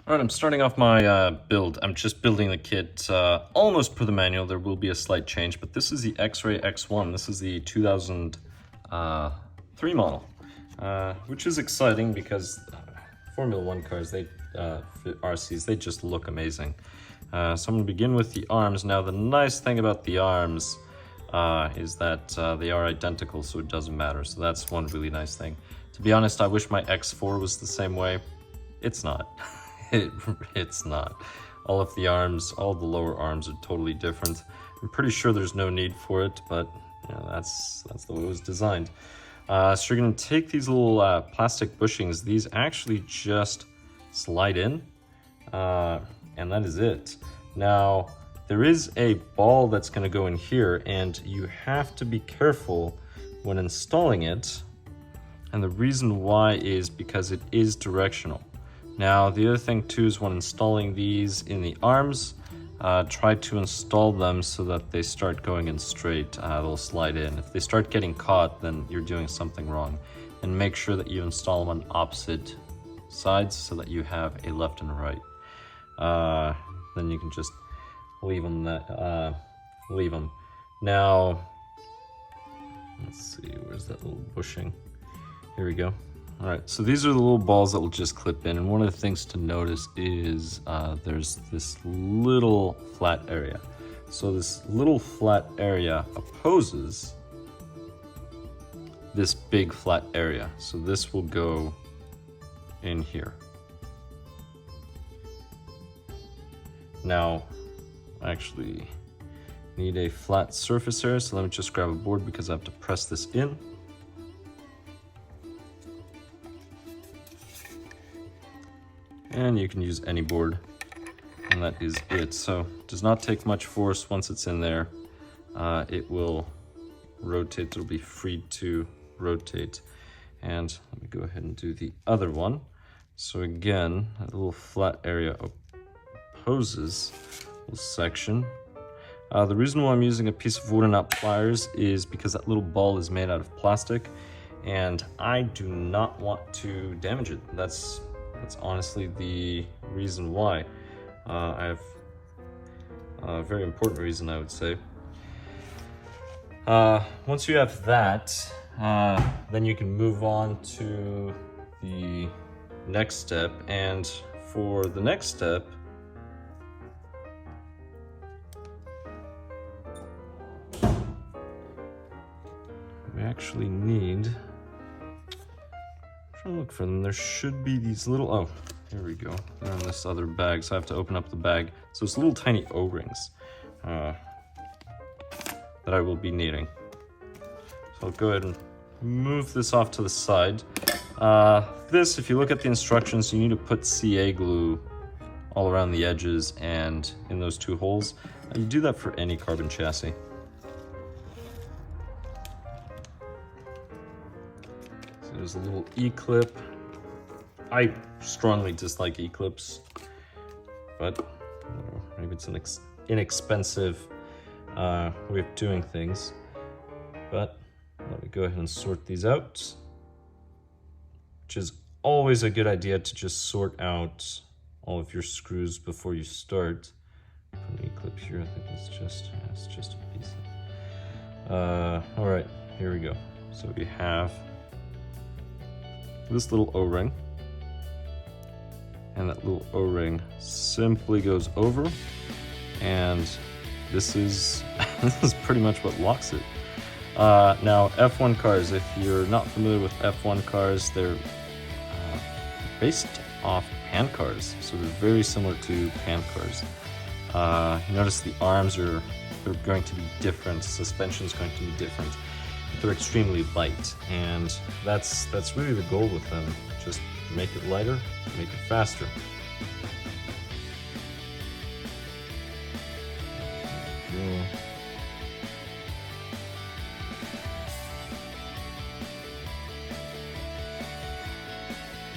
Alright, I'm starting off my build. I'm just building the kit almost per the manual. There will be a slight change, but this is the Xray X1. This is the 2003 model, which is exciting because Formula 1 cars, RCs, they just look amazing. So I'm going to begin with the arms. Now, the nice thing about the arms is that they are identical, so it doesn't matter. So that's one really nice thing. To be honest, I wish my X4 was the same way. It's not. It's not. All of the arms, all the lower arms are totally different. I'm pretty sure there's no need for it, but you know, that's the way it was designed. So you're going to take these little plastic bushings. These actually just slide in, and that is it. Now, there is a ball that's going to go in here, and you have to be careful when installing it. And the reason why is because it is directional. Now, the other thing too is when installing these in the arms, try to install them so that they start going in straight. They'll slide in. If they start getting caught, then you're doing something wrong. And make sure that you install them on opposite sides so that you have a left and a right. Then you can just leave them. Now, let's see, where's that little bushing? Here we go. All right, so these are the little balls that will just clip in, and one of the things to notice is there's this little flat area. So this little flat area opposes this big flat area. So this will go in here. Now, I actually need a flat surface area, so let me just grab a board because I have to press this in. And you can use any board, and that is it. So it does not take much force. Once it's in there, it will rotate. It'll be free to rotate. And let me go ahead and do the other one. So again, that little flat area opposes this section. The reason why I'm using a piece of wooden out pliers is because that little ball is made out of plastic, and I do not want to damage it. That's honestly the reason why. I have a very important reason, I would say. Once you have that, then you can move on to the next step. And for the next step, we actually need, look for them. There should be these little, oh, here we go. They're in this other bag, so I have to open up the bag. So it's little tiny O-rings that I will be needing. So I'll go ahead and move this off to the side. This, if you look at the instructions, you need to put CA glue all around the edges and in those two holes. You do that for any carbon chassis. There's a little E-clip. I strongly dislike E-clips, but I don't know, maybe it's an inexpensive way of doing things. But let me go ahead and sort these out, which is always a good idea to just sort out all of your screws before you start. Put an E-clip here. I think it's just a piece. All right, here we go. So we have this little O-ring, and that little O-ring simply goes over, and this is this is pretty much what locks it. Now, F1 cars, if you're not familiar with F1 cars, they're based off pan cars, so they're very similar to pan cars. You notice the arms they're going to be different, suspension is going to be different. They're extremely light, and that's really the goal with them. Just make it lighter, make it faster.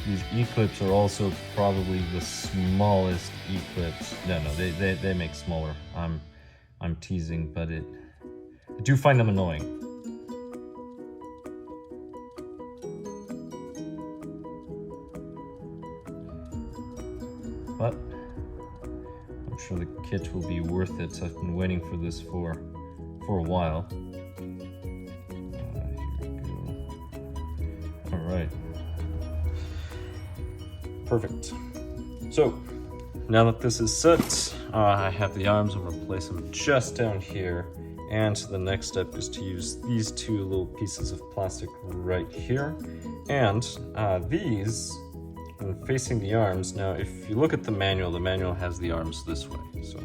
These E-clips are also probably the smallest E-clips. No, they make smaller. I'm teasing, but I do find them annoying. but I'm sure the kit will be worth it. I've been waiting for this for a while. Here we go. All right. Perfect. So now that this is set, I have the arms. I'm going to place them just down here. And the next step is to use these two little pieces of plastic right here. And these, when facing the arms, now if you look at the manual has the arms this way. So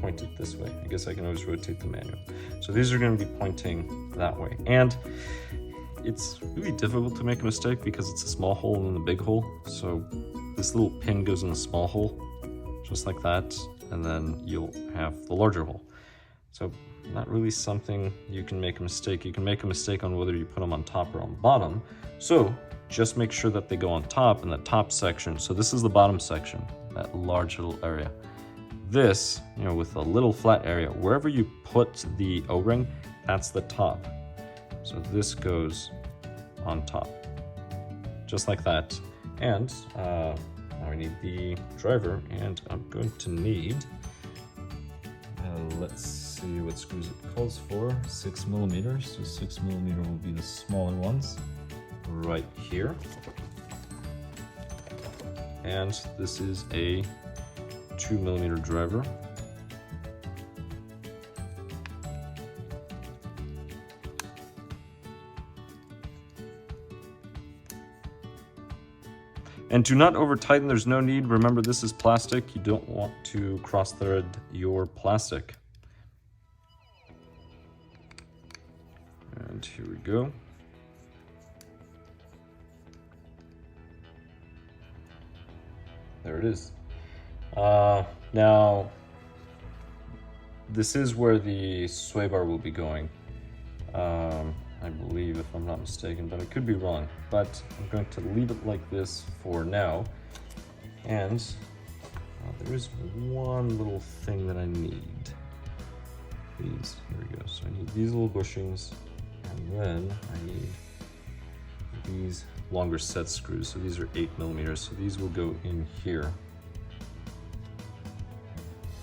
point it this way. I guess I can always rotate the manual. So these are going to be pointing that way. And it's really difficult to make a mistake because it's a small hole and then the big hole. So this little pin goes in the small hole, just like that. And then you'll have the larger hole. So not really something you can make a mistake. You can make a mistake on whether you put them on top or on bottom. So just make sure that they go on top in the top section. So this is the bottom section, that large little area. This, you know, with a little flat area, wherever you put the O-ring, that's the top. So this goes on top, just like that. And now we need the driver, and I'm going to need, let's see what screws it calls for, 6mm. So 6mm will be the smaller ones right here. And this is a 2mm driver. And do not over tighten, there's no need. Remember, this is plastic. You don't want to cross thread your plastic. And here we go. There it is. Now, this is where the sway bar will be going. I believe, if I'm not mistaken, but I could be wrong. But I'm going to leave it like this for now. And there is one little thing that I need. These, here we go. So I need these little bushings, and then I need these longer set screws. So these are 8mm, so these will go in here.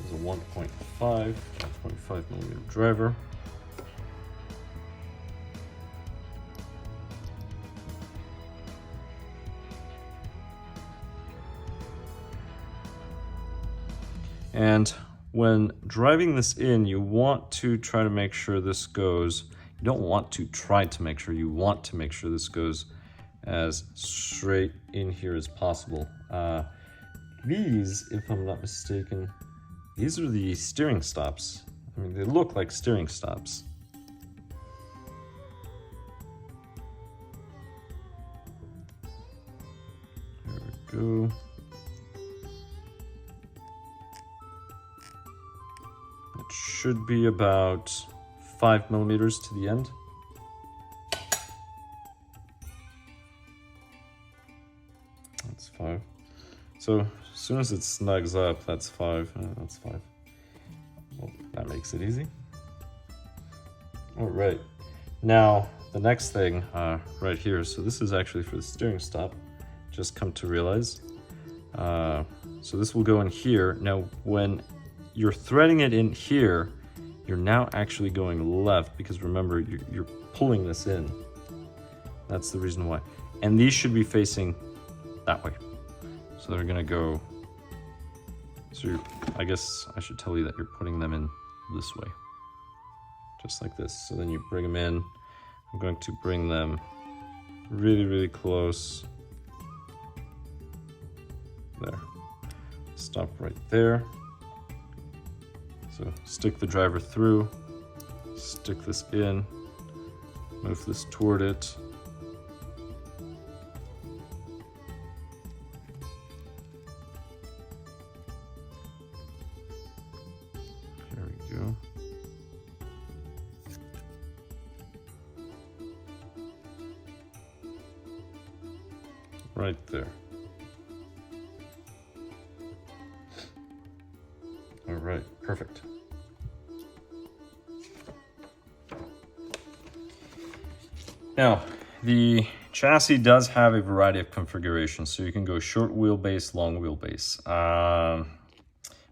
This is a 1.5mm driver. And when driving this in, you want to try to make sure this goes, you don't want to try to make sure, you want to make sure this goes as straight in here as possible. These, if I'm not mistaken, these are the steering stops. I mean, they look like steering stops. There we go. It should be about 5mm to the end. That's 5. So as soon as it snugs up, that's 5. That's 5. Well, that makes it easy. All right. Now the next thing right here. So this is actually for the steering stop. Just come to realize. So this will go in here. Now when you're threading it in here, you're now actually going left because remember, you're pulling this in. That's the reason why. And these should be facing that way. So they're gonna go, so I guess I should tell you that you're putting them in this way. Just like this. So then you bring them in. I'm going to bring them really, really close. There. Stop right there. So stick the driver through, stick this in, move this toward it. There we go. Right there. All right, perfect. Now, the chassis does have a variety of configurations, so you can go short wheelbase, long wheelbase.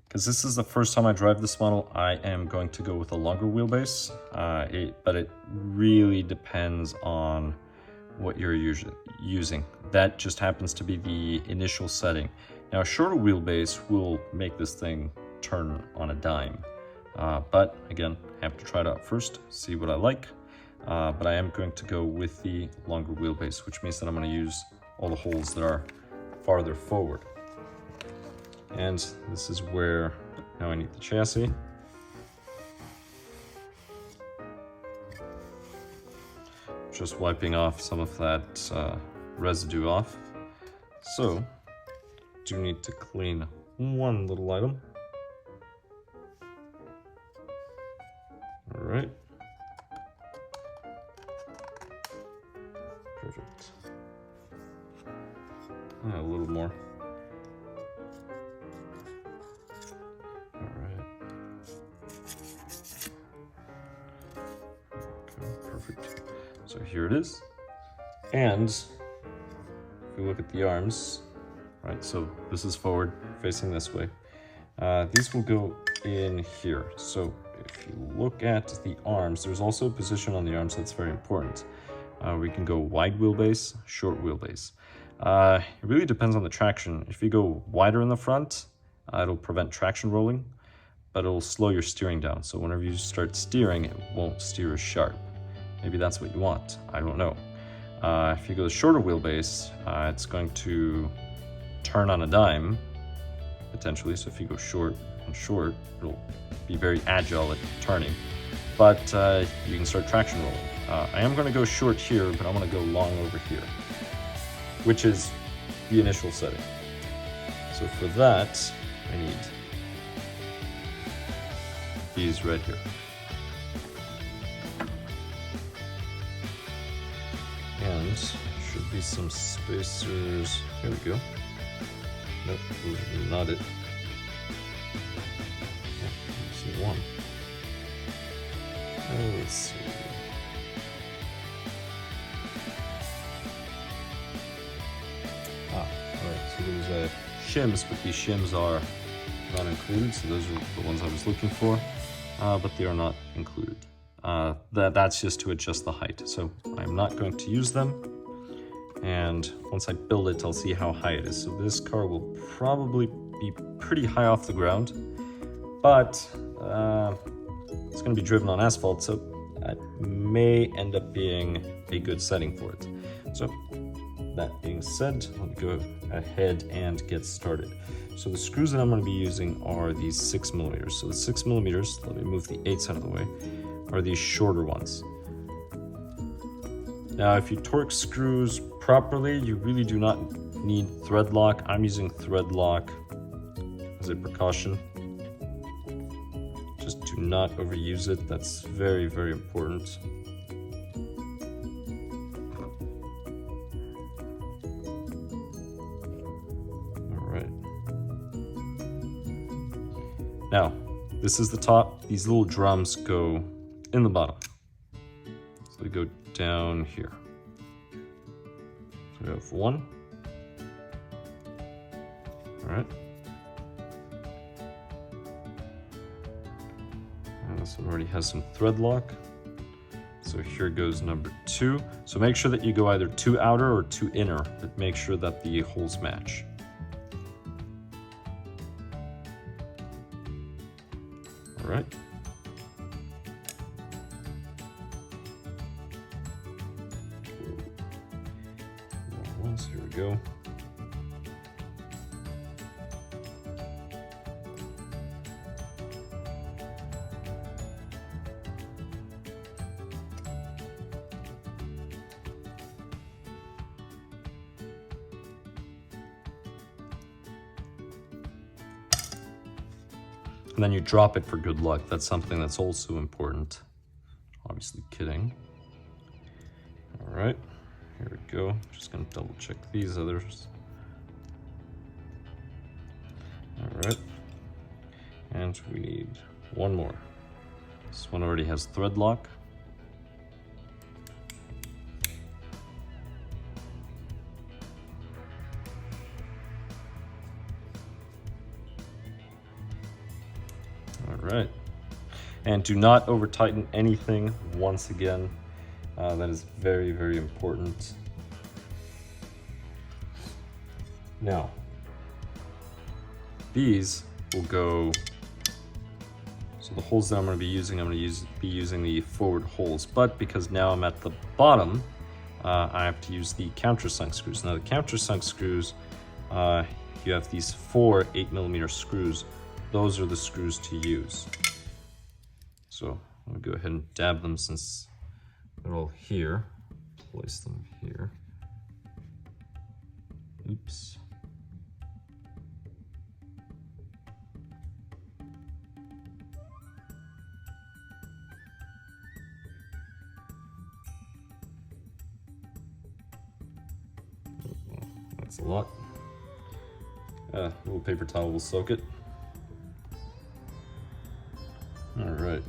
Because this is the first time I drive this model, I am going to go with a longer wheelbase, but it really depends on what you're using. That just happens to be the initial setting. Now, a shorter wheelbase will make this thing turn on a dime. But again, I have to try it out first, see what I like. But I am going to go with the longer wheelbase, which means that I'm going to use all the holes that are farther forward. And this is where now I need the chassis. Just wiping off some of that residue off. So, do need to clean one little item. All right. Perfect. A little more. All right. Okay, perfect. So here it is. And if we look at the arms, right, so this is forward facing this way. These will go in here. So if you look at the arms, there's also a position on the arms that's very important. We can go wide wheelbase, short wheelbase. It really depends on the traction. If you go wider in the front, it'll prevent traction rolling, but it'll slow your steering down. So whenever you start steering, it won't steer as sharp. Maybe that's what you want, I don't know. If you go the shorter wheelbase, it's going to turn on a dime, potentially. So if you go short and short, it'll be very agile at turning, but you can start traction rolling. I am going to go short here, but I'm going to go long over here, which is the initial setting. So for that, I need these right here. And should be some spacers. Here we go. Nope, those are not it. Oh, see one. Let's see. Alright, so there's shims, but these shims are not included, so those are the ones I was looking for, but they are not included. That's just to adjust the height, so I'm not going to use them, and once I build it, I'll see how high it is. So this car will probably be pretty high off the ground, but it's going to be driven on asphalt, so that may end up being a good setting for it. So that being said, let me go ahead and get started. So the screws that I'm going to be using are these 6mm. So the 6mm, let me move the 8s out of the way, are these shorter ones. Now, if you torque screws properly, you really do not need thread lock. I'm using thread lock as a precaution. Just do not overuse it. That's very, very important. Now, this is the top. These little drums go in the bottom. So they go down here. So we have one. All right. And this one already has some thread lock. So here goes number 2. So make sure that you go either 2 outer or 2 inner, but make sure that the holes match. All right. Once, here we go. And then you drop it for good luck. That's something that's also important. Obviously kidding. All right, here we go. Just gonna double check these others. All right, and we need one more. This one already has thread lock. right. And do not over tighten anything once again. That is very, very important. Now, these will go, so the holes that I'm going to be using, be using the forward holes, but because now I'm at the bottom, I have to use the countersunk screws. Now the countersunk screws, you have these 4 8mm screws. Those are the screws to use. So I'm going to go ahead and dab them since they're all here. Place them here. Oops. That's a lot. A little paper towel will soak it. All right.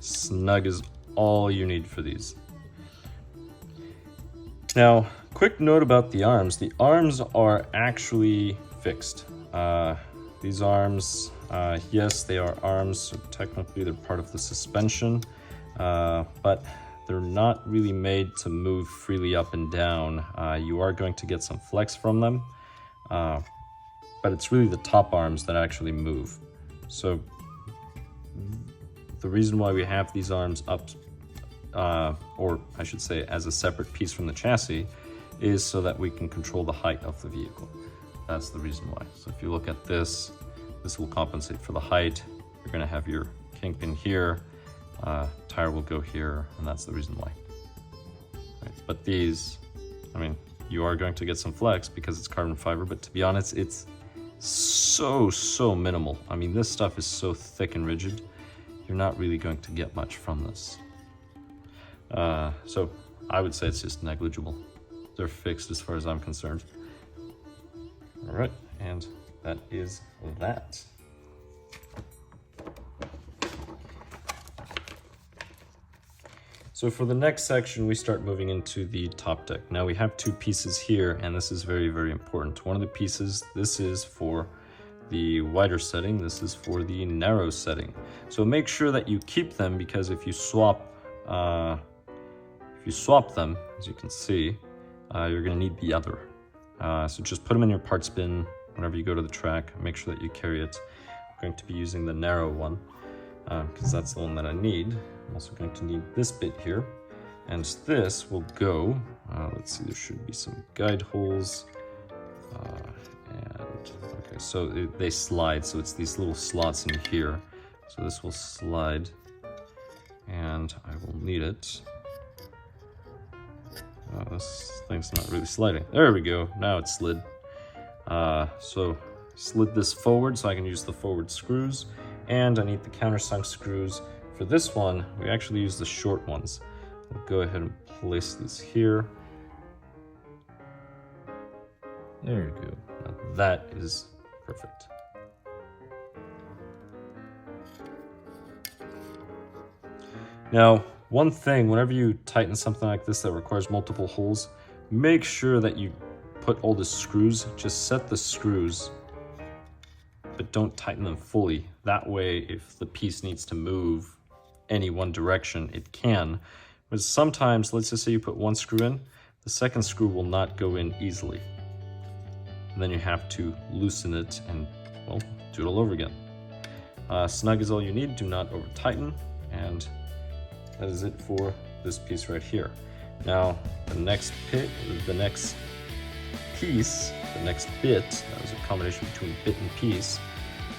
Snug is all you need for these. Now, quick note about the arms. The arms are actually fixed. These arms, yes, they are arms, so technically they're part of the suspension, but they're not really made to move freely up and down. You are going to get some flex from them, but it's really the top arms that actually move. So the reason why we have these arms up, or I should say as a separate piece from the chassis, is so that we can control the height of the vehicle. That's the reason why. So if you look at this, this will compensate for the height. You're going to have your kingpin here, tire will go here, and that's the reason why. Right. But these, I mean, you are going to get some flex because it's carbon fiber, but to be honest, it's so minimal. I mean, this stuff is so thick and rigid, you're not really going to get much from this. So I would say it's just negligible. They're fixed as far as I'm concerned. All right, and that is that. So for the next section, we start moving into the top deck. Now we have 2 pieces here, and this is very, very important. One of the pieces, this is for the wider setting, this is for the narrow setting. So make sure that you keep them, because if you swap them, as you can see, you're going to need the other. So just put them in your parts bin whenever you go to the track. Make sure that you carry it. I'm going to be using the narrow one because that's the one that I need. I'm also going to need this bit here, and this will go, let's see, there should be some guide holes, okay, so they slide, so it's these little slots in here. So this will slide, and I will need it. This thing's not really sliding. There we go, now it's slid. So slid this forward so I can use the forward screws, and I need the countersunk screws. For this one, we actually use the short ones. We'll go ahead and place these here. There we go. Now that is perfect. Now, one thing, whenever you tighten something like this that requires multiple holes, make sure that you put all the screws, just set the screws, but don't tighten them fully. That way, if the piece needs to move any one direction, it can. But sometimes, let's just say you put one screw in, the second screw will not go in easily. And then you have to loosen it and, well, do it all over again. Snug is all you need, do not over tighten, and that is it for this piece right here. Now, the next piece, that was a combination between bit and piece,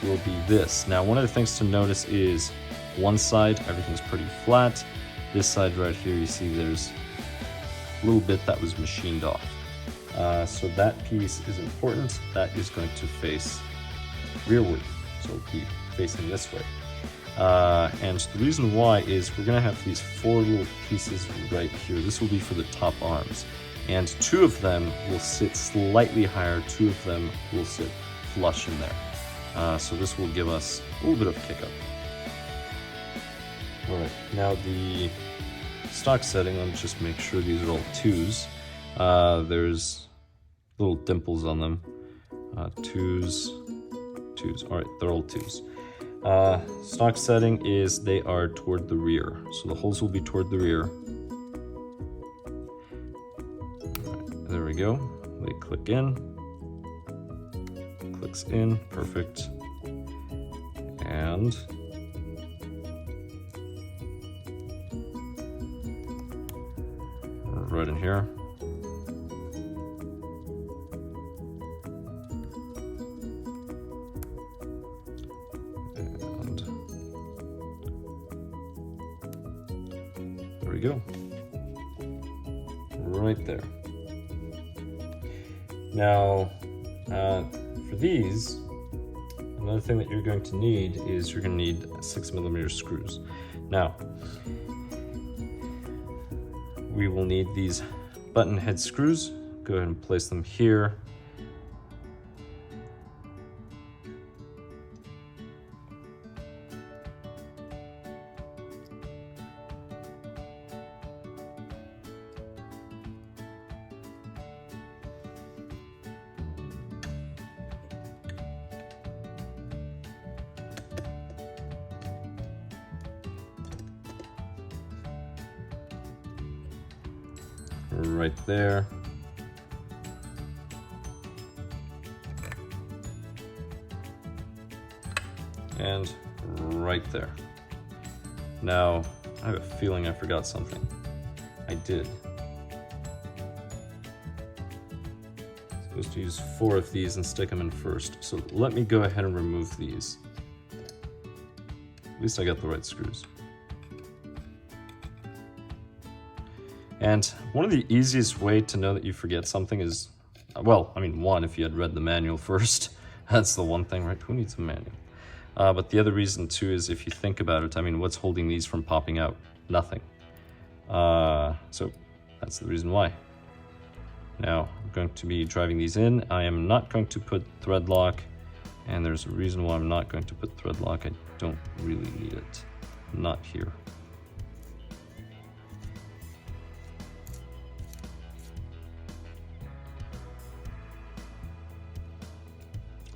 will be this. Now, one of the things to notice is one side, everything's pretty flat. This side right here, you see there's a little bit that was machined off. So that piece is important. That is going to face rearward, so it'll be facing this way. And the reason why is we're gonna have these 4 little pieces right here. This will be for the top arms. And 2 of them will sit slightly higher, 2 of them will sit flush in there. So this will give us a little bit of kick up. All right, now the stock setting, let's just make sure these are all 2s. There's little dimples on them. 2s, 2s, all right, they're all 2s. Stock setting is they are toward the rear. So the holes will be toward the rear. Right, there we go. They click in. Clicks in, perfect. And right in here. And there we go. Right there. Now, for these, another thing that you're going to need is you're going to need 6mm screws. Now, we will need these button head screws. Go ahead and place them here. Right there. And right there. Now, I have a feeling I forgot something. I did. I'm supposed to use 4 of these and stick them in first. So let me go ahead and remove these. At least I got the right screws. And one of the easiest way to know that you forget something is, well, I mean, one, if you had read the manual first, that's the one thing, right? Who needs a manual? But the other reason too is if you think about it, I mean, what's holding these from popping out? Nothing. So that's the reason why. Now, I'm going to be driving these in. I am not going to put thread lock, and there's a reason why I'm not going to put thread lock. I don't really need it. Not here.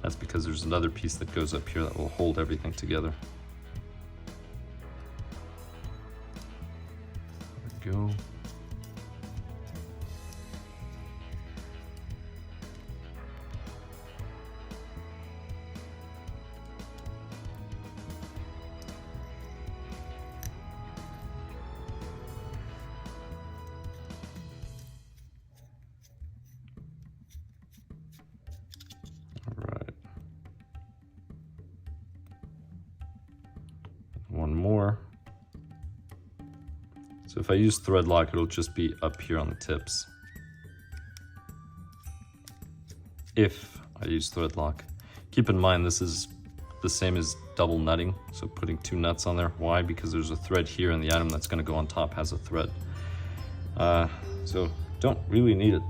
That's because there's another piece that goes up here that will hold everything together. There we go. One more. So if I use thread lock, it'll just be up here on the tips. If I use thread lock. Keep in mind this is the same as double nutting, so putting 2 nuts on there. Why? Because there's a thread here and the item that's going to go on top has a thread. So don't really need it.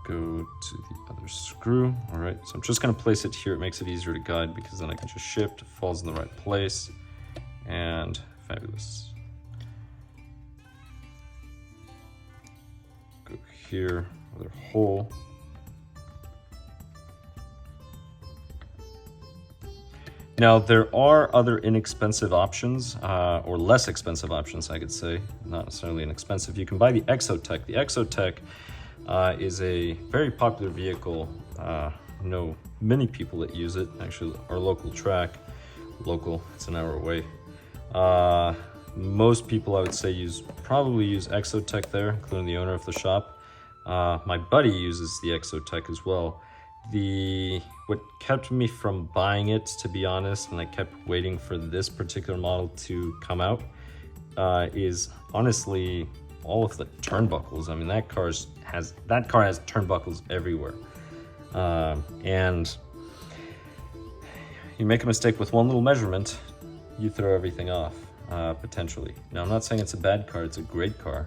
Go to the other screw. All right, so I'm just going to place it here. It makes it easier to guide because then I can just shift, it falls in the right place, and fabulous. Go here, another hole. Now there are other inexpensive options, or less expensive options, I could say, not necessarily inexpensive. You can buy the Exotech. The Exotech is a very popular vehicle. I know many people that use it. Actually, our local track, it's an hour away. Most people I would say probably use Exotech there, including the owner of the shop. My buddy uses the Exotech as well. What kept me from buying it, to be honest, and I kept waiting for this particular model to come out, is honestly all of the turnbuckles. I mean, that car has turnbuckles everywhere, and you make a mistake with one little measurement, you throw everything off, potentially. Now, I'm not saying it's a bad car, it's a great car.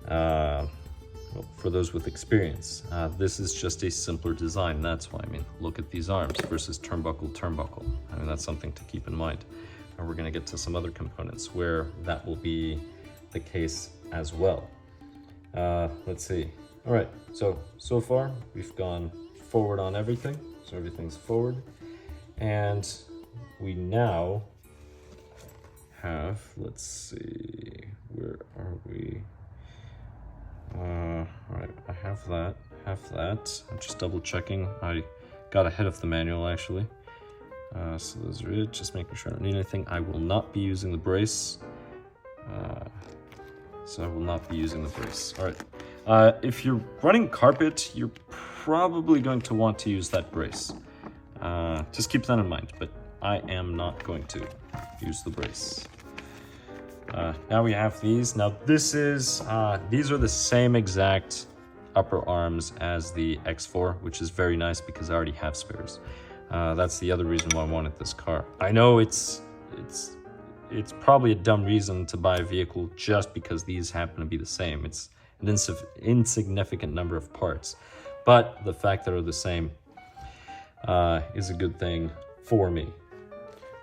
Well, for those with experience. This is just a simpler design, that's why. I mean, look at these arms versus turnbuckle. I mean, that's something to keep in mind. And we're gonna get to some other components where that will be the case as well. Let's see. All right, so far we've gone forward on everything. So everything's forward. And we now have, let's see, where are we? All right, I have that. I'm just double checking. I got ahead of the manual actually. So those are it, just making sure I don't need anything. I will not be using the brace. So I will not be using the brace. All right, if you're running carpet, you're probably going to want to use that brace. Just keep that in mind, but I am not going to use the brace. Now we have these. Now this is, these are the same exact upper arms as the X4, which is very nice because I already have spares. That's the other reason why I wanted this car. I know it's probably a dumb reason to buy a vehicle just because these happen to be the same. It's an insignificant number of parts, but the fact that they're the same is a good thing for me.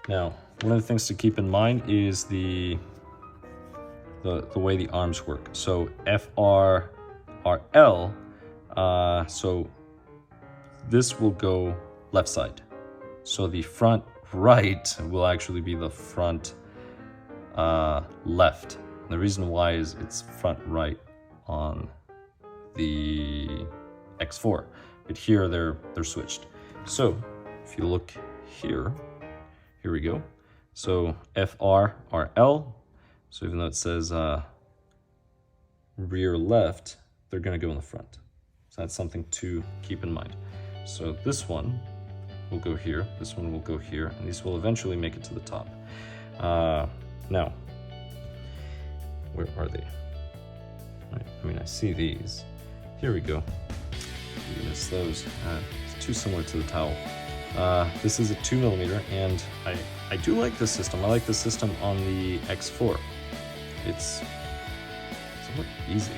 Now, one of the things to keep in mind is the way the arms work. So FRRL, so this will go left side. So the front right will actually be the front left. And the reason why is it's front right on the X4, but here they're switched. So if you look here we go. So FRRL. So even though it says rear left, they're gonna go in the front. So that's something to keep in mind. So this one will go here, this one will go here, and these will eventually make it to the top. Now, where are they? Right, I mean, I see these. Here we go. You miss those. It's too similar to the towel. This is a 2mm, and I do like this system. I like the system on the X4. It's somewhat easy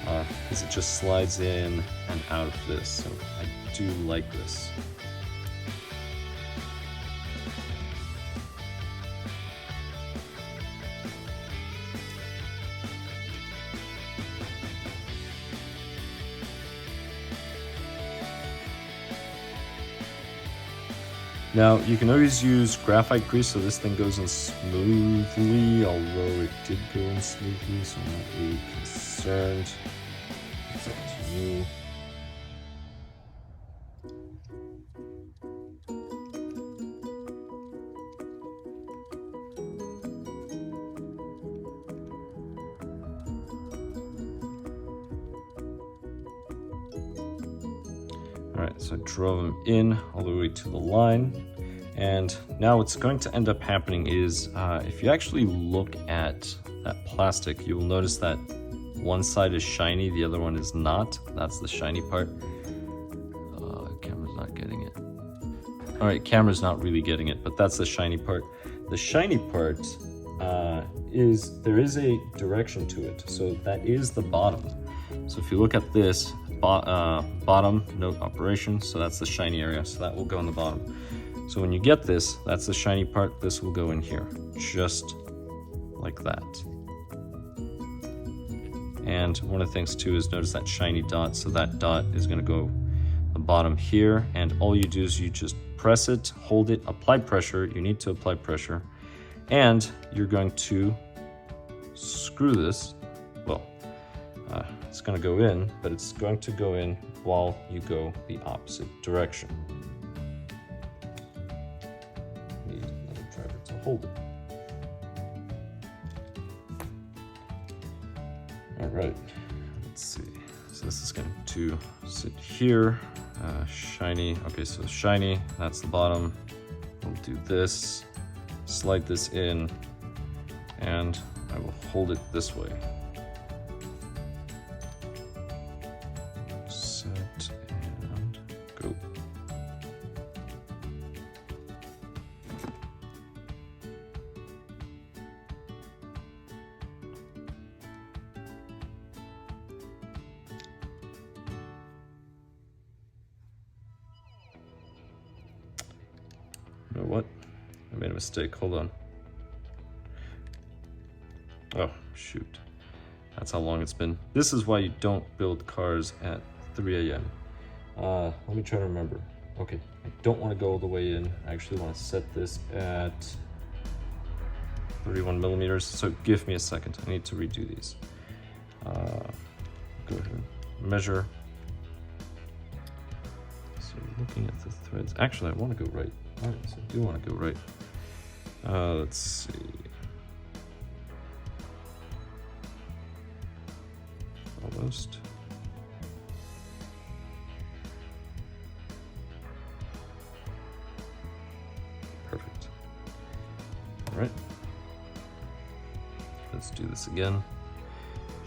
because it just slides in and out of this, so I do like this. Now, you can always use graphite grease so this thing goes in smoothly, although it did go in smoothly, so I'm not really concerned. It's up to you. Alright, so I drove them in all the way to the line, and now what's going to end up happening is if you actually look at that plastic, you will notice that one side is shiny, the other one is not. That's the shiny part. Camera's not getting it. Alright, camera's not really getting it, but that's the shiny part. The shiny part is, there is a direction to it, so that is the bottom. So if you look at this, bottom, note operation, so that's the shiny area, so that will go in the bottom. So when you get this, that's the shiny part, this will go in here, just like that. And one of the things too is notice that shiny dot, so that dot is going to go the bottom here, and all you do is you just press it, hold it, apply pressure, you need to apply pressure, and you're going to screw this, well, it's going to go in, but it's going to go in while you go the opposite direction. Need another driver to hold it. All right, let's see. So this is going to sit here. Shiny, okay, so shiny, that's the bottom. We'll do this, slide this in, and I will hold it this way. Set and go. You know what? I made a mistake. Hold on. Oh, shoot. That's how long it's been. This is why you don't build cars at 3 a.m. Let me try to remember. Okay, I don't want to go all the way in. I actually want to set this at 31 millimeters. So give me a second. I need to redo these. Go ahead and measure. So looking at the threads. Actually, I want to go right. All right, so I do want to go right. Let's see. Almost. Perfect. All right. Let's do this again.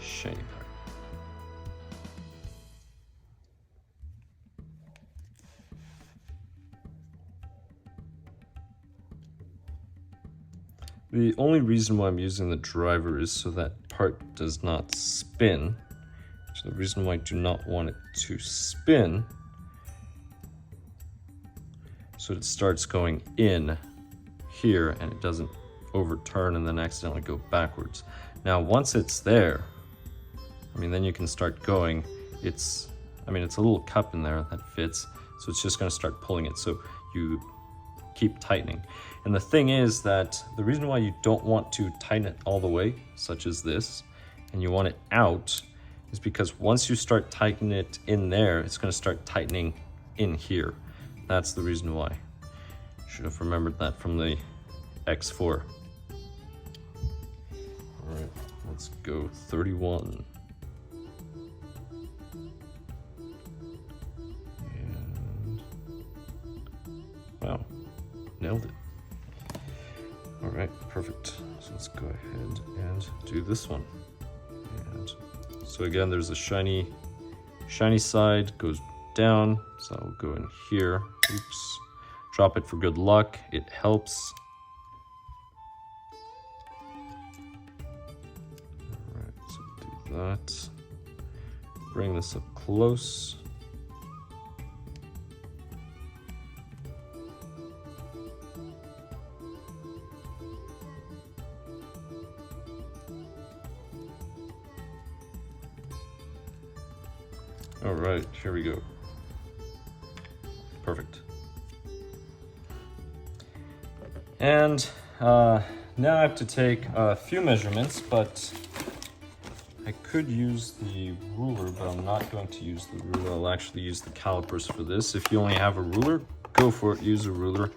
Shiny part. The only reason why I'm using the driver is so that part does not spin. So the reason why I do not want it to spin, so it starts going in here and it doesn't overturn and then accidentally go backwards. Now once it's there, I mean, then you can start going. It's a little cup in there that fits, so it's just going to start pulling it. So you keep tightening. And the thing is that the reason why you don't want to tighten it all the way, such as this, and you want it out, is because once you start tightening it in there, it's going to start tightening in here. That's the reason why. Should have remembered that from the X4. All right, let's go 31. And wow, nailed it. All right, perfect. So let's go ahead and do this one. And so again, there's a shiny side, goes down, so I'll go in here. Oops. Drop it for good luck. It helps. All right, so do that. Bring this up close. All right, here we go. Perfect. And now I have to take a few measurements, but I could use the ruler, but I'm not going to use the ruler. I'll actually use the calipers for this. If you only have a ruler, go for it, use a ruler.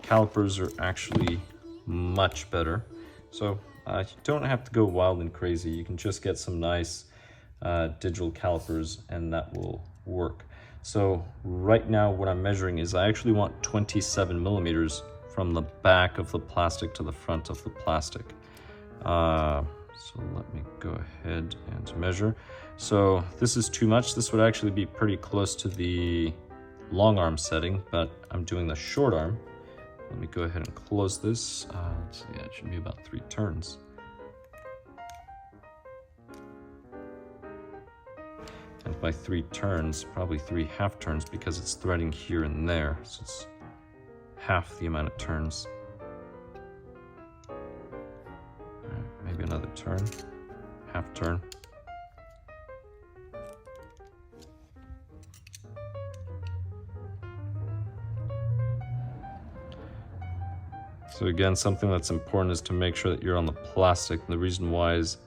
Calipers are actually much better. So you don't have to go wild and crazy. You can just get some nice digital calipers and that will work. So right now what I'm measuring is I actually want 27 millimeters from the back of the plastic to the front of the plastic. So let me go ahead and measure. So this is too much. This would actually be pretty close to the long arm setting, but I'm doing the short arm. Let me go ahead and close this. Let's see, yeah, it should be about 3 turns. And by 3 turns, probably 3 half turns because it's threading here and there. So it's half the amount of turns. Maybe another turn, half turn. So again, something that's important is to make sure that you're on the plastic. And the reason why is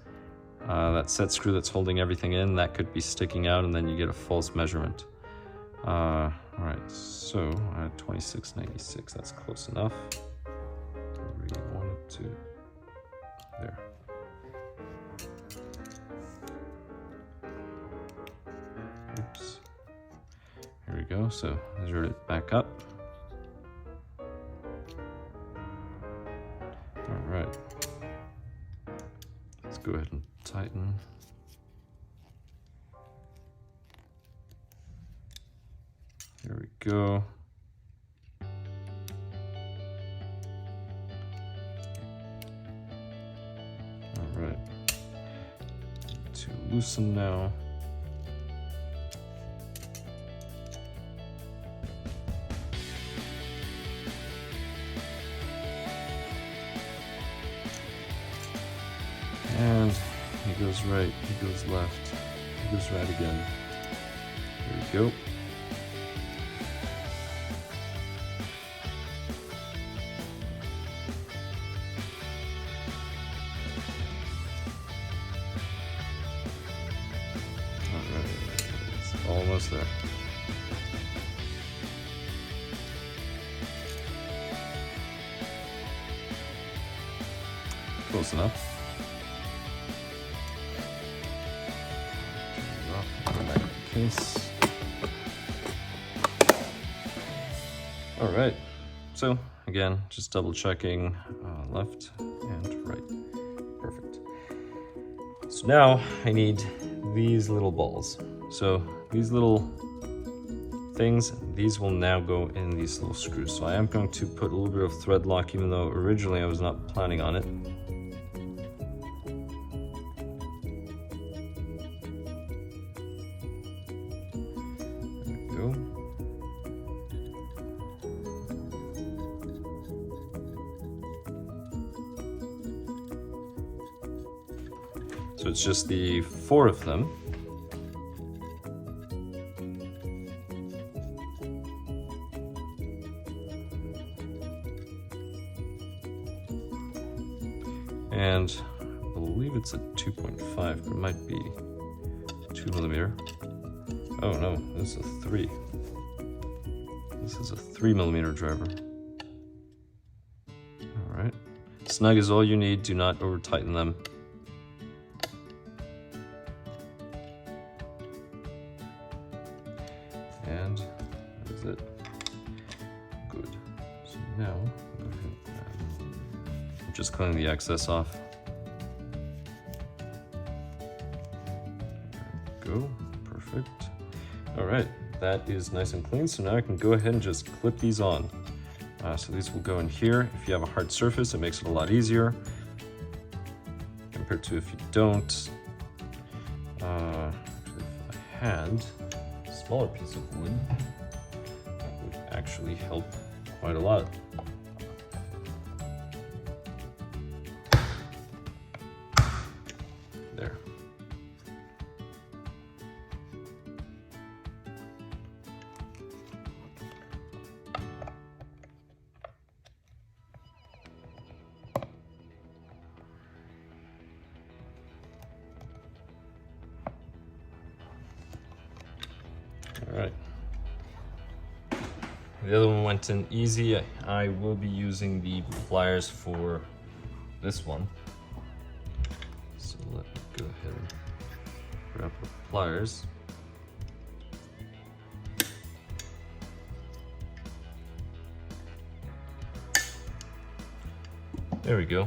that set screw that's holding everything in, that could be sticking out and then you get a false measurement. All right, so 26.96, that's close enough. Where you want it to, there. Oops. Here we go, so measure it back up. All right. Let's go ahead and tighten. There we go. All right. To loosen now. goes right, he goes left, he goes right again. There we go. Almost there. Close enough. Put it back in the case. All right. So again, just double checking left and right. Perfect. So now I need these little balls. So these little things, these will now go in these little screws. So I am going to put a little bit of thread lock, even though originally I was not planning on it. There we go. So it's just the 4 of them. And I believe it's a 2.5, but it might be 2mm. Oh no, this is a 3. This is a 3mm driver. All right. Snug is all you need. Do not over tighten them. And that is it. Good. So now, go ahead and just cleaning the excess off. There we go. Perfect. All right, that is nice and clean. So now I can go ahead and just clip these on. So these will go in here. If you have a hard surface, it makes it a lot easier compared to if you don't. If I had a smaller piece of wood, that would actually help quite a lot. There. All right. The other one went in easy. I will be using the pliers for this one. So let me go ahead and grab the pliers. There we go.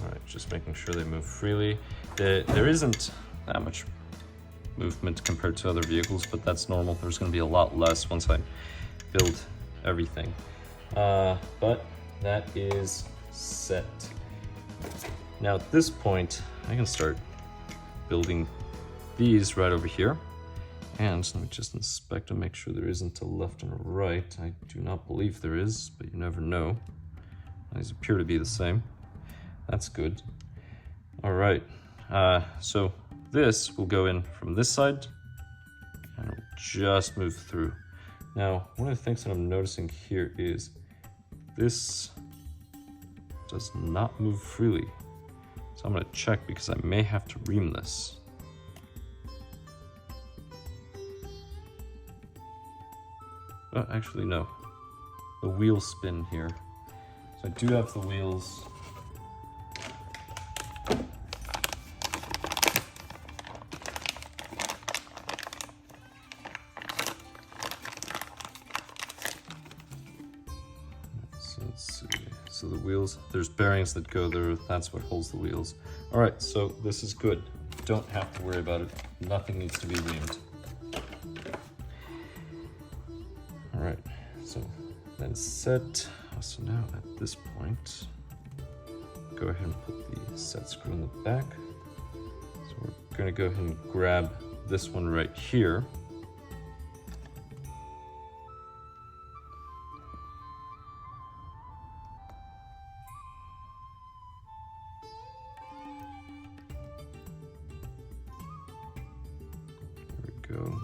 All right, just making sure they move freely. There isn't that much movement compared to other vehicles, but that's normal. There's going to be a lot less once I build everything. But that is set. Now at this point, I can start building these right over here. And let me just inspect and make sure there isn't a left and a right. I do not believe there is, but you never know. These appear to be the same. That's good. All right, so this will go in from this side and it will just move through. Now, one of the things that I'm noticing here is this does not move freely. So I'm gonna check because I may have to ream this. Oh, actually no, the wheels spin here. So I do have the wheels. So let's see, so the wheels, there's bearings that go there, that's what holds the wheels. All right, so this is good. Don't have to worry about it. Nothing needs to be reamed. All right, so then set. So now at this point, go ahead and put the set screw in the back. So we're gonna go ahead and grab this one right here. go.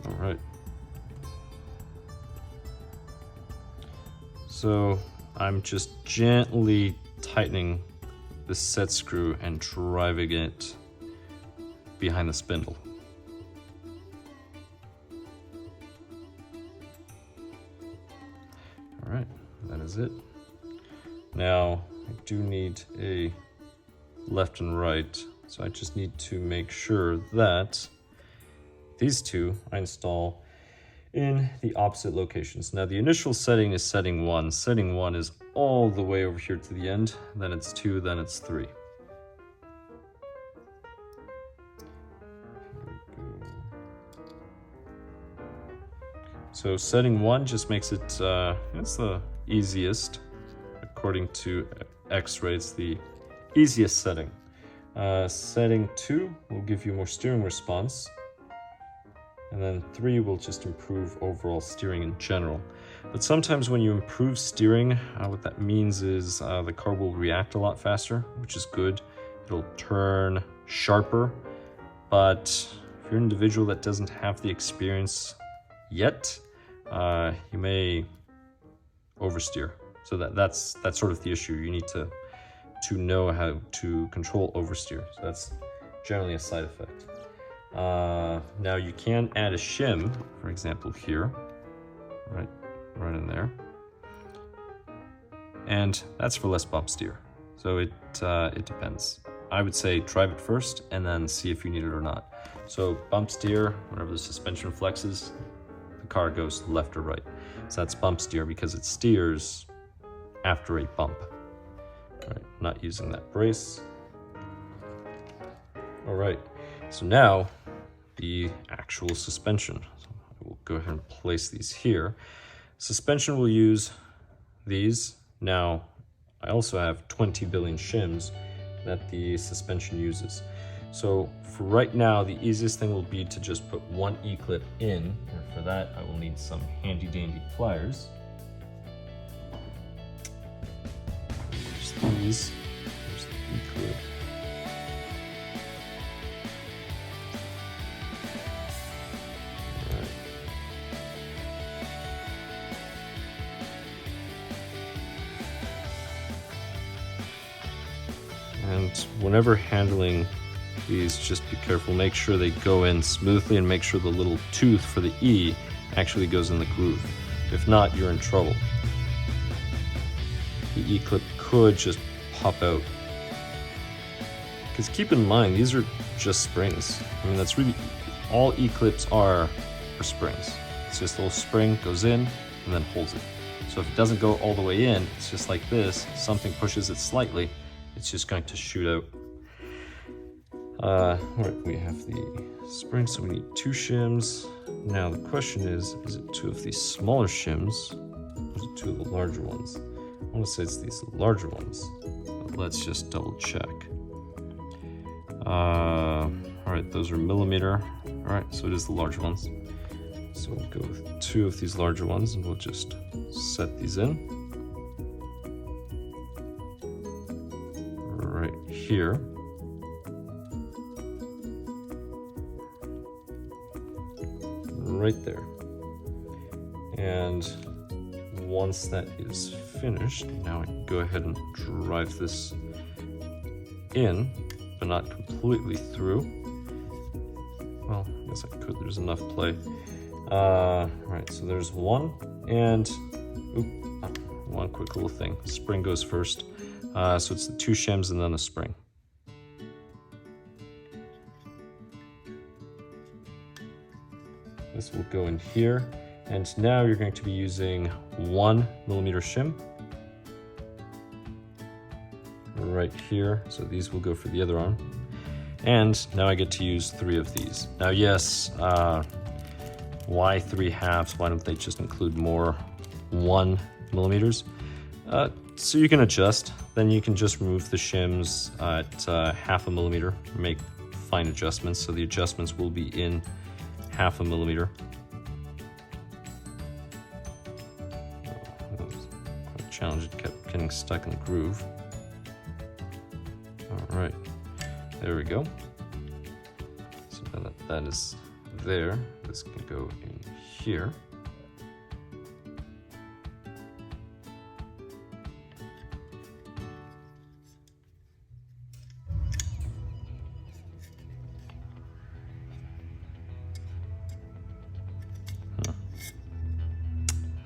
All right. So I'm just gently tightening the set screw and driving it behind the spindle. All right, that is it. Now I do need a left and right, so I just need to make sure that these two I install in the opposite locations. Now the initial setting is setting 1. Setting 1 is all the way over here to the end, then it's 2, then it's 3. So setting 1 just makes it, it's the easiest. According to Xray, it's the easiest setting. Setting 2 will give you more steering response. And then 3 will just improve overall steering in general. But sometimes when you improve steering, what that means is the car will react a lot faster, which is good. It'll turn sharper. But if you're an individual that doesn't have the experience yet, you may oversteer. So that's sort of the issue. You need to know how to control oversteer. So that's generally a side effect. Now you can add a shim, for example, here, right in there, and that's for less bump steer. So it depends. I would say drive it first and then see if you need it or not. So bump steer, whenever the suspension flexes, the car goes left or right. So that's bump steer because it steers after a bump. All right, not using that brace. All right, so now the actual suspension. So I will go ahead and place these here. Suspension will use these. Now, I also have 20 billion shims that the suspension uses. So for right now, the easiest thing will be to just put one E-clip in. And for that, I will need some handy dandy pliers. There's these. There's the E-clip. And whenever handling these, just be careful. Make sure they go in smoothly and make sure the little tooth for the E actually goes in the groove. If not, you're in trouble. The E-clip could just pop out. Because keep in mind, these are just springs. I mean, that's really all E-clips are springs. It's just a little spring goes in and then holds it. So if it doesn't go all the way in, it's just like this. Something pushes it slightly, it's just going to shoot out. All right, we have the spring, so we need 2 shims. Now the question is it 2 of these smaller shims, or is it 2 of the larger ones? I want to say it's these larger ones, but let's just double check. All right, those are millimeter. All right, so it is the larger ones. So we'll go with 2 of these larger ones, and we'll just set these in. Right here. Right there. And once that is finished, now I can go ahead and drive this in, but not completely through. Well, I guess I could, there's enough play. Right, so there's one, and one quick little thing. Spring goes first. So it's the 2 shims and then the spring. This will go in here. And now you're going to be using 1 millimeter shim. Right here. So these will go for the other arm. And now I get to use 3 of these. Now, yes, why 3 halves? Why don't they just include more 1 millimeters? So you can adjust. Then you can just remove the shims at 1/2 millimeter, make fine adjustments. So the adjustments will be in 1/2 millimeter. challenge. It kept getting stuck in the groove. All right, there we go. So now that is there, this can go in here.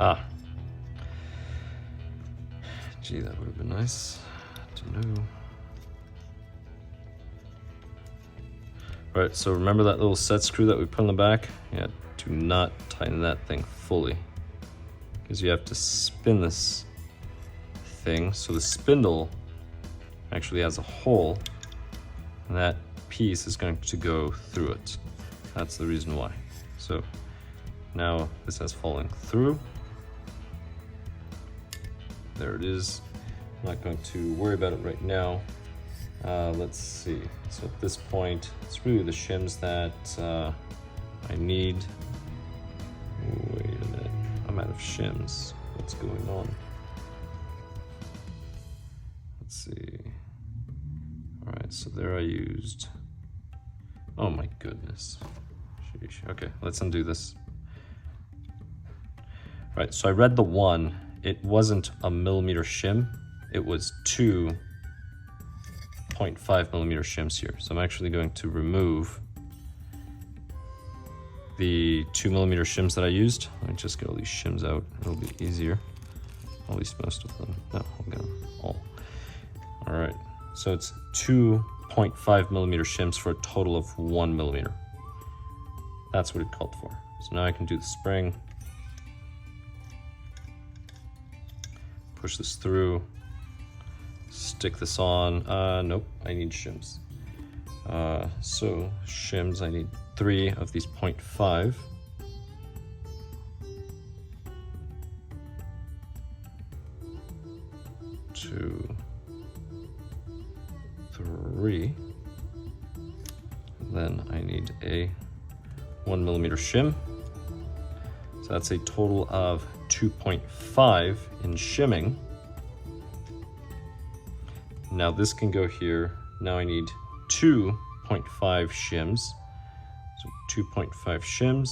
Ah. Gee, that would have been nice to know. Right, so remember that little set screw that we put in the back? Yeah, do not tighten that thing fully, because you have to spin this thing. So the spindle actually has a hole, and that piece is going to go through it. That's the reason why. So now this has fallen through. There it is. I'm not going to worry about it right now. Let's see. So at this point, it's really the shims that I need. Wait a minute. I'm out of shims. What's going on? Let's see. All right, so there I used. Oh my goodness. Sheesh. Okay, let's undo this. All right, so I read the one. It wasn't a millimeter shim. It was 2.5 millimeter shims here. So I'm actually going to remove the 2 millimeter shims that I used. Let me just get all these shims out. It'll be easier. At least most of them. No, I'll get them all. All right. So it's 2.5 millimeter shims for a total of 1 millimeter. That's what it called for. So now I can do the spring. Push this through. Stick this on. Nope, I need shims. So shims, I need 3 of these 0.5. Two, 3. Then I need a 1 millimeter shim. So that's a total of 2.5 in shimming. Now this can go here. Now I need 2.5 shims. So 2.5 shims.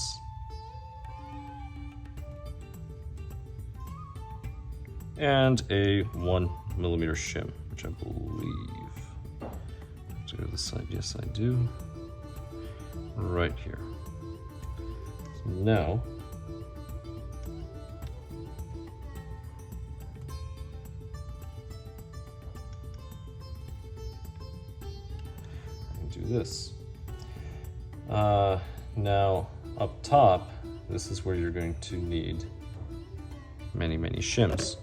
And a 1 millimeter shim, which I believe. To go to the side, yes I do. Right here. So now this. Now up top, this is where you're going to need many shims.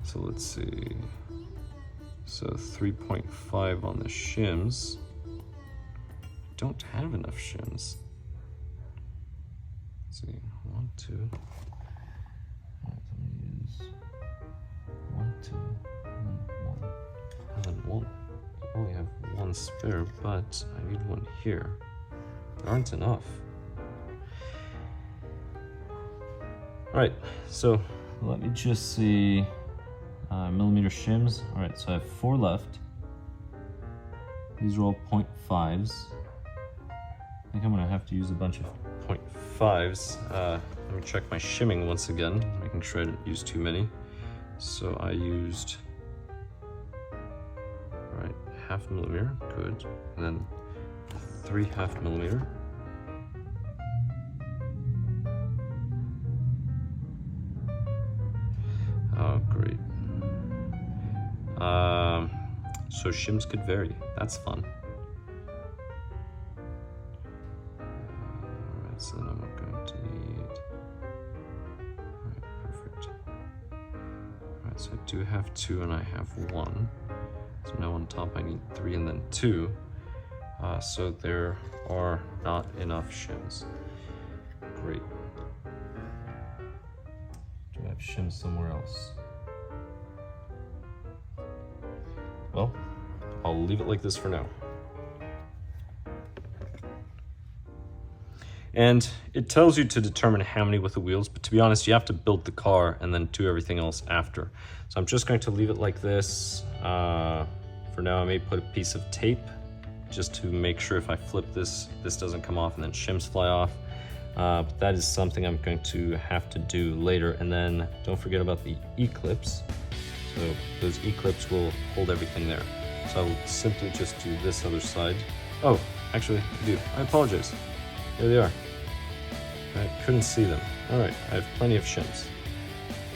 So let's see. So 3.5 on the shims. Don't have enough shims. Let's see, 1, 2. I only have 1 spare, but I need 1 here. There aren't enough. All right, so let me just see. Millimeter shims. All right, so I have 4 left. These are all 0.5s. I think I'm gonna have to use a bunch of 0.5s. Let me check my shimming once again, making sure I didn't use too many. So I used, all right, 0.5 millimeter, good. And then 3 0.5 millimeter. Oh, great. So shims could vary. That's fun. Alright, so then I'm going to need... Alright, perfect. Alright, so I do have 2 and I have 1. So now on top I need 3 and then 2. So there are not enough shims. Great. Do I have shims somewhere else? Well, I'll leave it like this for now. And it tells you to determine how many with the wheels, but to be honest, you have to build the car and then do everything else after. So I'm just going to leave it like this. For now, I may put a piece of tape just to make sure if I flip this, this doesn't come off and then shims fly off. But that is something I'm going to have to do later. And then don't forget about the E-clips. So those E-clips will hold everything there. So I will simply just do this other side. Oh, actually, I do. I apologize. There they are. I couldn't see them. All right, I have plenty of shims.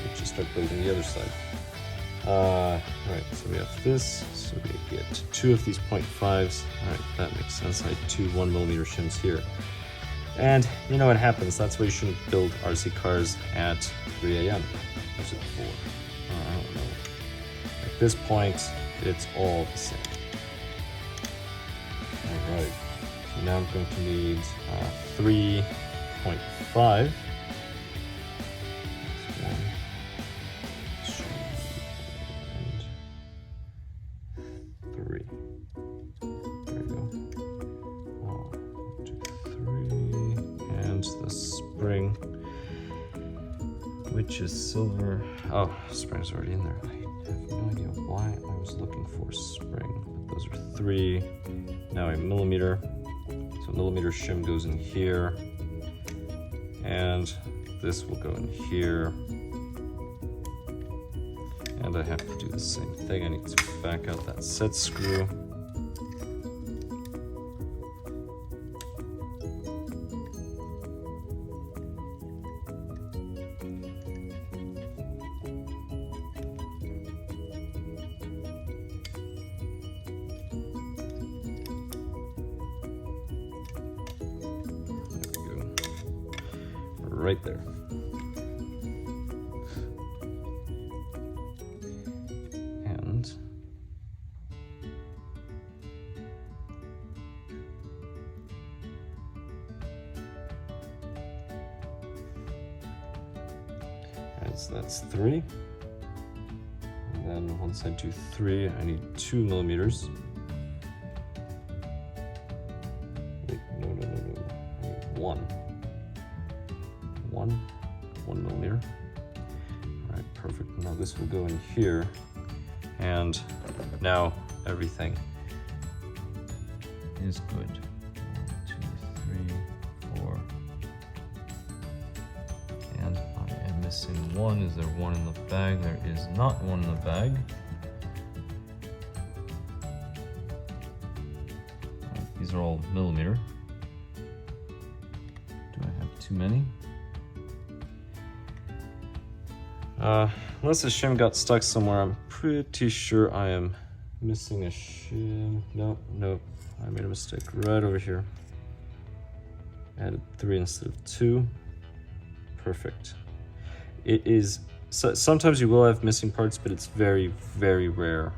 Let's just start building the other side. All right, so we have this. So we get 2 of these 0.5s. All right, that makes sense. I had 2 1mm shims here. And you know what happens. That's why you shouldn't build RC cars at 3 a.m. Or is it 4? I don't know. At this point, it's all the same. All right. So now I'm going to need 3.5. Which is silver. Oh, spring's already in there. I have no idea why I was looking for spring. But those are 3. Now a millimeter. So millimeter shim goes in here. And this will go in here. And I have to do the same thing. I need to back out that set screw. Right there. And as that's 3. And then once I do 3, I need 2 millimeters. Wait, no. I need 1. 1 millimeter. All right, perfect. Now this will go in here, and now everything is good. 1, 2, 3, 4, and I am missing 1. Is there 1 in the bag? There is not 1 in the bag. All right, these are all millimeter. Do I have too many? Unless the shim got stuck somewhere, I'm pretty sure I am missing a shim. Nope, I made a mistake right over here. Added 3 instead of 2. Perfect. It is, so sometimes you will have missing parts, but it's very, very rare.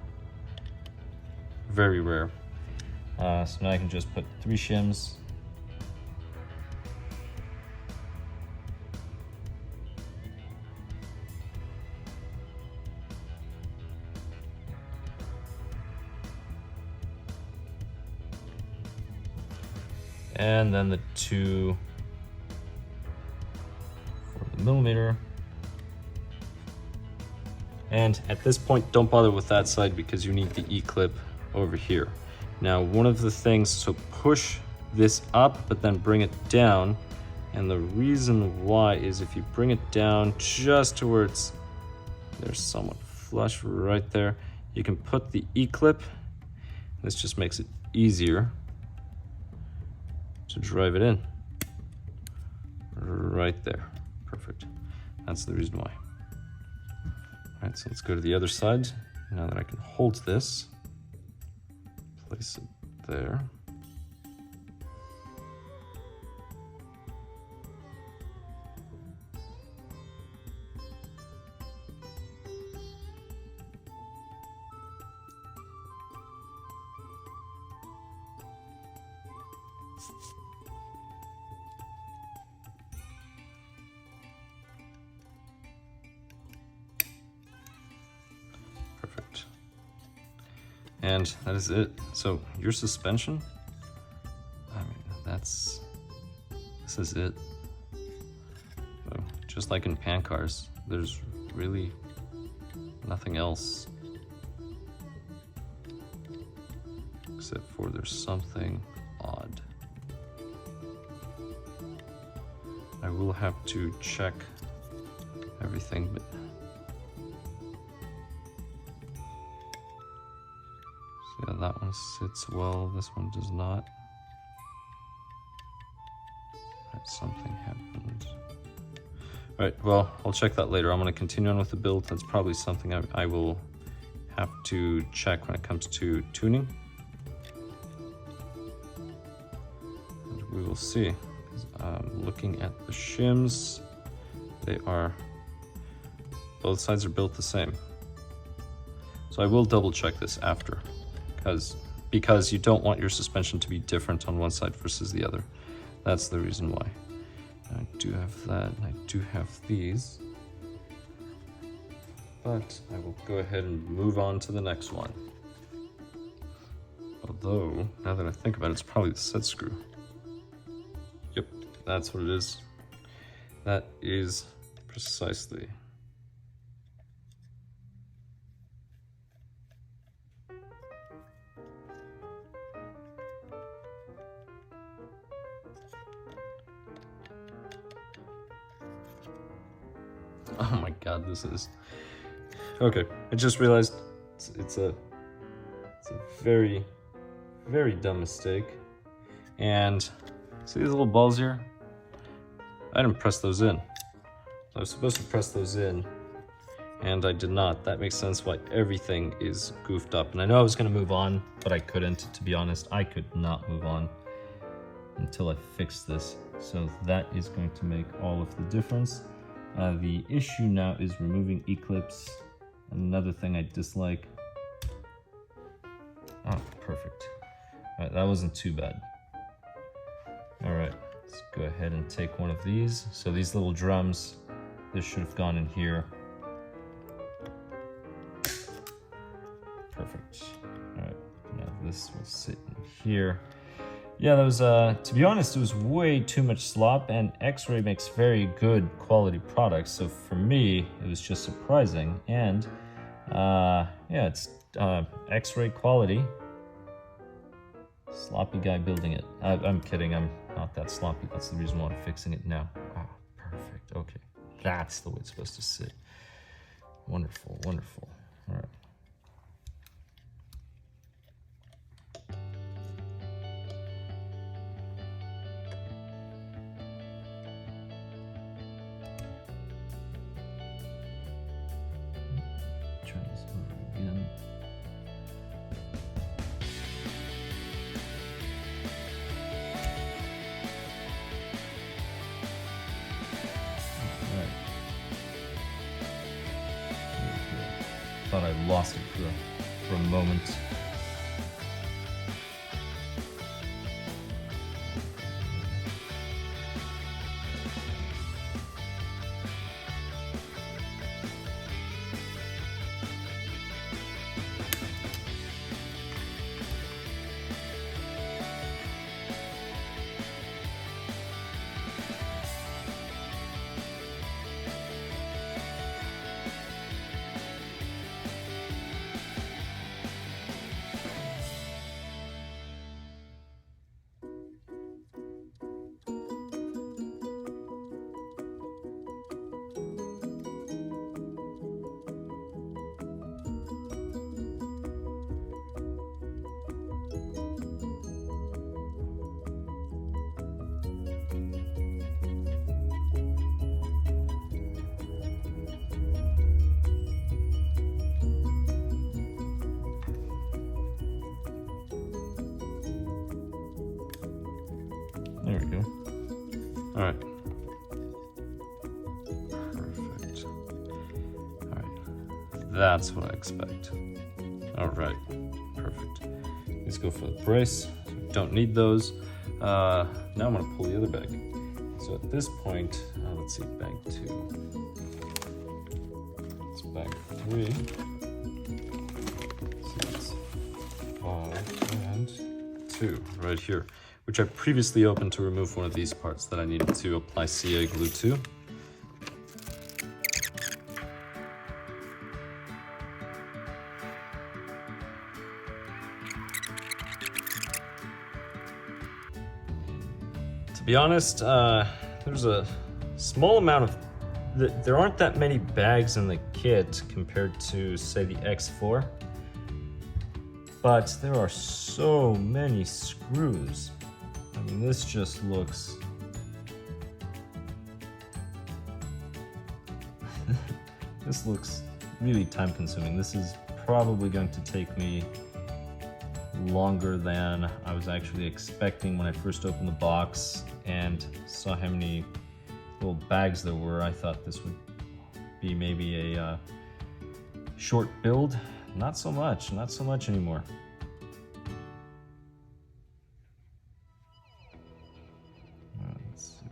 Very rare. So now I can just put 3 shims. And then the 2 for the millimeter. And at this point, don't bother with that side because you need the E-clip over here. Now, one of the things, so push this up, but then bring it down. And the reason why is if you bring it down just to where they're somewhat flush right there, you can put the E-clip. This just makes it easier to drive it in. Right there. Perfect. That's the reason why. All right, so let's go to the other side. Now that I can hold this, place it there. Perfect. And that is it. So your suspension, I mean, that's this is it. So, just like in pan cars, there's really nothing else. Except for there's something odd. I will have to check everything, but so yeah, that one sits well, this one does not. Something happened. All right, well, I'll check that later. I'm going to continue on with the build. That's probably something I will have to check when it comes to tuning. And we will see. Looking at the shims, both sides are built the same. So I will double check this after, because you don't want your suspension to be different on one side versus the other. That's the reason why. I do have that, and I do have these. But I will go ahead and move on to the next one. Although, now that I think about it, it's probably the set screw. Yep, that's what it is. That is precisely. Oh my god, this is... Okay, I just realized it's a very, very dumb mistake. And see these little balls here? I didn't press those in. I was supposed to press those in, and I did not. That makes sense why everything is goofed up. And I know I was going to move on, but I couldn't. To be honest, I could not move on until I fixed this. So that is going to make all of the difference. The issue now is removing E-clips. Another thing I dislike. Oh, perfect. All right, that wasn't too bad. All right, let's go ahead and take one of these. So these little drums, this should have gone in here. Perfect. All right, now this will sit in here. Yeah, that was, to be honest, it was way too much slop, and Xray makes very good quality products, so for me, it was just surprising, and, yeah, it's Xray quality. Sloppy guy building it. I'm kidding, I'm not that sloppy, that's the reason why I'm fixing it now. Ah, perfect, okay. That's the way it's supposed to sit. Wonderful, wonderful. All right. Thought I lost it for a moment. There we go. All right. Perfect. All right. That's what I expect. All right. Perfect. Let's go for the brace. Don't need those. Now I'm gonna pull the other bag. So at this point, let's see, bag 2. It's bag 3. So it's 5 and 2 right here. which I previously opened to remove one of these parts that I needed to apply CA glue to. To be honest, there's a small amount of... There aren't that many bags in the kit compared to, say, the X4. But there are so many screws. I mean, this just looks... This looks really time consuming. This is probably going to take me longer than I was actually expecting when I first opened the box and saw how many little bags there were. I thought this would be maybe a short build. Not so much anymore. Let's see.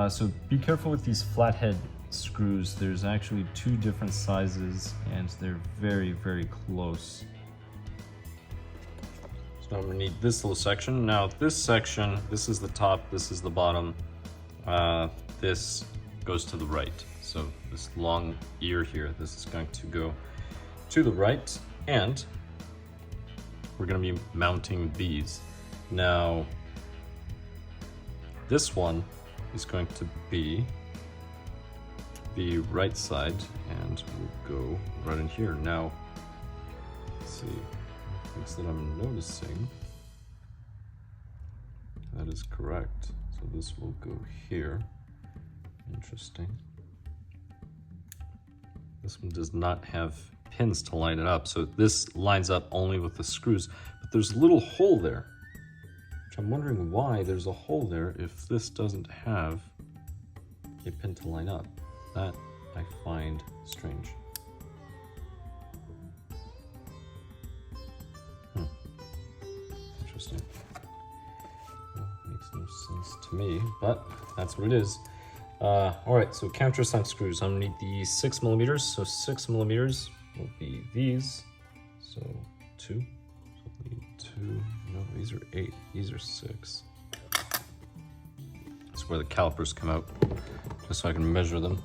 So be careful with these flathead screws. There's actually two different sizes and they're very, very close. So I'm gonna need this little section. Now this section, this is the top, this is the bottom. This goes to the right. So this long ear here, this is going to go to the right, and we're gonna be mounting these. Now, this one is going to be the right side, and we'll go right in here. Now, let's see, things that I'm noticing. That is correct. So this will go here. Interesting. This one does not have pins to line it up, so this lines up only with the screws, but there's a little hole there, which I'm wondering why there's a hole there if this doesn't have a pin to line up. That I find strange. Interesting. Well, makes no sense to me, but that's what it is. Alright, so countersunk screws. I'm gonna need the 6 millimeters. So 6 millimeters will be these. So 2. So we need 2. No, these are 8. These are 6. That's where the calipers come out, just so I can measure them.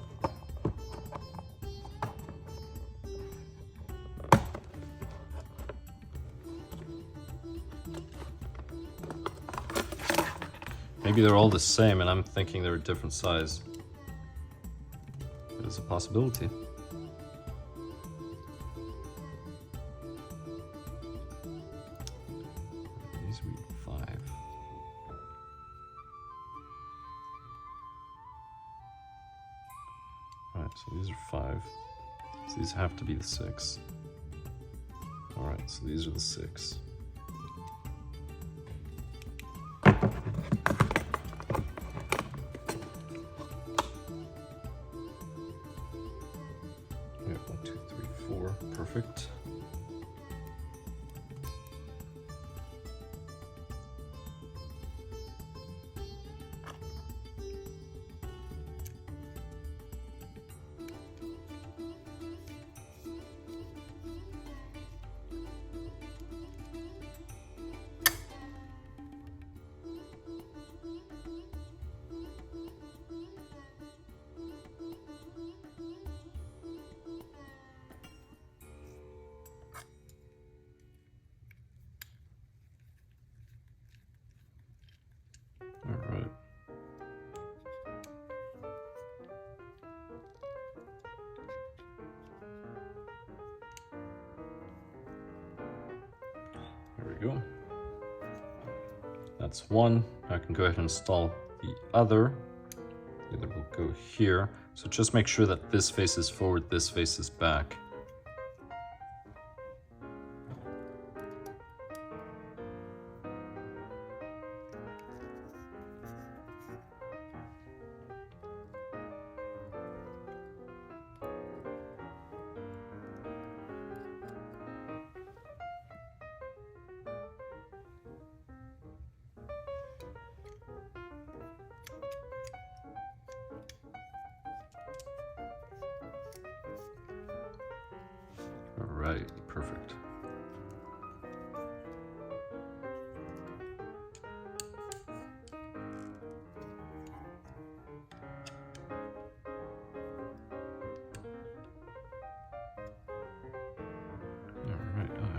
Maybe they're all the same and I'm thinking they're a different size. It's a possibility. These read 5. Alright, so these are 5. So these have to be the 6. Alright, so these are the 6. Perfect. All right. There we go. That's one. I can go ahead and install the other. The other will go here. So just make sure that this faces forward, this faces back.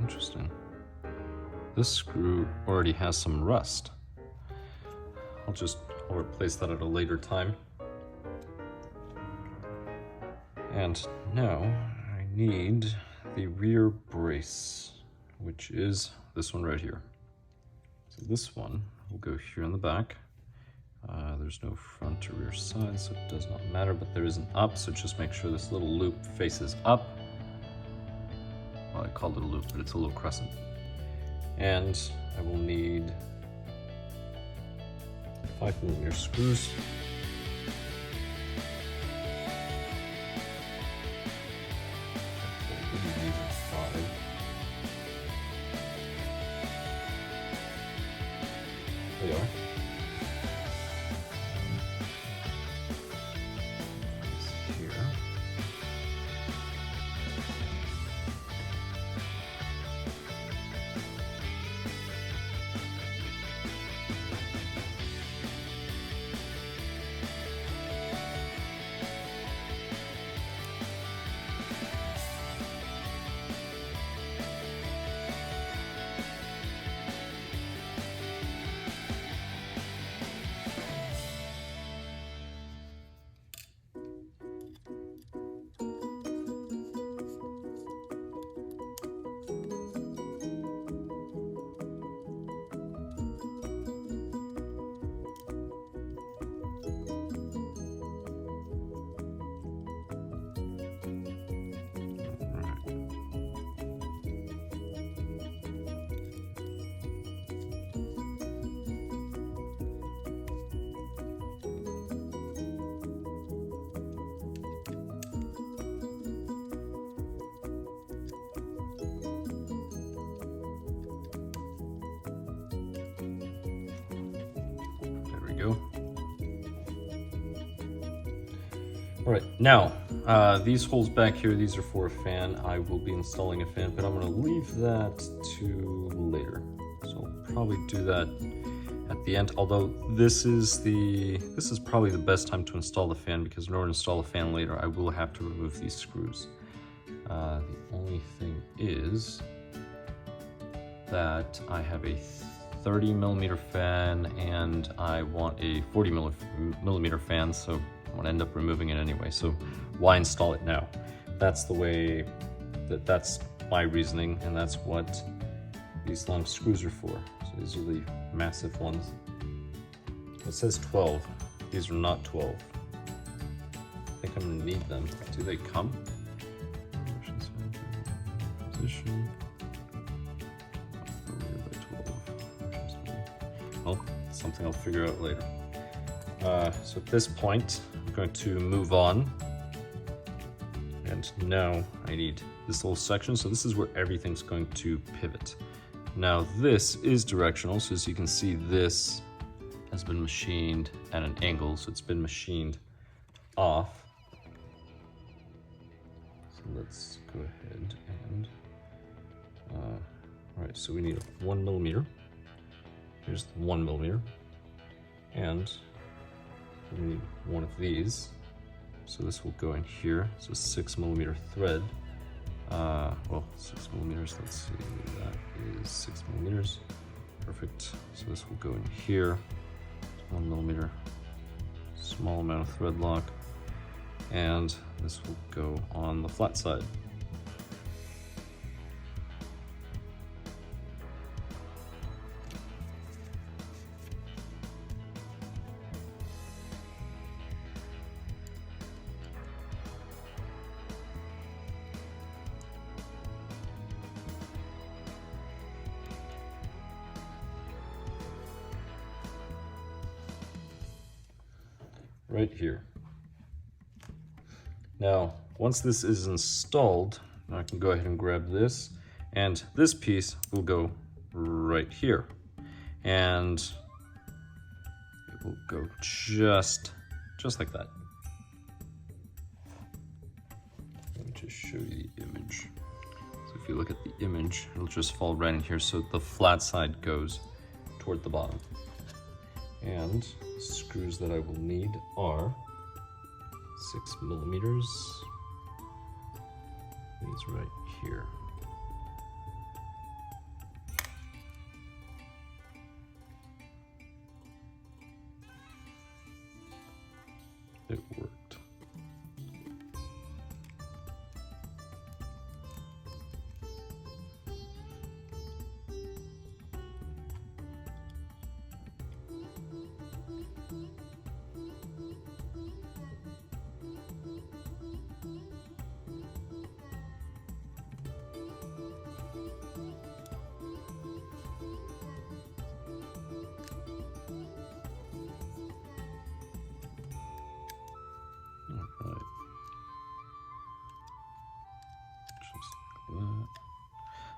interesting. This screw already has some rust. I'll replace that at a later time. And now I need the rear brace, which is this one right here. So this one will go here in the back. There's no front or rear side, so it does not matter, but there is an up, so just make sure this little loop faces up. Well, I called it a loop, but it's a little crescent. And I will need 5mm screws. There they are. Here. Go. All right, now these holes back here, these are for a fan. I will be installing a fan, but I'm going to leave that to later. So I'll probably do that at the end. Although this is probably the best time to install the fan, because in order to install the fan later, I will have to remove these screws. The only thing is that I have a 30mm fan and I want a 40mm fan, so I'm gonna end up removing it anyway. So why install it now? That's the way, that's my reasoning, and that's what these long screws are for. So these are the massive ones. It says 12. These are not 12. I think I'm gonna need them. Do they come? Position. Well, something I'll figure out later. So at this point, I'm going to move on. And now I need this little section. So this is where everything's going to pivot. Now this is directional. So as you can see, this has been machined at an angle. So it's been machined off. So let's go ahead and, all right, so we need a 1mm. Here's the 1mm, and we need one of these. So this will go in here. So 6mm thread. Well, 6mm. Let's see, that is 6mm. Perfect. So this will go in here. 1mm. Small amount of thread lock, and this will go on the flat side. Right here. Now, once this is installed, I can go ahead and grab this, and this piece will go right here. And it will go just like that. Let me just show you the image. So if you look at the image, it'll just fall right in here. So the flat side goes toward the bottom. And screws that I will need are 6mm. These right here. it worked.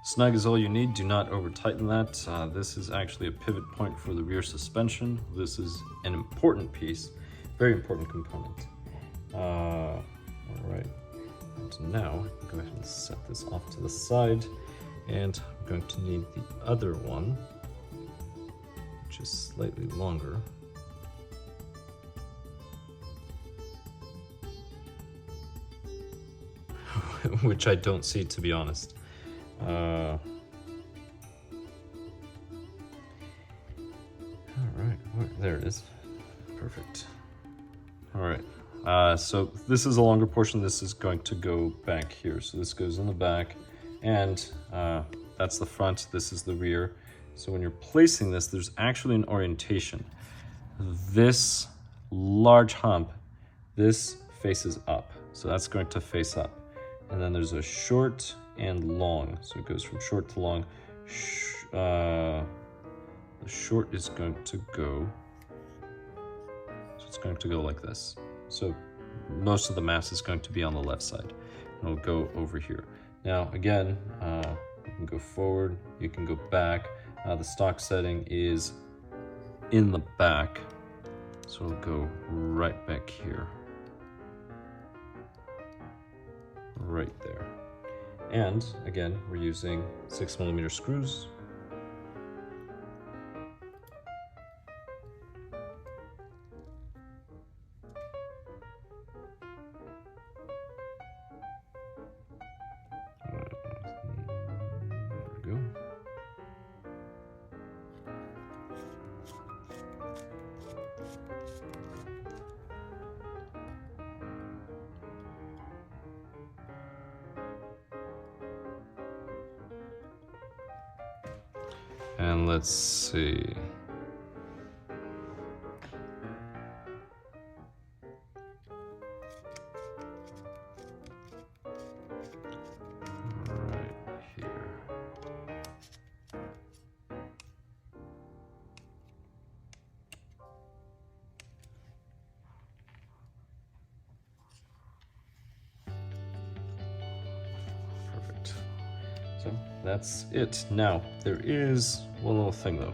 Snug is all you need. Do not over tighten that. This is actually a pivot point for the rear suspension. This is an important piece, very important component. All right, and now go ahead and set this off to the side, and I'm going to need the other one, which is slightly longer. Which I don't see, to be honest. All right, there it is. Perfect. All right, so this is a longer portion. This is going to go back here. So this goes in the back, and that's the front. This is the rear. So when you're placing this, there's actually an orientation. This large hump, this faces up. So that's going to face up. And then there's a short and long. So it goes from short to long. The short is going to go, so it's going to go like this. So most of the mass is going to be on the left side. And it'll go over here. Now again, you can go forward, you can go back. The stock setting is in the back. So it'll go right back here. Right there. And again, we're using 6mm screws. There we go. And let's see. Right here. Perfect. So that's it. Now, there is one little thing though.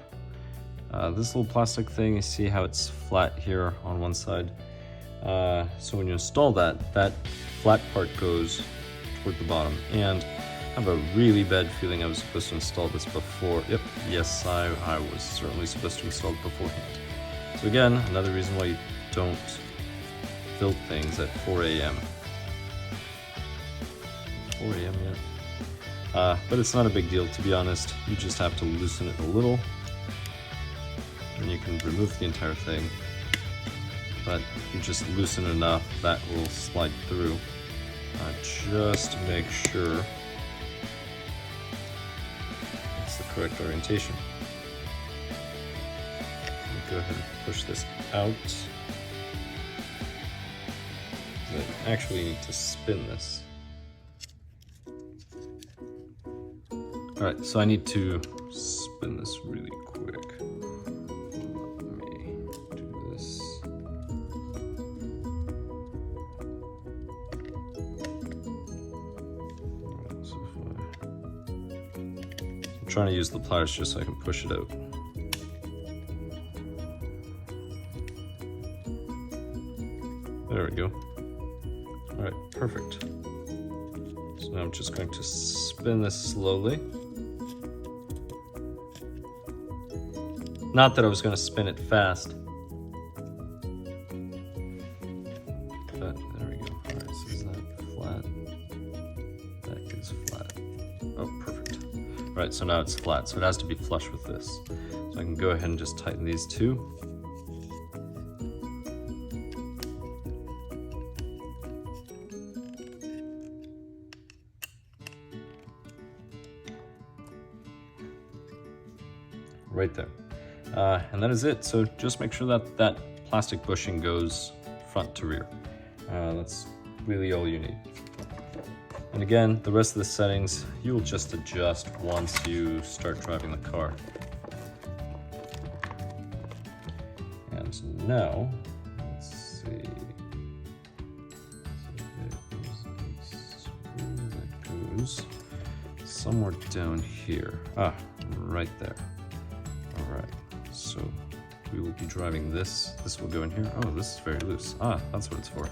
This little plastic thing, you see how it's flat here on one side? So when you install that, that flat part goes toward the bottom. And I have a really bad feeling I was supposed to install this before. Yep, yes, I was certainly supposed to install it beforehand. So again, another reason why you don't build things at 4 a.m. 4 a.m. yet? But it's not a big deal, to be honest. You just have to loosen it a little, and you can remove the entire thing. But if you just loosen enough, that will slide through. Just to make sure it's the correct orientation. Go ahead and push this out. I actually need to spin this. Alright, so I need to spin this really quick. Let me do this. Alright, so I'm trying to use the pliers just so I can push it out. There we go. Alright, perfect. So now I'm just going to spin this slowly. Not that I was going to spin it fast. But there we go. Alright, so is that flat? That is flat. Oh, perfect. Alright, so now it's flat, so it has to be flush with this. So I can go ahead and just tighten these two. right there. And that is it. So just make sure that that plastic bushing goes front to rear. That's really all you need. And again, the rest of the settings, you'll just adjust once you start driving the car. And now, let's see. So there's a screw that goes somewhere down here. Right there. All right, so we will be driving this. This will go in here. Oh, this is very loose. That's what it's for.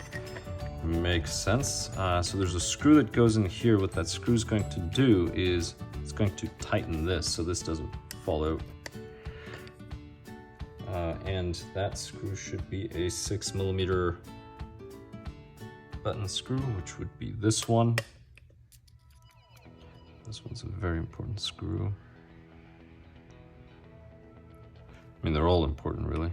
Makes sense. So there's a screw that goes in here. What that screw is going to do is it's going to tighten this so this doesn't fall out. And that screw should be a 6mm button screw, which would be this one. This one's a very important screw. I mean, they're all important, really.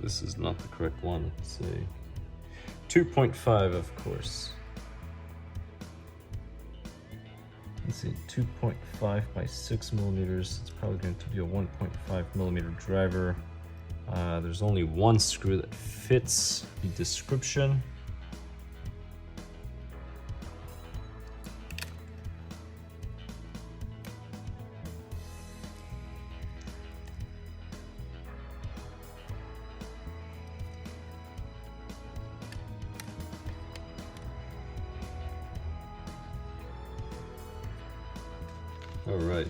This is not the correct one. It's a 2.5, of course. Let's see, 2.5 by 6mm. It's probably going to be a 1.5mm driver. There's only one screw that fits the description. All right.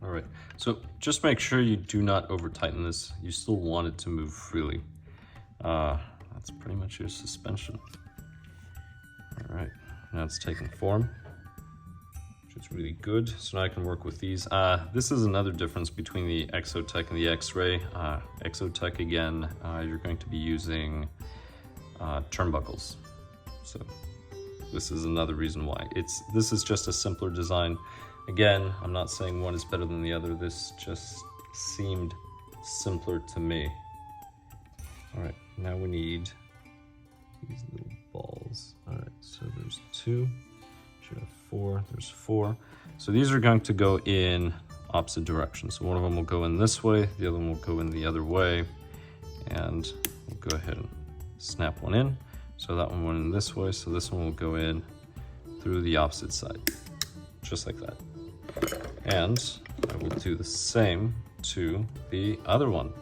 All right, so just make sure you do not over tighten this. You still want it to move freely. That's pretty much your suspension. All right, now it's taking form, which is really good. So now I can work with these. This is another difference between the Exotec and the Xray. Exotec, again, you're going to be using turnbuckles. So this is another reason why. This is just a simpler design. Again, I'm not saying one is better than the other. This just seemed simpler to me. All right, now we need these little balls. All right, so there's 2, should have 4, there's 4. So these are going to go in opposite directions. So one of them will go in this way, the other one will go in the other way, and we'll go ahead and snap one in. So that one went in this way, so this one will go in through the opposite side, just like that. And I will do the same to the other one.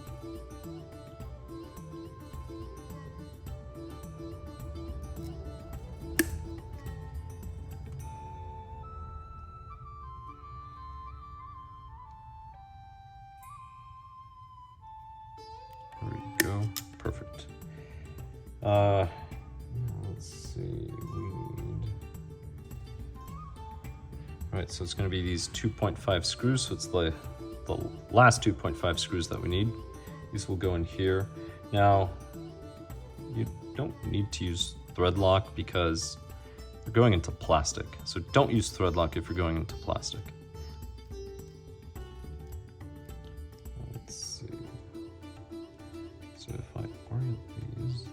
There we go, perfect. Let's see, all right, so it's going to be these 2.5 screws. So it's the last 2.5 screws that we need. These will go in here. Now, you don't need to use thread lock because you're going into plastic. So don't use thread lock if you're going into plastic. Let's see. So if I orient these.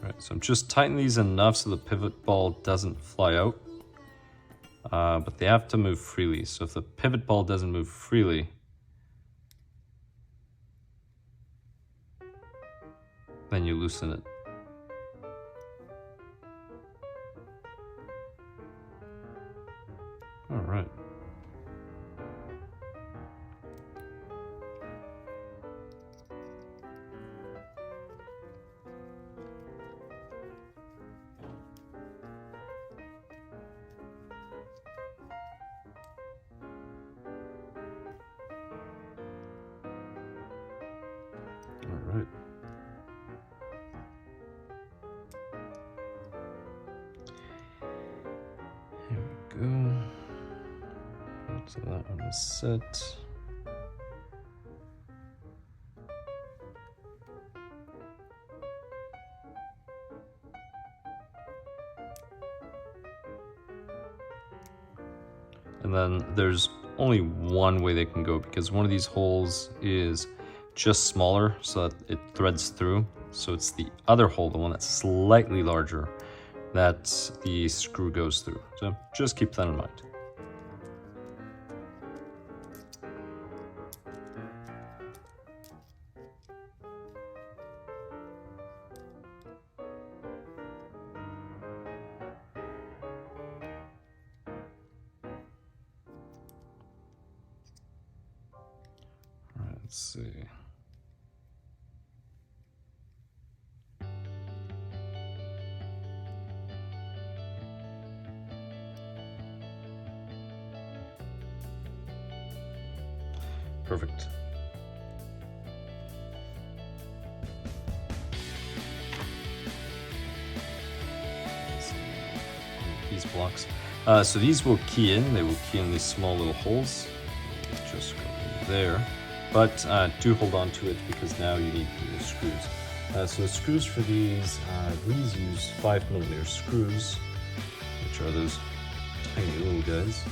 Right, so I'm just tightening these enough so the pivot ball doesn't fly out, but they have to move freely. So if the pivot ball doesn't move freely, then you loosen it. All right. All right. Here we go. So that one is set. And then there's only one way they can go, because one of these holes is just smaller so that it threads through. So it's the other hole, the one that's slightly larger, that the screw goes through. So just keep that in mind. Let's see. Perfect. These blocks. So these will key in. They will key in these small little holes. Just go there. But do hold on to it, because now you need the screws. So the screws for these use 5mm screws, which are those tiny little guys.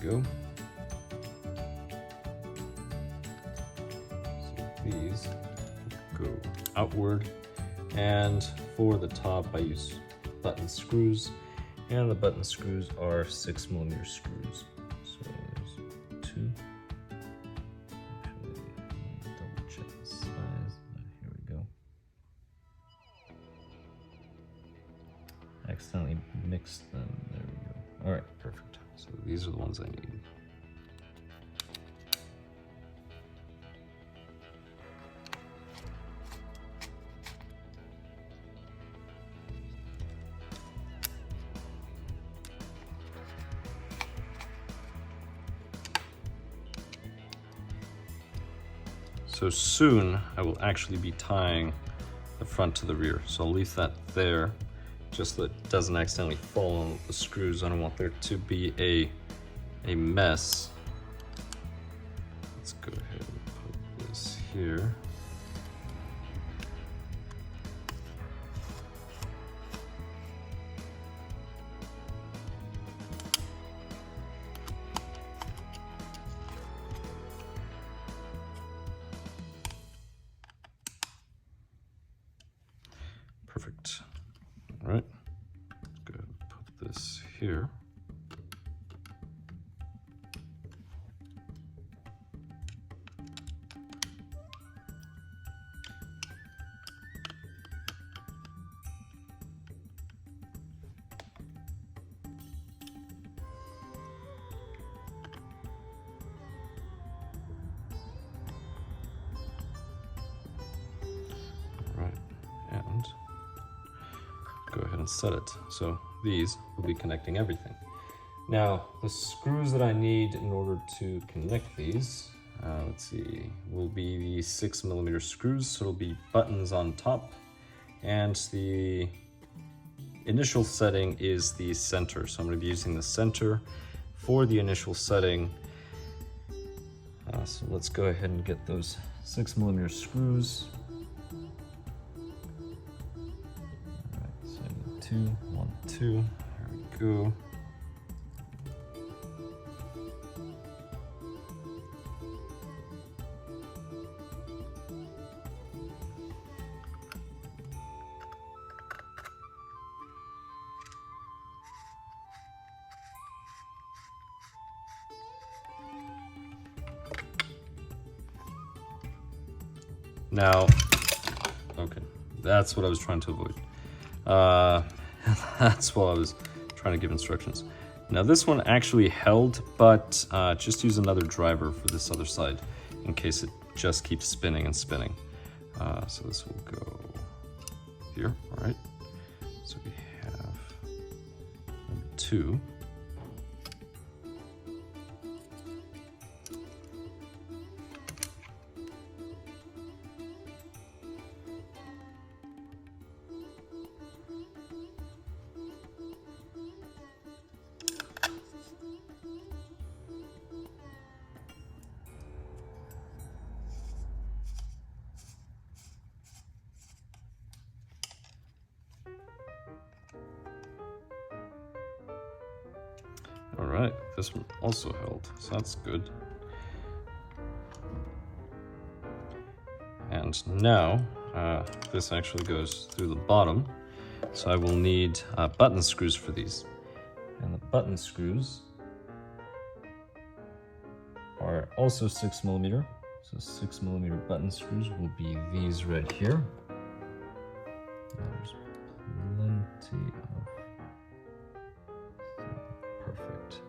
Go. So these go outward, and for the top I use button screws, and the button screws are 6mm screws. So there's two. Actually, double check the size. Here we go. Accidentally mixed them. There we go. All right, perfect. So these are the ones I need. So soon I will actually be tying the front to the rear. So I'll leave that there, just so it doesn't accidentally fall on the screws. I don't want there to be a mess. Let's go ahead and put this here. Perfect. All right, let's go ahead and put this here. and set it. So these will be connecting everything. Now, the screws that I need in order to connect these, let's see, will be the 6mm screws. So it'll be buttons on top, and the initial setting is the center. So I'm going to be using the center for the initial setting. So let's go ahead and get those 6mm screws. All right, so I need 2, 1, 2. There we go. Now, okay, that's what I was trying to avoid. That's what I was trying to give instructions. Now this one actually held, but just use another driver for this other side in case it just keeps spinning and spinning. So this will go here, all right? So we have number 2. All right, this one also held, so that's good. And now, this actually goes through the bottom, so I will need button screws for these. And the button screws are also 6mm, so 6mm button screws will be these right here. There's plenty of perfect.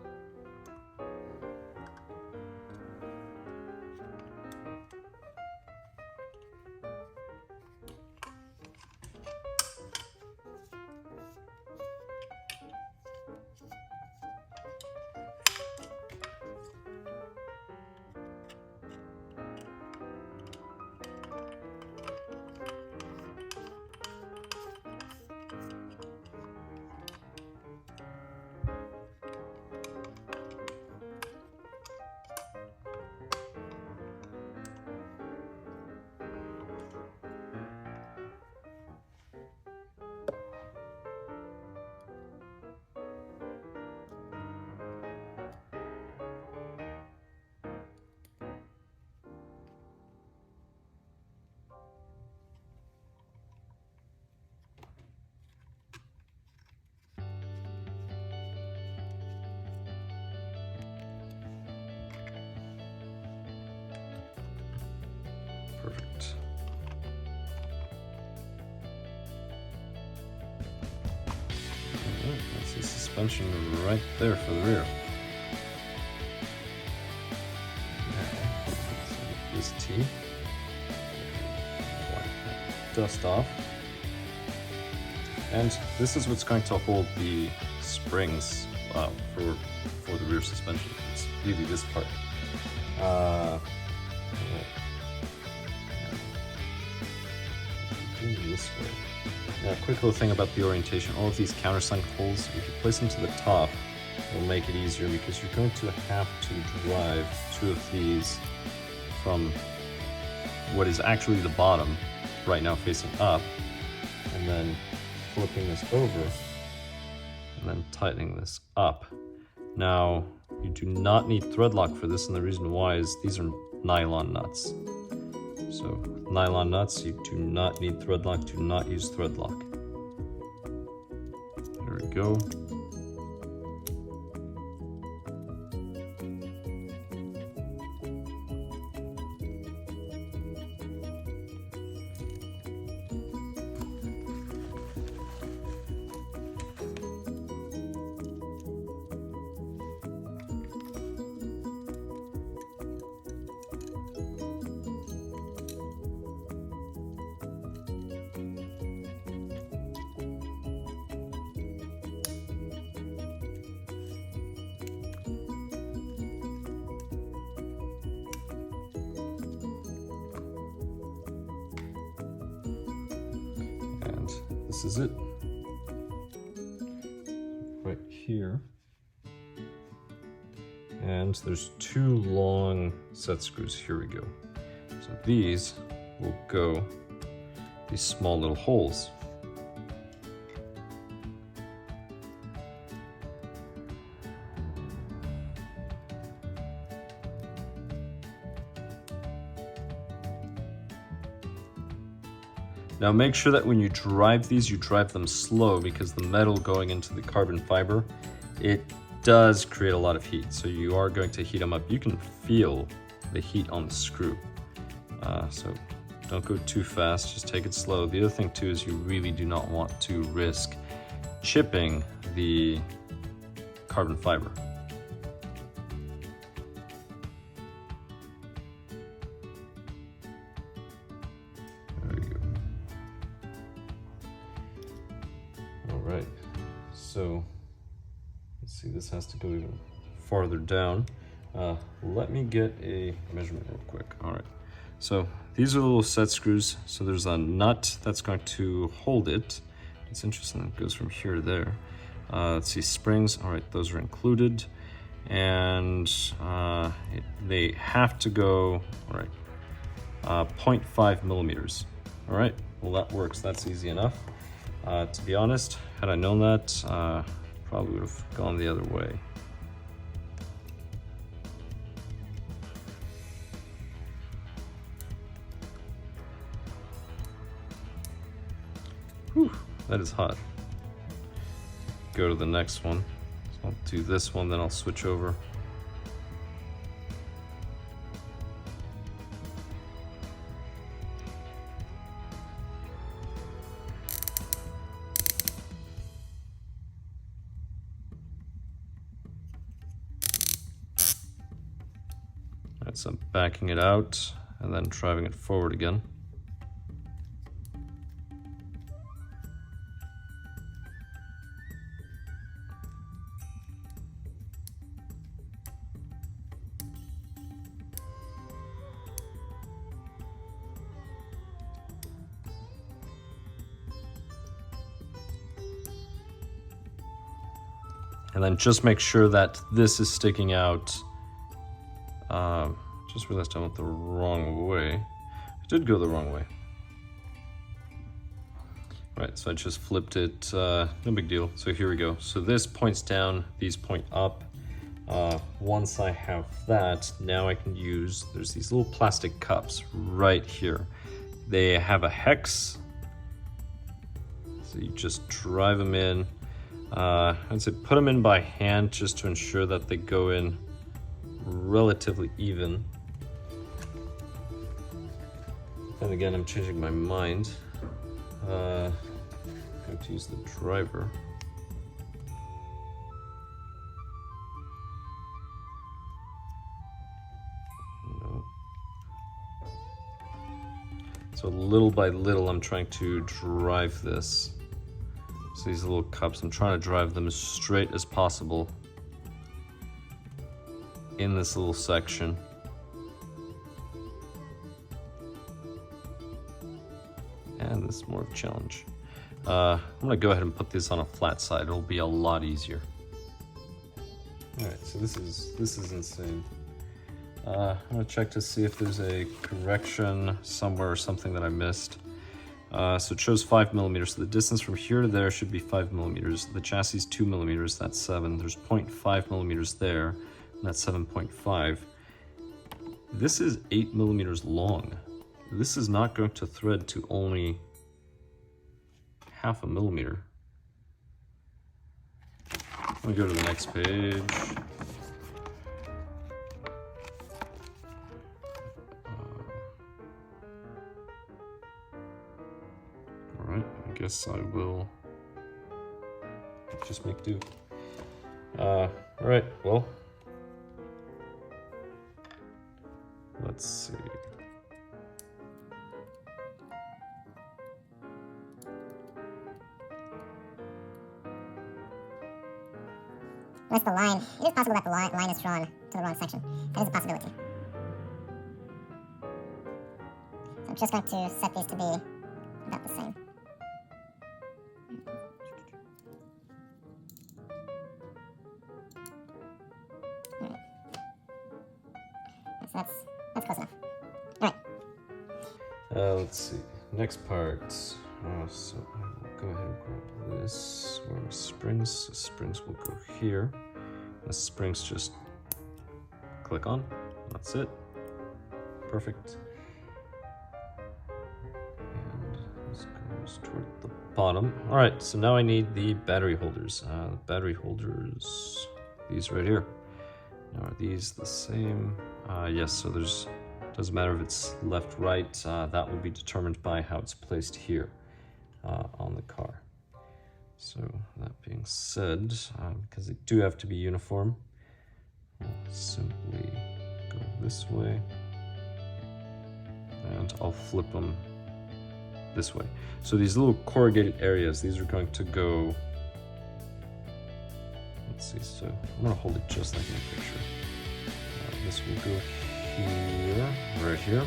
Perfect. Alright, that's the suspension right there for the rear. Now, let's get this T. Wipe that dust off. And this is what's going to hold the springs for the rear suspension. It's really this part. This way. Now, a quick little thing about the orientation. All of these countersunk holes, if you place them to the top, it'll make it easier because you're going to have to drive 2 of these from what is actually the bottom, right now facing up, and then flipping this over, and then tightening this up. Now, you do not need thread lock for this, and the reason why is these are nylon nuts. So, nylon nuts, you do not need thread lock, do not use thread lock. There we go. this is it. Right here. And there's 2 long set screws. Here we go. So these will go these small little holes. Now make sure that when you drive these, you drive them slow, because the metal going into the carbon fiber, it does create a lot of heat. So you are going to heat them up. You can feel the heat on the screw. So don't go too fast, just take it slow. The other thing too is you really do not want to risk chipping the carbon fiber. Alright, so let's see, this has to go even farther down. Let me get a measurement real quick. Alright, so these are the little set screws. So there's a nut that's going to hold it. It's interesting, it goes from here to there. Let's see, springs, alright, those are included. And they have to go, alright, 0.5 millimeters. Alright, well that works, that's easy enough. To be honest, had I known that, probably would have gone the other way. Whew, that is hot. Go to the next one. So I'll do this one, then I'll switch over. So I'm backing it out and then driving it forward again. And then just make sure that this is sticking out. Just realized I went the wrong way. I did go the wrong way. Right, so I just flipped it, no big deal. So here we go. So this points down, these point up. Once I have that, now I can use, there's these little plastic cups right here. They have a hex. So you just drive them in. I'd say put them in by hand just to ensure that they go in relatively even. And again, I'm changing my mind. I'm going to use the driver. No. So little by little, I'm trying to drive this. So these little cups, I'm trying to drive them as straight as possible in this little section. And this is more of a challenge. I'm gonna go ahead and put this on a flat side. It'll be a lot easier. All right, so this is insane. I'm gonna check to see if there's a correction somewhere or something that I missed. So it shows 5 millimeters. So the distance from here to there should be 5 millimeters. The chassis is 2 millimeters, that's 7. There's 0.5 millimeters there, and that's 7.5. This is 8 millimeters long. This is not going to thread to only 0.5 millimeter. Let me go to the next page. Alright, I guess I will just make do. Alright, well, let's see. Notice the line. It is possible that the line is drawn to the wrong section. That is a possibility. So I'm just going to set these to be about the same. that's close enough. All right. Let's see. Next part. So I will go ahead and grab this. Where are springs? The springs will go here. The springs just click on. That's it. Perfect. And this goes toward the bottom. All right, so now I need the battery holders. The battery holders, these right here. Now, are these the same? Yes, so doesn't matter if it's left, right. That will be determined by how it's placed here on the car. So that being said, because they do have to be uniform, I'll simply go this way, and I'll flip them this way. So these little corrugated areas, these are going to go, let's see, so I'm gonna hold it just like in the picture. This will go here, right here,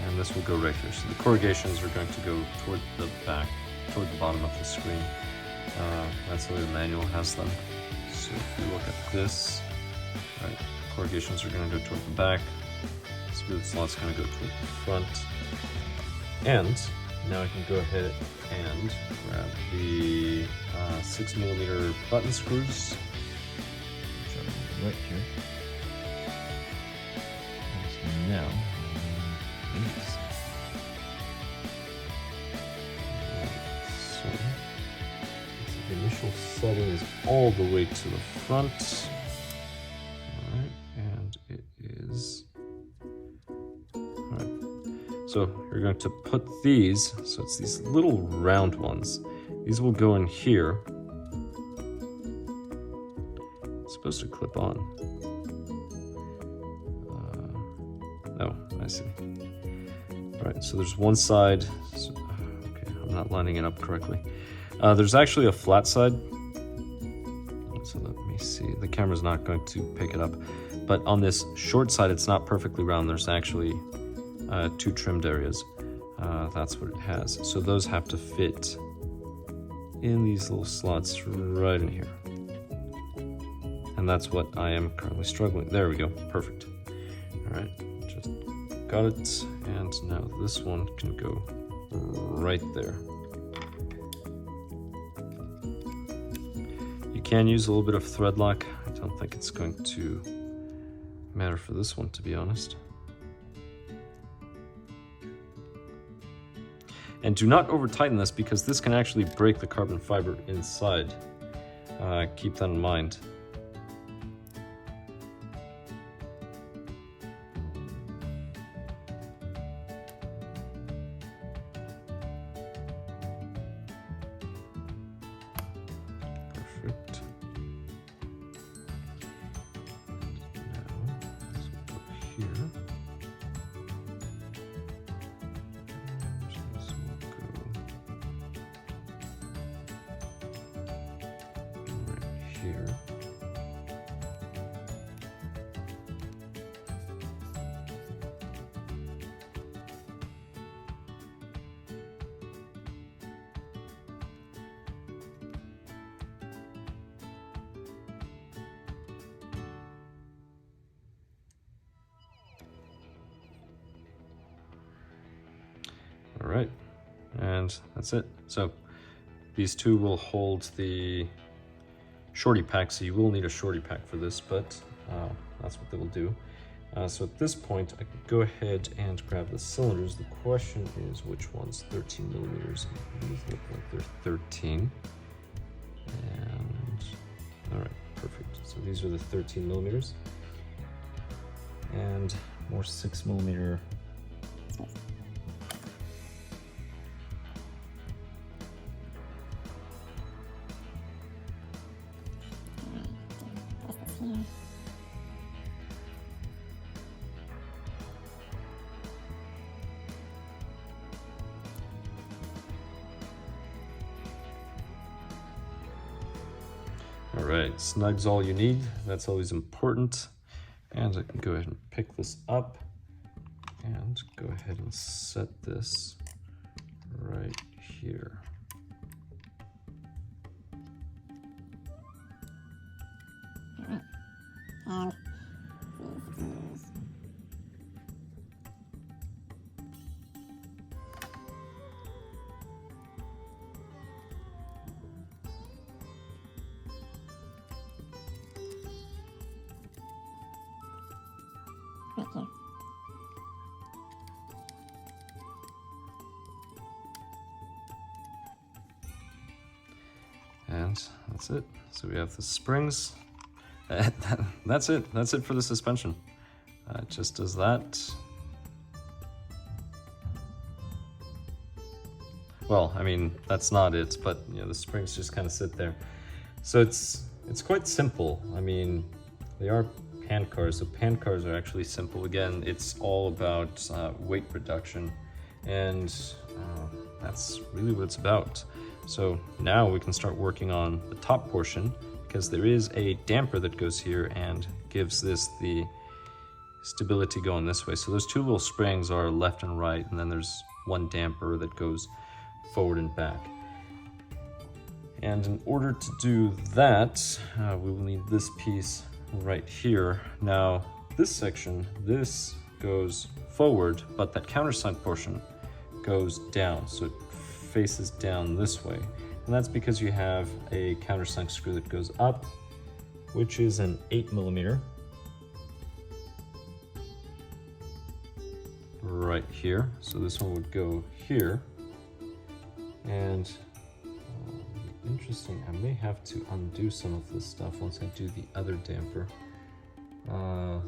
and this will go right here. So the corrugations are going to go toward the back, toward the bottom of the screen. That's the way the manual has them. So if you look at this, right, corrugations are going to go toward the back, smooth slot's going to go toward the front, and now I can go ahead and grab the 6mm button screws, which are right here. And now, these. So the initial setting is all the way to the front. All right, and it is. All right. So you're going to put these. So it's these little round ones. These will go in here. It's supposed to clip on. Oh, I see. All right, so there's one side. So, okay, I'm not lining it up correctly. There's actually a flat side. So let me see. The camera's not going to pick it up. But on this short side, it's not perfectly round. There's actually 2 trimmed areas. That's what it has. So those have to fit in these little slots right in here. And that's what I am currently struggling. There we go. Perfect. All right. Just got it, and now this one can go right there. You can use a little bit of thread lock. I don't think it's going to matter for this one, to be honest. And do not over tighten this, because this can actually break the carbon fiber inside. Keep that in mind. Perfect. Now, this will go here. And this will go right here. All right, and that's it. So these two will hold the shorty pack, so you will need a shorty pack for this, but that's what they will do. So at this point, I can go ahead and grab the cylinders. The question is which one's 13mm. These look like they're 13. And all right, perfect. So these are the 13mm. And more 6mm. All right, snug's all you need. That's always important. And I can go ahead and pick this up and go ahead and set this right here. And here. And that's it. So we have the springs. That's it. That's it for the suspension. It just does that. Well, I mean, that's not it, but you know, the springs just kind of sit there. So it's quite simple. I mean, they are pan cars, so pan cars are actually simple. Again, it's all about weight reduction, and that's really what it's about. So now we can start working on the top portion, because there is a damper that goes here and gives this the stability going this way. So those two little springs are left and right, and then there's one damper that goes forward and back. And in order to do that, we will need this piece right here. Now, this section, this goes forward, but that countersunk portion goes down, so it faces down this way. And that's because you have a countersunk screw that goes up, which is an 8mm. Right here. So this one would go here. And interesting, I may have to undo some of this stuff once I do the other damper. I'm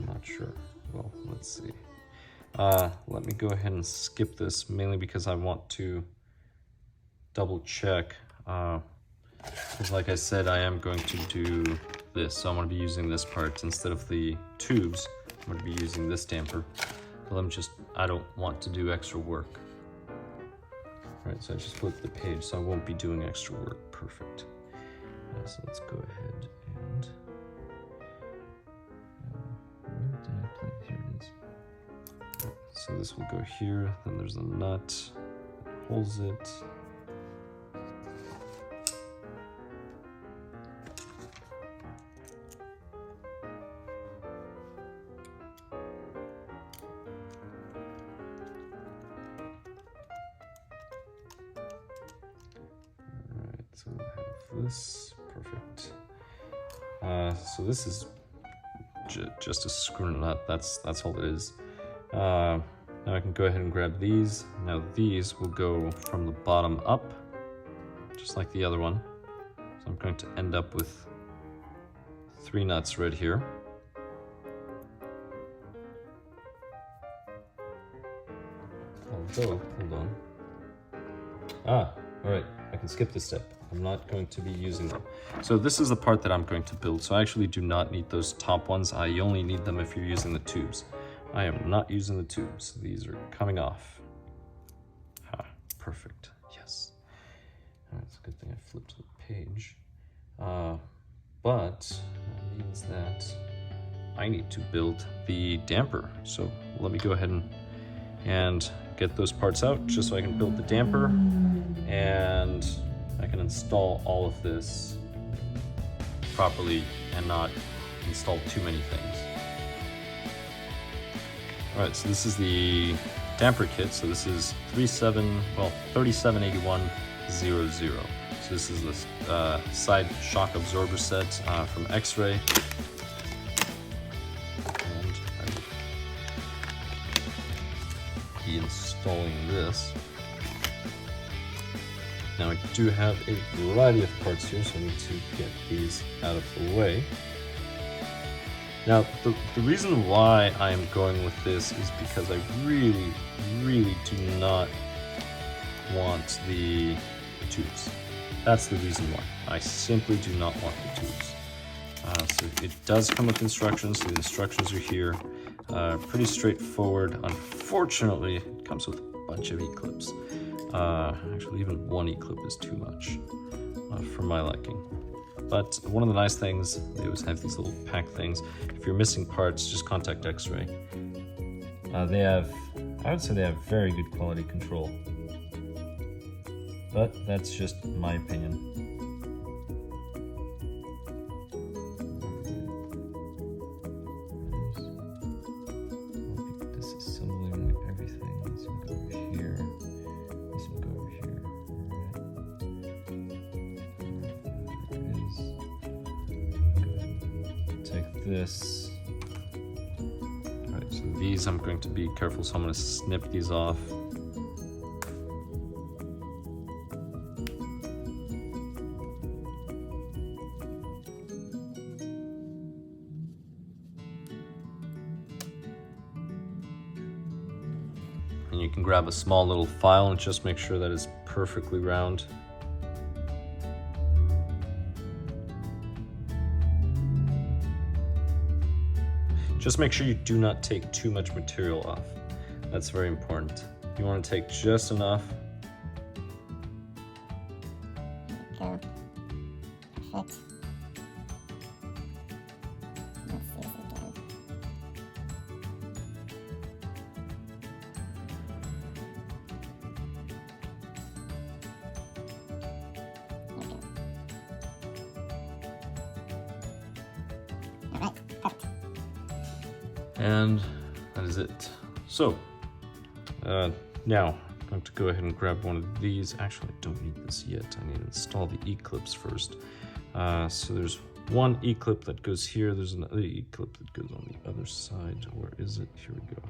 not sure. Well, let's see. Let me go ahead and skip this, mainly because I want to double check. Because like I said, I am going to do this. So I'm going to be using this part instead of the tubes. I'm going to be using this damper. So I don't want to do extra work. All right, so I just flipped the page, so I won't be doing extra work. Perfect. So let's go ahead and... where did I play? Here it is. So this will go here, then there's a nut that holds it. So I have this, perfect. So this is just a screw nut, that's all it is. Now I can go ahead and grab these. Now these will go from the bottom up, just like the other one. So I'm going to end up with 3 nuts right here. Although, hold on. All right, I can skip this step. I'm not going to be using them. So this is the part that I'm going to build. So I actually do not need those top ones. I only need them if you're using the tubes. I am not using the tubes. These are coming off. Perfect, yes. All right, it's a good thing I flipped the page. But that means that I need to build the damper. So let me go ahead and get those parts out just so I can build the damper, and I can install all of this properly and not install too many things. All right, so this is the damper kit. So this is 378100. So this is the side shock absorber set from Xray. And I will be installing this. Now I do have a variety of parts here, so I need to get these out of the way. Now, the reason why I am going with this is because I really, really do not want the tubes. That's the reason why. I simply do not want the tubes. So it does come with instructions, so the instructions are here. Pretty straightforward. Unfortunately, it comes with a bunch of E-clips. Actually, even one E-clip is too much for my liking. But one of the nice things, they always have these little pack things. If you're missing parts, just contact Xray. I would say they have very good quality control. But that's just my opinion. Disassembling everything. This will go over here. This will go over here. Alright. There it is. this. All right, so these I'm going to be careful, so I'm going to snip these off. And you can grab a small little file and just make sure that it's perfectly round. Just make sure you do not take too much material off. That's very important. You want to take just enough. Go. Perfect. Let's see this again. There we go. All right, perfect. And that is it. So, now I'm going to go ahead and grab one of these. Actually, I don't need this yet. I need to install the E-clips first. So there's one E-clip that goes here. There's another E-clip that goes on the other side. Where is it? Here we go.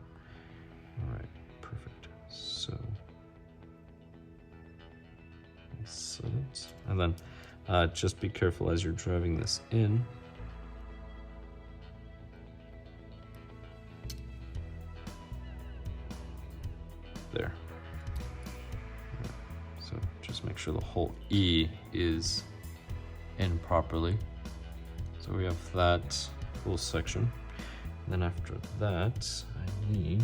All right, perfect. So, I'll set it. And then just be careful as you're driving this in. There. So just make sure the whole E is in properly. So we have that little section. And then after that, I need,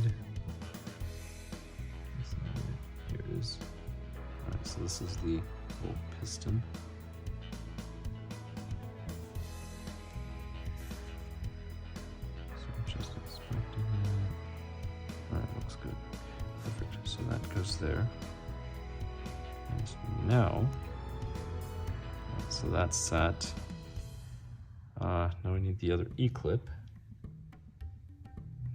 here it is. All right, so this is the little piston. So I'm just inspecting it. All right, looks good. Perfect. So that goes there. And now, so that's set. Now we need the other E-clip.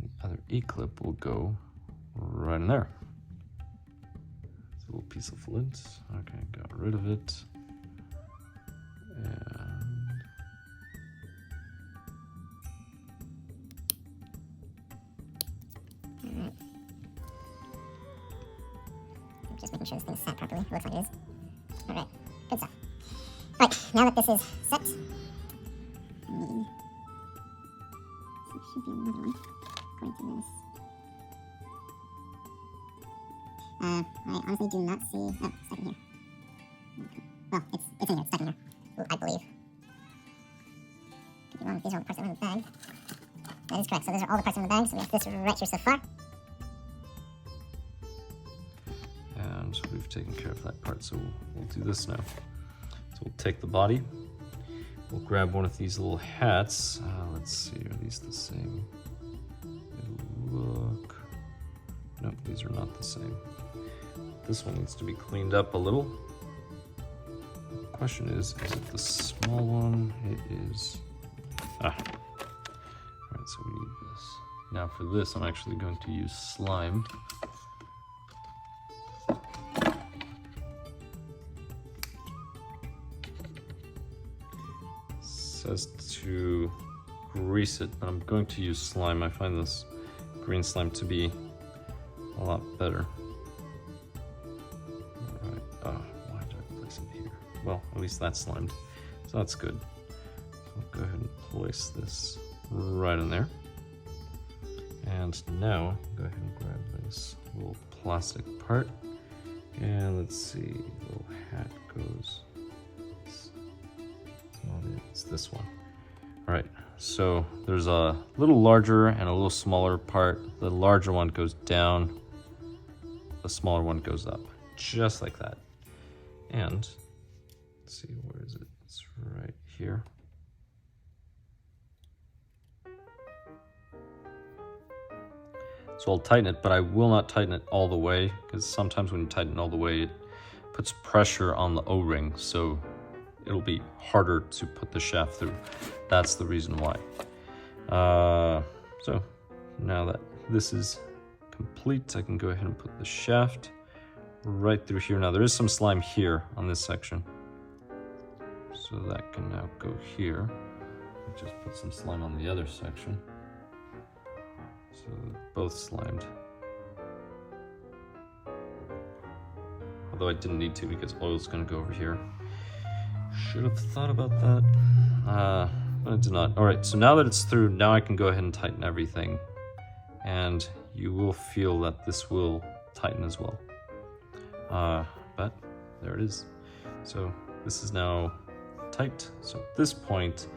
The other E-clip will go right in there. It's a little piece of flint. Okay, got rid of it. And just making sure this thing's set properly. Looks like it is. All right, good stuff. All right, now that this is set, I need, so there should be another one going to this. I honestly do not see, oh, it's stuck in here. Okay. Well, it's in here, it's stuck in here, I believe. Could be wrong, these are all the parts that are in the bag. That is correct, so those are all the parts in the bag, so we have this right here so far. And we've taken care of that part, so we'll do this now. So we'll take the body, we'll grab one of these little hats. Let's see, are these the same? They look, nope, these are not the same. This one needs to be cleaned up a little. The question is it the small one? It is. All right, so we need this. Now for this, I'm actually going to use slime. Says to grease it, but I'm going to use slime. I find this green slime to be a lot better. Alright, why did I place it here? Well, at least that's slimed, so that's good. So I'll go ahead and place this right in there. And now, go ahead and grab this little plastic part. And let's see, the little hat goes. It's this one. All right, so there's a little larger and a little smaller part. The larger one goes down, the smaller one goes up, just like that. And let's see, where is it? It's right here. So I'll tighten it, but I will not tighten it all the way, because sometimes when you tighten it all the way, it puts pressure on the O-ring, so it'll be harder to put the shaft through. That's the reason why. So now that this is complete, I can go ahead and put the shaft right through here. Now there is some slime here on this section, so that can now go here. just put some slime on the other section. So both slimed. Although I didn't need to because oil's gonna go over here. Should have thought about that. But I did not. All right, so now that it's through, now I can go ahead and tighten everything. And you will feel that this will tighten as well. But there it is. So this is now tight. So at this point,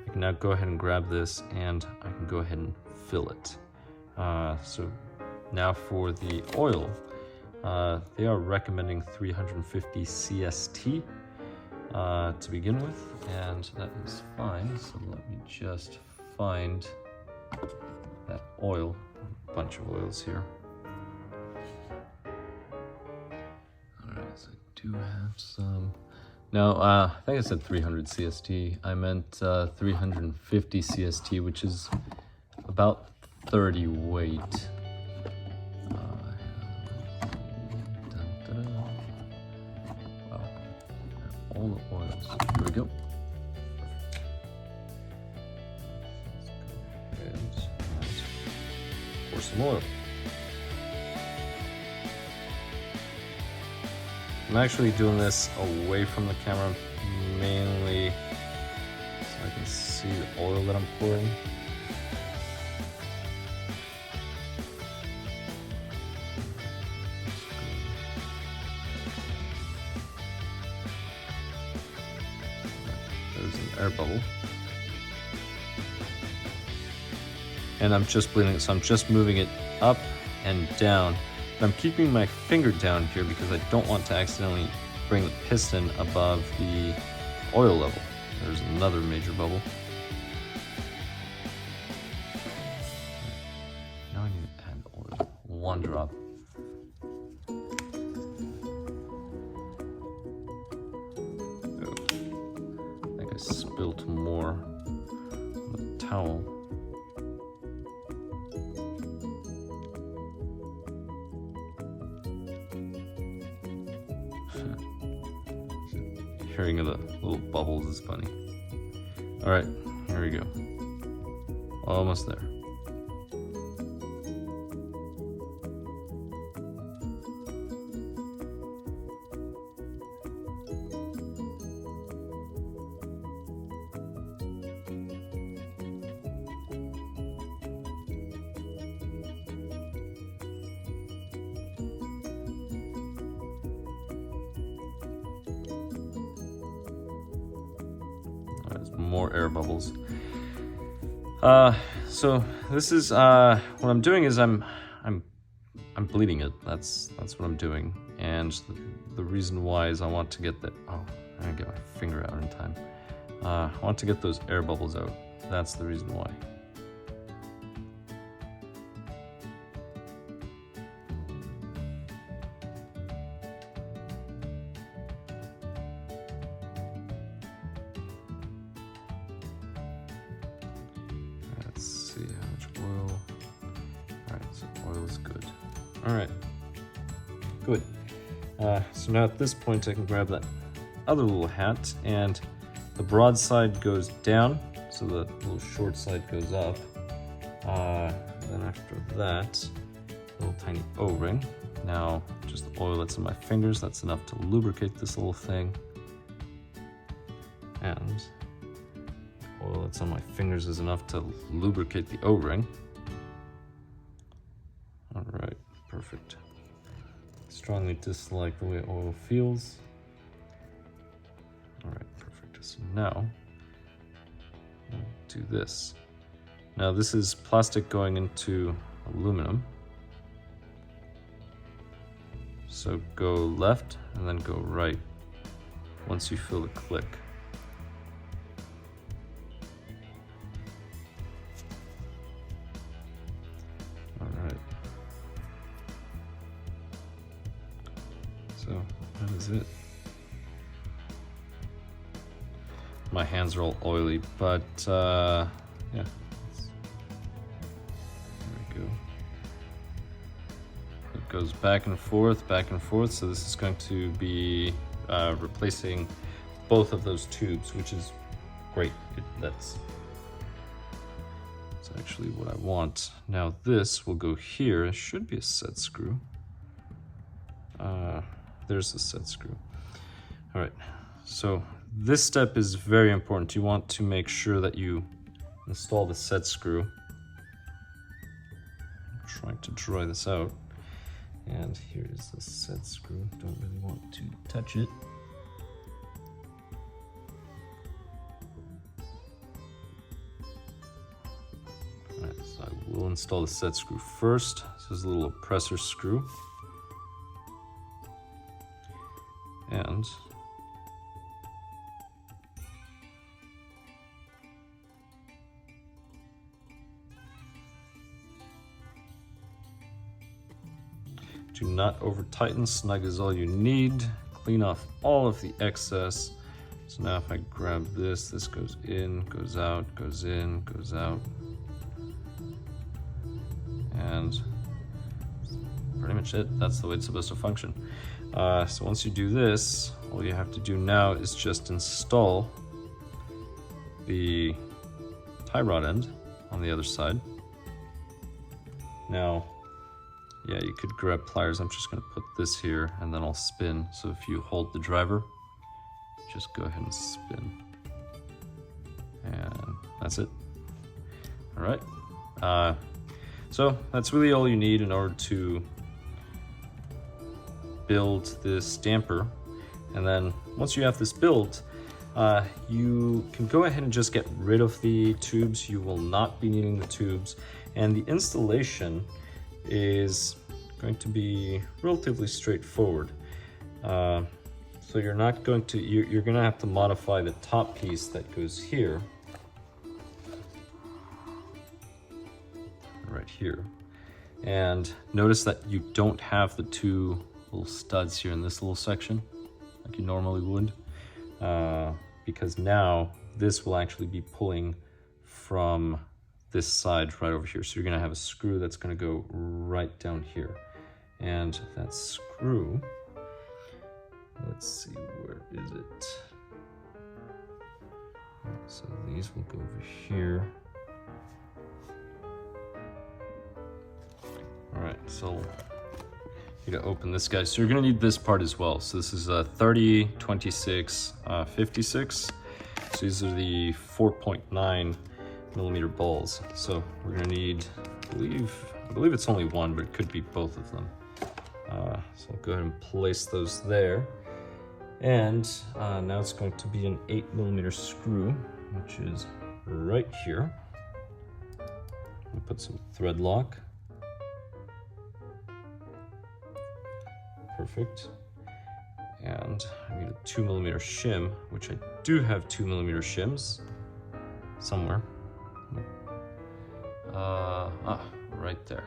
I can now go ahead and grab this and I can go ahead and fill it. So now for the oil, they are recommending 350 CST to begin with, and that is fine. So let me just find that oil, a bunch of oils here. All right, so I do have some. Now, I think I said 300 CST. I meant 350 CST, which is about 30 weight. Wow, all the oils. Here we go. And pour some oil. I'm actually doing this away from the camera, mainly so I can see the oil that I'm pouring. There's an air bubble. And I'm just bleeding it, so I'm just moving it up and down. I'm keeping my finger down here because I don't want to accidentally bring the piston above the oil level. There's another major bubble. Now I need to add oil. 1 drop. Oh, I think I spilt more on the towel. Hearing of the little bubbles is funny. All right, here we go. Almost there. More air bubbles. So this is what I'm doing is I'm bleeding it. That's what I'm doing, and the reason why is I want to get the I didn't get my finger out in time. I want to get those air bubbles out. That's the reason why. See how much oil. Alright, so oil is good. Alright, good. So now at this point I can grab that other little hat, and the broad side goes down, so the little short side goes up. Then after that, a little tiny O-ring. Now just the oil that's in my fingers, that's enough to lubricate this little thing. And oil that's on my fingers is enough to lubricate the O-ring. All right, perfect. Strongly dislike the way oil feels. All right, perfect. So now, I'll do this. Now this is plastic going into aluminum. So go left and then go right once you feel the click. So that is it. My hands are all oily, but yeah. There we go. It goes back and forth, so this is going to be replacing both of those tubes, which is great. That's actually what I want. Now this will go here. It should be a set screw. There's the set screw. All right, so this step is very important. You want to make sure that you install the set screw. I'm trying to dry this out. And here is the set screw. Don't really want to touch it. Alright, so I will install the set screw first. This is a little oppressor screw. And do not over tighten, snug is all you need. Clean off all of the excess. So now if I grab this, this goes in, goes out, goes in, goes out. And pretty much it, that's the way it's supposed to function. So once you do this, all you have to do now is just install the tie rod end on the other side. Now, yeah, you could grab pliers. I'm just gonna put this here and then I'll spin. So if you hold the driver, just go ahead and spin. And that's it. All right. So that's really all you need in order to build this damper. And then once you have this built, you can go ahead and just get rid of the tubes. You will not be needing the tubes. And the installation is going to be relatively straightforward. So you're not going to, you're going to have to modify the top piece that goes here. Right here. And notice that you don't have the two little studs here in this little section like you normally would, because now this will actually be pulling from this side right over here. So you're gonna have a screw that's gonna go right down here. And that screw, let's see, where is it? So these will go over here. All right, so you gotta open this guy. So you're gonna need this part as well. So this is a 30, 26, 56. So these are the 4.9 millimeter balls. So we're gonna need, I believe it's only one, but it could be both of them. So I'll go ahead and place those there. And now it's going to be an 8 millimeter screw, which is right here. I'll put some thread lock. Perfect. And I need a 2 millimeter shim, which I do have 2 millimeter shims somewhere. Right there.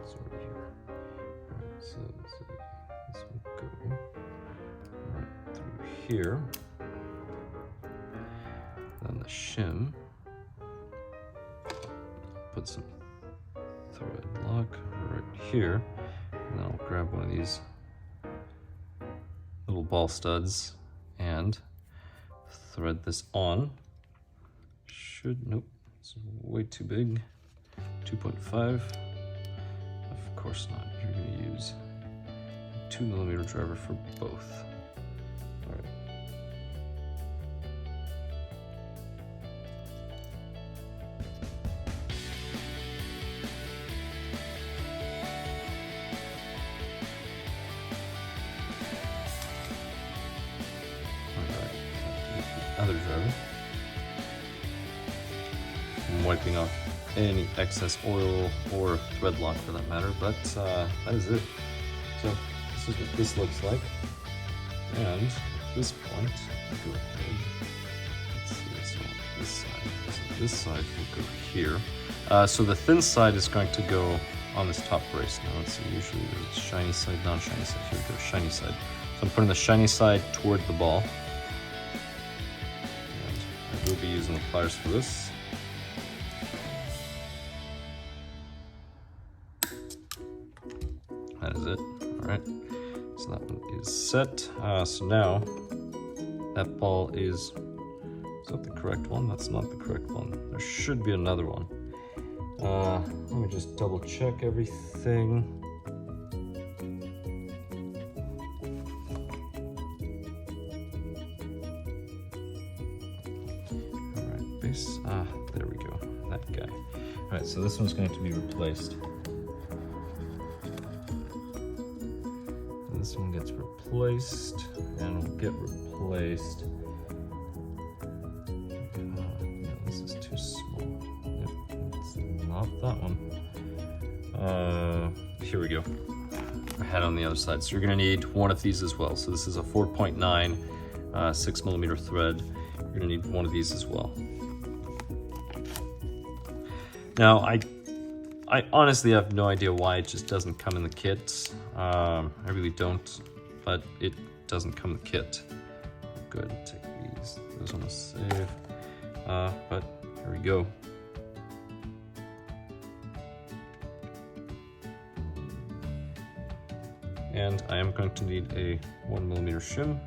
It's over here. Alright, so this will go right through here. Then the shim. Put some thread lock right here, and then I'll grab one of these little ball studs and thread this on. Nope, it's way too big. 2.5. Of course not. You're going to use a 2 millimeter driver for both. All right. Other driver. I'm wiping off any excess oil or thread lock for that matter, but that is it. So this is what this looks like. And at this point, I'll go ahead. Let's see, so this side. So this side will go here. So the thin side is going to go on this top brace. Now let's see, usually there's shiny side, non-shiny side. Here we go, shiny side. So I'm putting the shiny side toward the ball. We'll be using the pliers for this. That is it. All right. So that one is set. So now that ball is Is that the correct one? That's not the correct one. There should be another one. Let me just double check everything. All right, base. There we go. That guy. All right, so this one's going to be replaced. This one gets replaced, and will get replaced. No, this is too small. Yep, it's not that one. Here we go. I had on the other side. So you're gonna need one of these as well. So this is a 4.9 6mm thread. You're gonna need one of these as well. Now, I honestly have no idea why it just doesn't come in the kit. I really don't, but it doesn't come in the kit. Go ahead and take these. Those on the save. But here we go. And I am going to need a 1mm shim.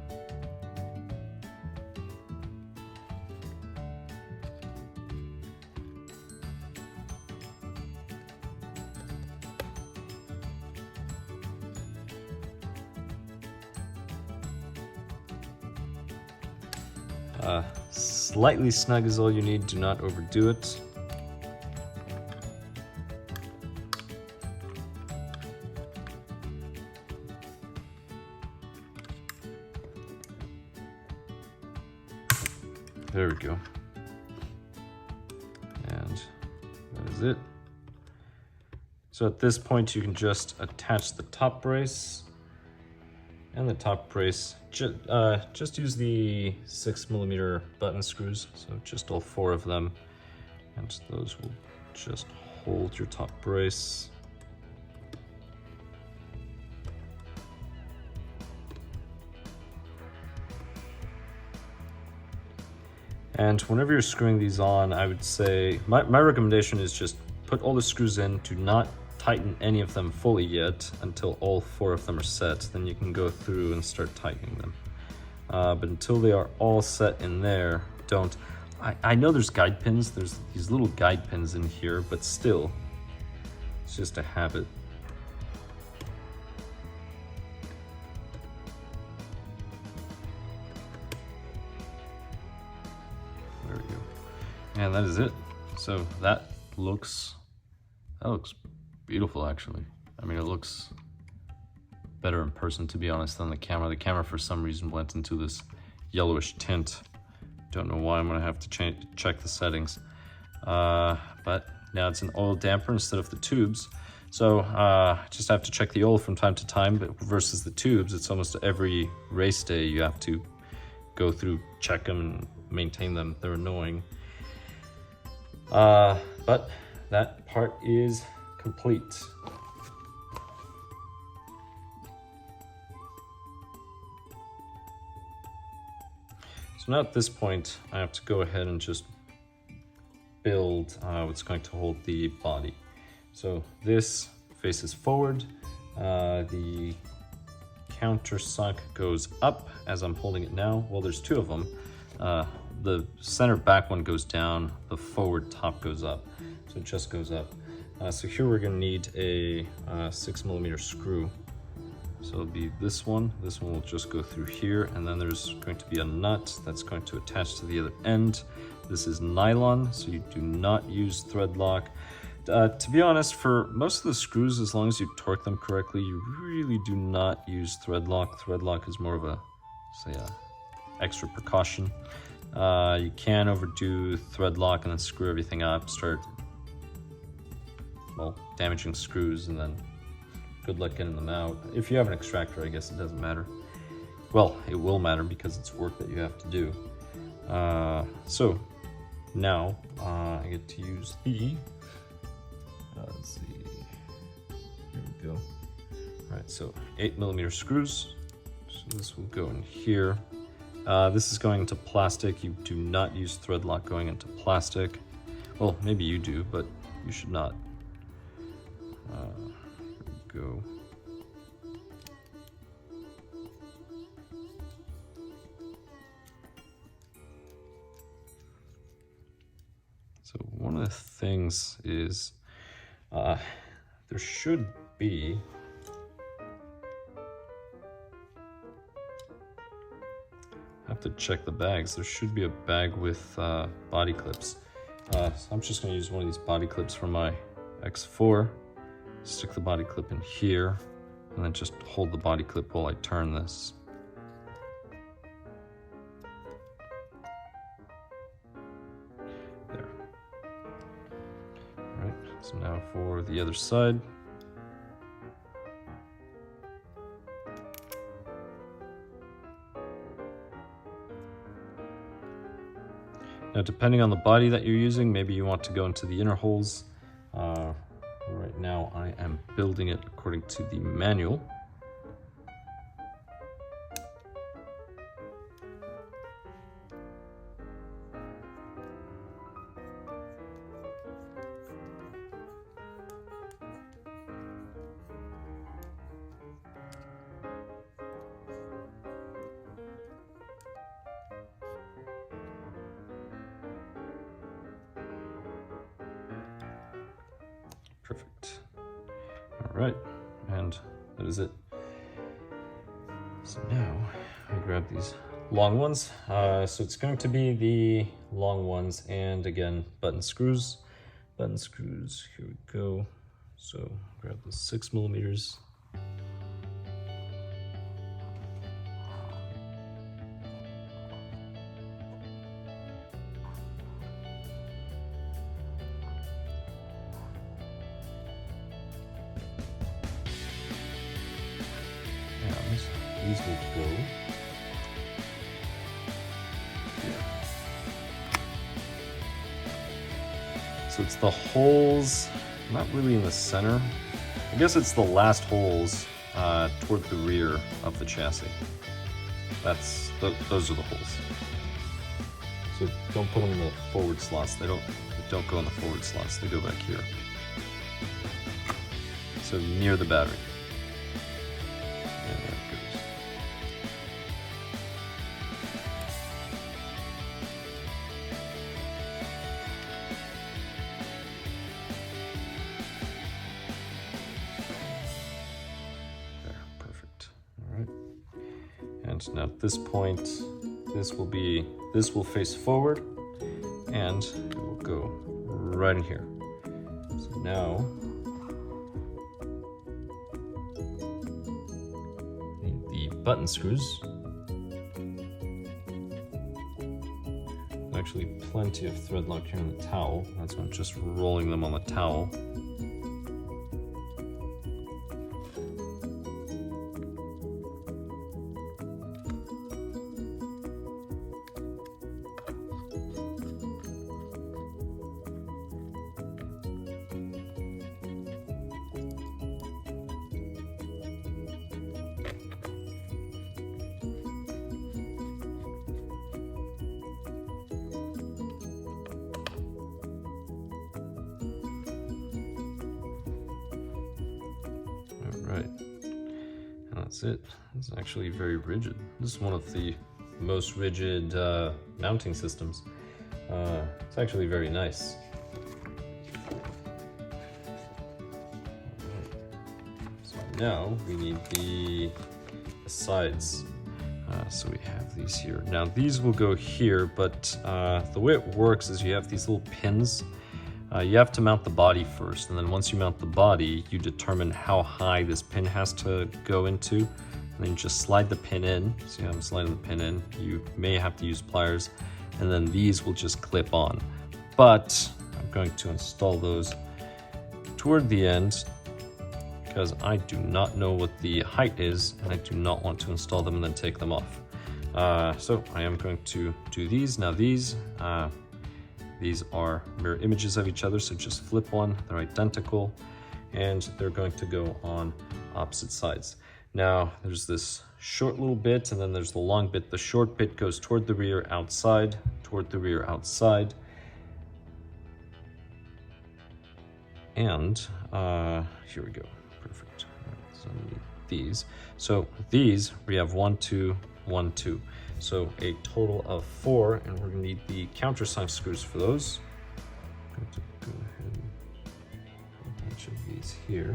Slightly snug is all you need, do not overdo it. There we go. And that is it. So at this point you can just attach the top brace. And the top brace, just use the 6mm button screws, so just all 4 of them, and those will just hold your top brace. And whenever you're screwing these on, I would say, my recommendation is just put all the screws in, do not tighten any of them fully yet until all 4 of them are set. Then you can go through and start tightening them. But until they are all set in there, don't. I know there's guide pins, there's these little guide pins in here, but still, it's just a habit. There we go. And that is it. So that looks beautiful, actually. I mean, it looks better in person, to be honest, than the camera. The camera, for some reason, went into this yellowish tint. Don't know why. I'm gonna have to check the settings. But now it's an oil damper instead of the tubes. So just have to check the oil from time to time, but versus the tubes, it's almost every race day you have to go through, check them, and maintain them. They're annoying. But that part is complete. So now at this point, I have to go ahead and just build what's going to hold the body. So this faces forward, the countersunk goes up as I'm holding it now. Well, there's 2 of them. The center back one goes down, the forward top goes up. So it just goes up. So here we're gonna need a 6mm screw. So it'll be this one will just go through here, and then there's going to be a nut that's going to attach to the other end. This is nylon, so you do not use thread lock. To be honest, for most of the screws, as long as you torque them correctly, you really do not use thread lock. Thread lock is more of a, say, extra precaution. You can overdo thread lock and then screw everything up, start, well, damaging screws, and then good luck getting them out. If you have an extractor, I guess it doesn't matter. Well, it will matter because it's work that you have to do. So now I get to use the, let's see, here we go. All right, so 8mm screws. So this will go in here. This is going into plastic. You do not use thread lock going into plastic. Well, maybe you do, but you should not. Here we go. the things is there should be I have to check the bags. There should be a bag with body clips. So I'm just going to use one of these body clips from my X4. Stick the body clip in here, and then just hold the body clip while I turn this. There. All right, so now for the other side. Now, depending on the body that you're using, maybe you want to go into the inner holes. Right now, I am building it according to the manual. Perfect. All right, and that is it. So now I grab these long ones. So it's going to be the long ones, and again, button screws. Button screws, here we go. So grab the 6 millimeters. These will go here. So it's the holes, not really in the center. I guess it's the last holes toward the rear of the chassis. Those are the holes. So don't put them in the forward slots. They don't go in the forward slots. They go back here. So near the battery. And now at this point, this will face forward, and it will go right in here. So now, need the button screws. Actually, plenty of thread lock here on the towel. That's why I'm just rolling them on the towel. Right, and that's it. It's actually very rigid. This is one of the most rigid mounting systems. It's actually very nice. So now we need the sides. So we have these here. Now these will go here, but the way it works is you have these little pins. You have to mount the body first, and then once you mount the body, you determine how high this pin has to go into, and then you just slide the pin in. See how I'm sliding the pin in? You may have to use pliers, and then these will just clip on. But I'm going to install those toward the end because I do not know what the height is, and I do not want to install them and then take them off. So I am going to do these. Now these are mirror images of each other, so just flip one, they're identical, and they're going to go on opposite sides. Now, there's this short little bit, and then there's the long bit. The short bit goes toward the rear outside, toward the rear outside. And here we go, perfect. Right, so I need these. So these, we have 1, 2, 1, 2. So a total of 4, and we're gonna need the countersunk screws for those. I'm going to go ahead and put a bunch of these here.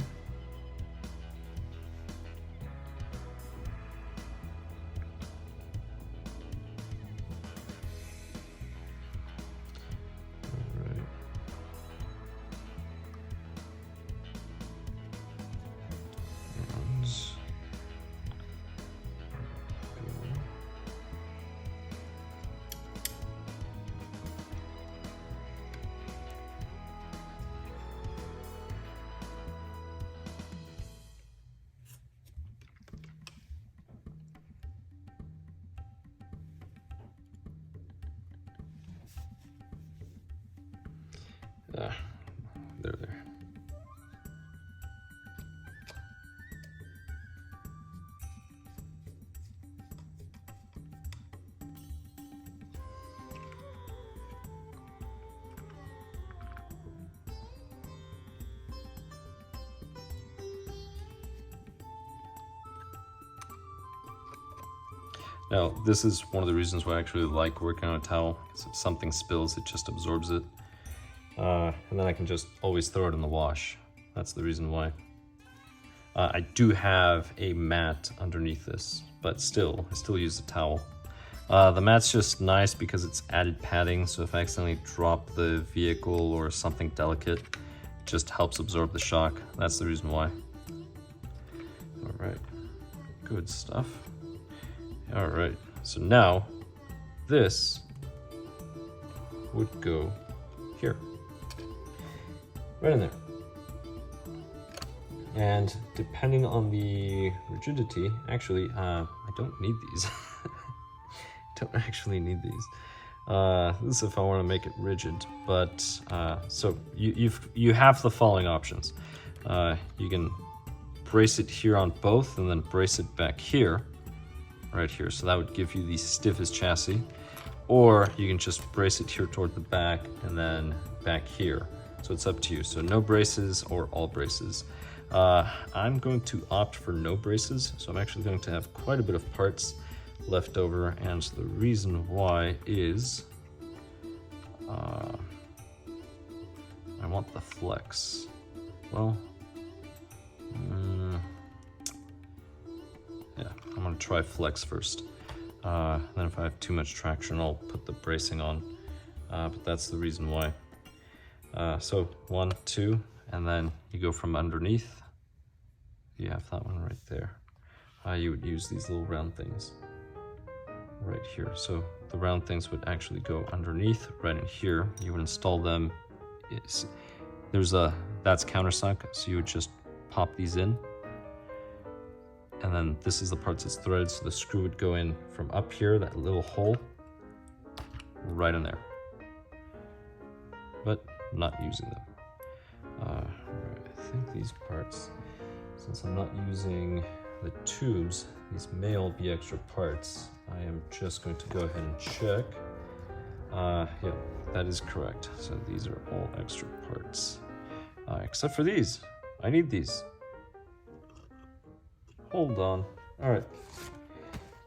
There. Now, this is one of the reasons why I actually like working on a towel, because if something spills, it just absorbs it. And then I can just always throw it in the wash. That's the reason why. I do have a mat underneath this, but I still use the towel. The mat's just nice because it's added padding, so if I accidentally drop the vehicle or something delicate, it just helps absorb the shock. That's the reason why. All right, good stuff. All right, so now this would go here. Right in there. And depending on the rigidity, actually, I don't need these. Don't actually need these. This is if I want to make it rigid, but so you have the following options. You can brace it here on both and then brace it back here, right here. So that would give you the stiffest chassis. Or you can just brace it here toward the back and then back here. So it's up to you. So no braces or all braces. I'm going to opt for no braces. So I'm actually going to have quite a bit of parts left over. And the reason why is I want the flex. Well, yeah, I'm gonna try flex first. Then if I have too much traction, I'll put the bracing on. But that's the reason why. So 1, 2, and then you go from underneath. You have that one right there. You would use these little round things right here. So the round things would actually go underneath right in here. You would install them. That's countersunk, so you would just pop these in. And then this is the part that's threaded, so the screw would go in from up here, that little hole, right in there. But not using them. I think these parts, since I'm not using the tubes, these may all be extra parts. I am just going to go ahead and check. Yeah, that is correct. So these are all extra parts. Except for these. I need these. Hold on. All right.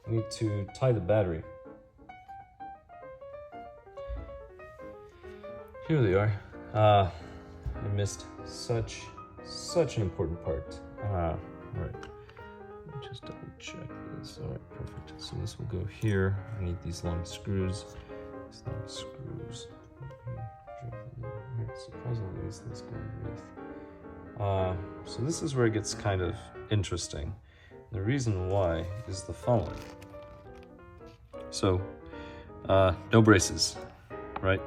I need to tie the battery. Here they are. I missed such an important part. All right. Let me just double check this. All right, perfect. So this will go here. I need these long screws. These long screws. Surprisingly, these things go underneath. So this is where it gets kind of interesting. The reason why is the following. So, no braces, right?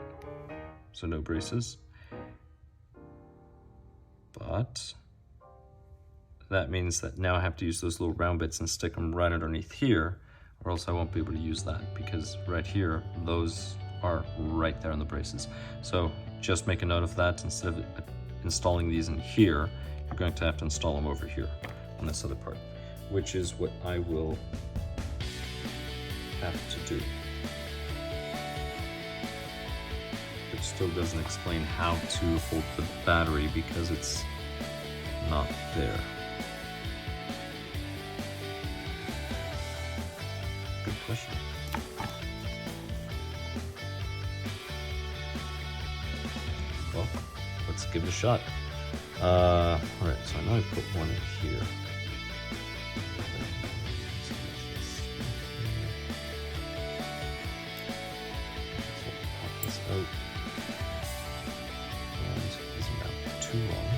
So no braces. But that means that now I have to use those little round bits and stick them right underneath here, or else I won't be able to use that, because right here, those are right there on the braces. So just make a note of that. Instead of installing these in here, you're going to have to install them over here on this other part, which is what I will have to do. It still doesn't explain how to hold the battery because it's not there. Good question. Well, give it a shot. All right, so I know I put one in here. So pop this out. And these are now too long.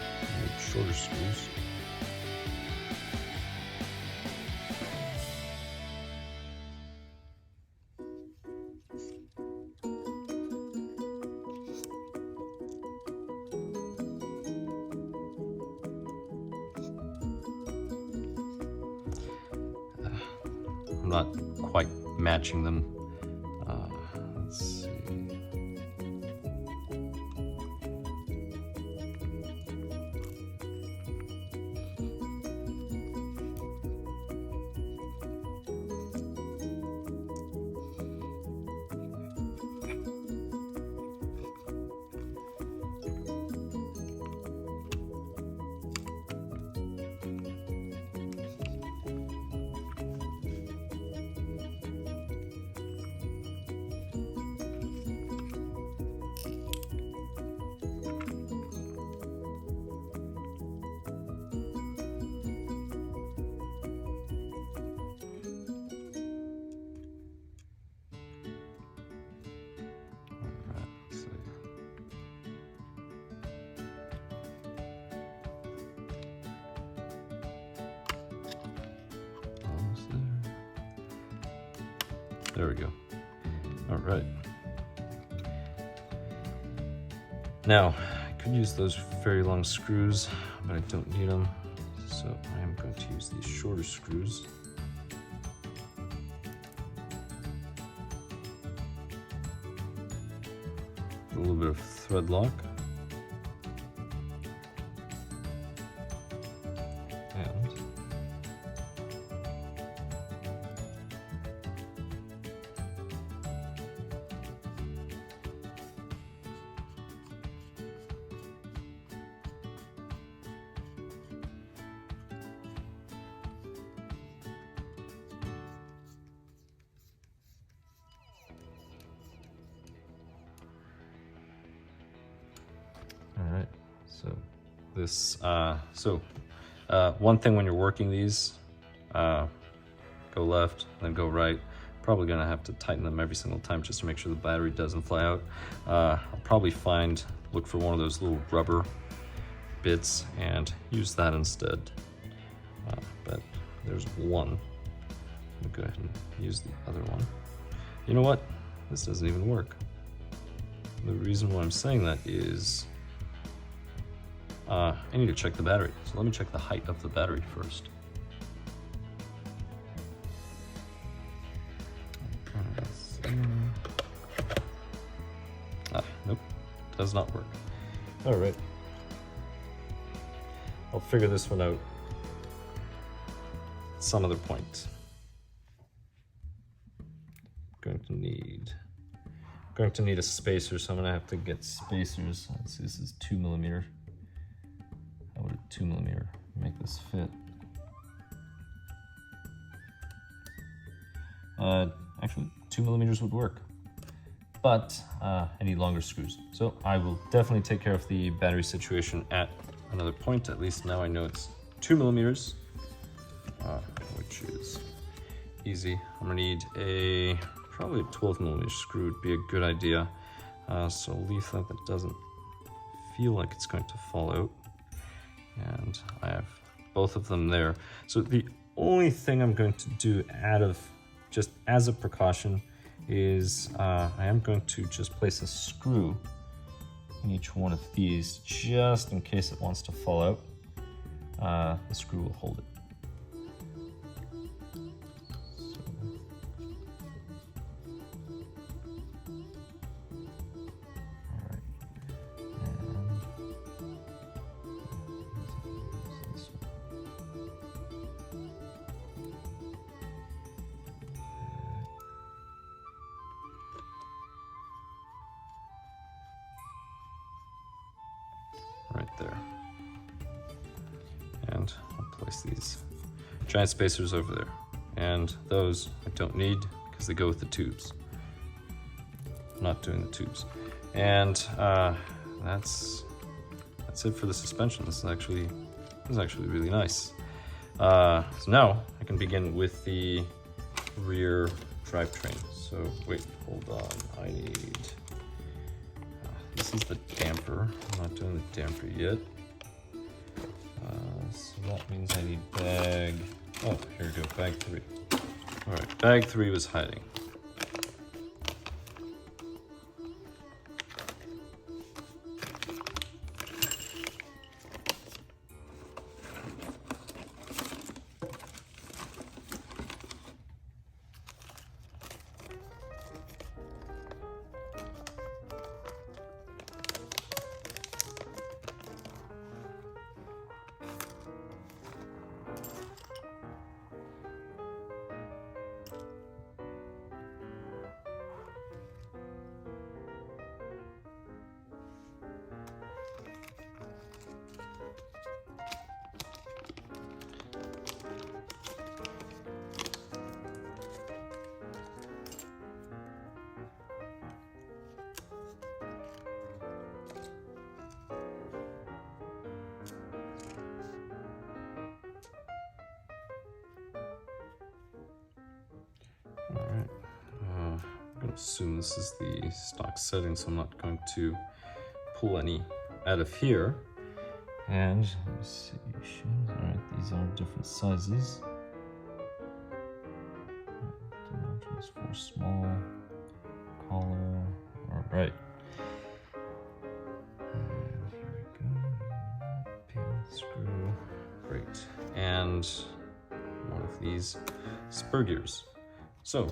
I need shorter screws. I'm not quite matching them. Let's see. There we go. All right. Now, I could use those very long screws, but I don't need them. So I am going to use these shorter screws. A little bit of thread lock. All right, so this, one thing when you're working these, go left, then go right. Probably gonna have to tighten them every single time just to make sure the battery doesn't fly out. I'll probably look for one of those little rubber bits and use that instead. But there's one. I'll go ahead and use the other one. You know what? This doesn't even work. The reason why I'm saying that is I need to check the battery. So let me check the height of the battery first. Nope, does not work. All right, I'll figure this one out at some other point. Going to need a spacer, so I'm gonna have to get spacers. Let's see, this is 2mm. How would a 2mm make this fit? Actually, 2mm would work, but I need longer screws. So I will definitely take care of the battery situation at another point. At least now I know it's 2mm, which is easy. I'm gonna need probably a 12mm screw would be a good idea. So I'll leave that doesn't feel like it's going to fall out. And I have both of them there. So the only thing I'm going to do just as a precaution is I am going to just place a screw in each one of these just in case it wants to fall out. The screw will hold it. Right there. And I'll place these giant spacers over there. And those I don't need because they go with the tubes. I'm not doing the tubes. And that's it for the suspension. This is actually really nice. So now I can begin with the rear drivetrain. So wait, hold on. I need. This is the damper. I'm not doing the damper yet. So that means I need bag. Oh, here we go. Bag 3. All right, bag 3 was hiding. Assume this is the stock setting, so I'm not going to pull any out of here. And let me see, all right, these are different sizes. Dimensions for small, collar, all right. And here we go, pin, screw, great. And one of these spur gears. So,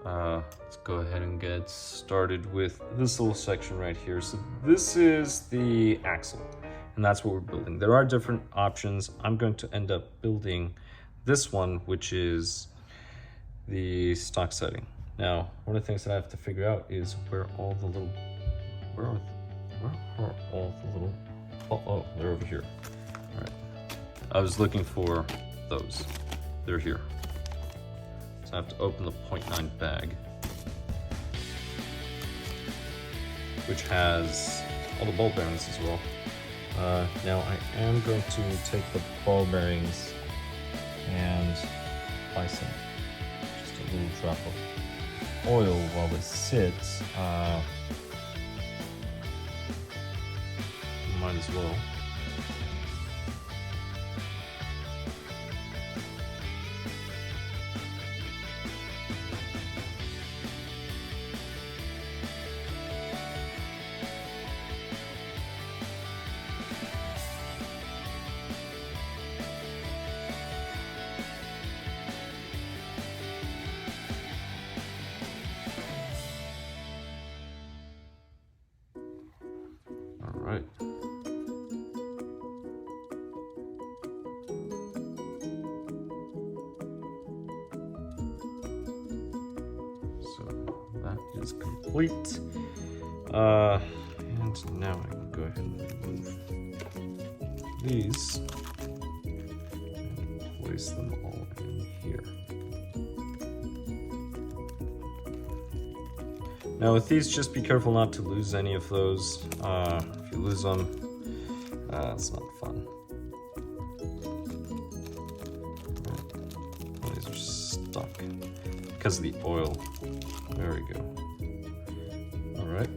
let's go ahead and get started with this little section right here. So this is the axle, and that's what we're building. There are different options. I'm going to end up building this one, which is the stock setting. Now, one of the things that I have to figure out is where are all the little, oh, they're over here. All right, I was looking for those. They're here. So I have to open the 0.9 bag, which has all the ball bearings as well. Now I am going to take the ball bearings and apply some, just a little drop of oil while they sit. Might as well. Right. So that is complete. And now I can go ahead and remove these and place them all in here. Now with these, just be careful not to lose any of those. If you lose them, it's not fun. Right. These are stuck because of the oil. There we go. All right,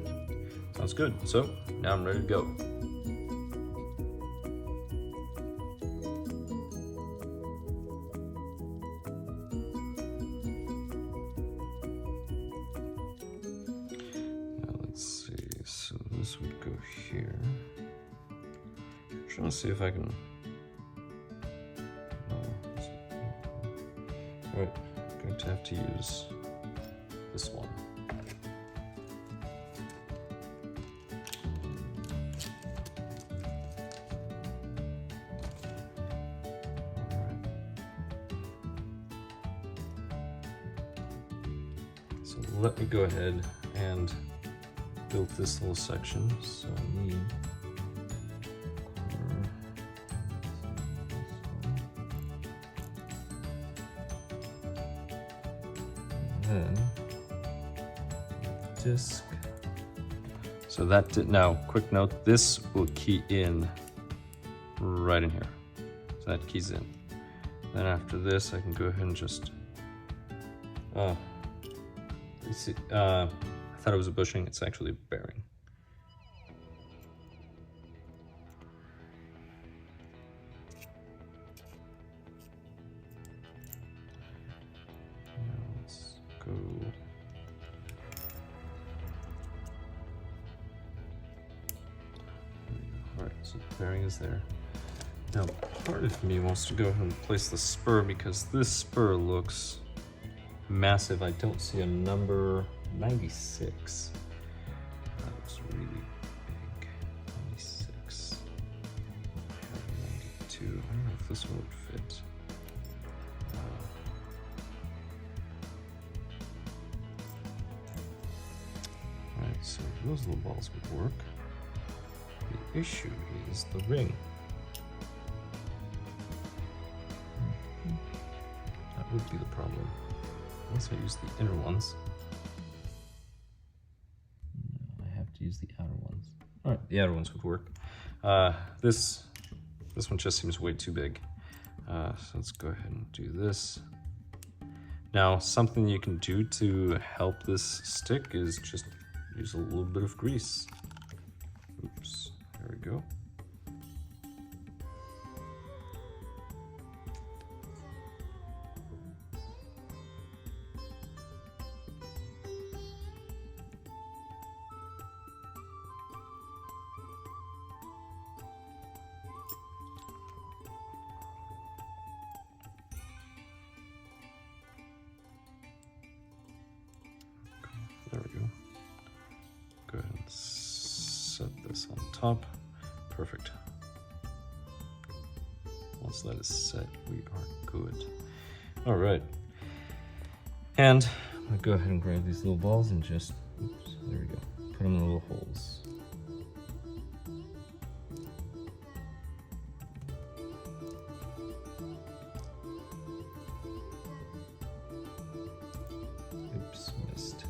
sounds good. So now I'm ready to go. This would go here. I'm trying to see if I can. Right, I'm going to have to use this one. Alright. So let me go ahead and built this little section, so I need and then disc. So So that did, now, quick note, this will key in right in here. So that keys in. Then after this, I can go ahead and just, you see, I thought it was a bushing, it's actually a bearing. Now let's go. Alright, so the bearing is there. Now, part of me wants to go ahead and place the spur because this spur looks massive. I don't see a number 96. That looks really big. 96. 92. I don't know if this one would fit. Alright, so those little balls would work. The issue is the ring. That would be the problem. Unless I use the inner ones. No, I have to use the outer ones. Alright, the outer ones would work. This one just seems way too big. So let's go ahead and do this. Now, something you can do to help this stick is just use a little bit of grease. Oops, there we go. There we go. Go ahead and set this on top. Perfect. Once that is set, we are good. All right. And I'm gonna go ahead and grab these little balls and just, oops, there we go. Put them in the little holes. Oops, missed.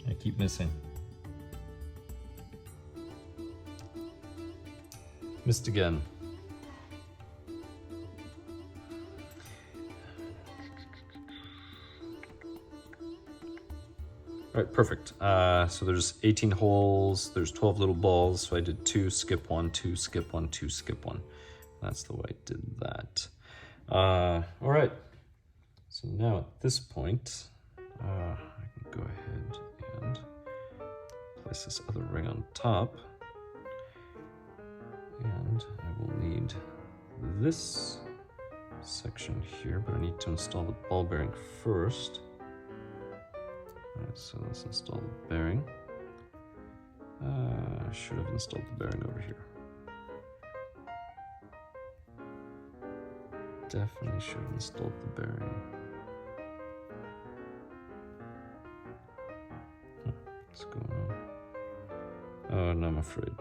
I keep missing. Missed again. All right, perfect. So there's 18 holes, there's 12 little balls, so I did 2, skip 1, 2, skip 1, 2, skip 1. That's the way I did that. All right, so now at this point, I can go ahead and place this other ring on top. And I will need this section here, but I need to install the ball bearing first. Alright, so let's install the bearing. I should have installed the bearing over here. Definitely should have installed the bearing. What's going on? Oh, no, I'm afraid.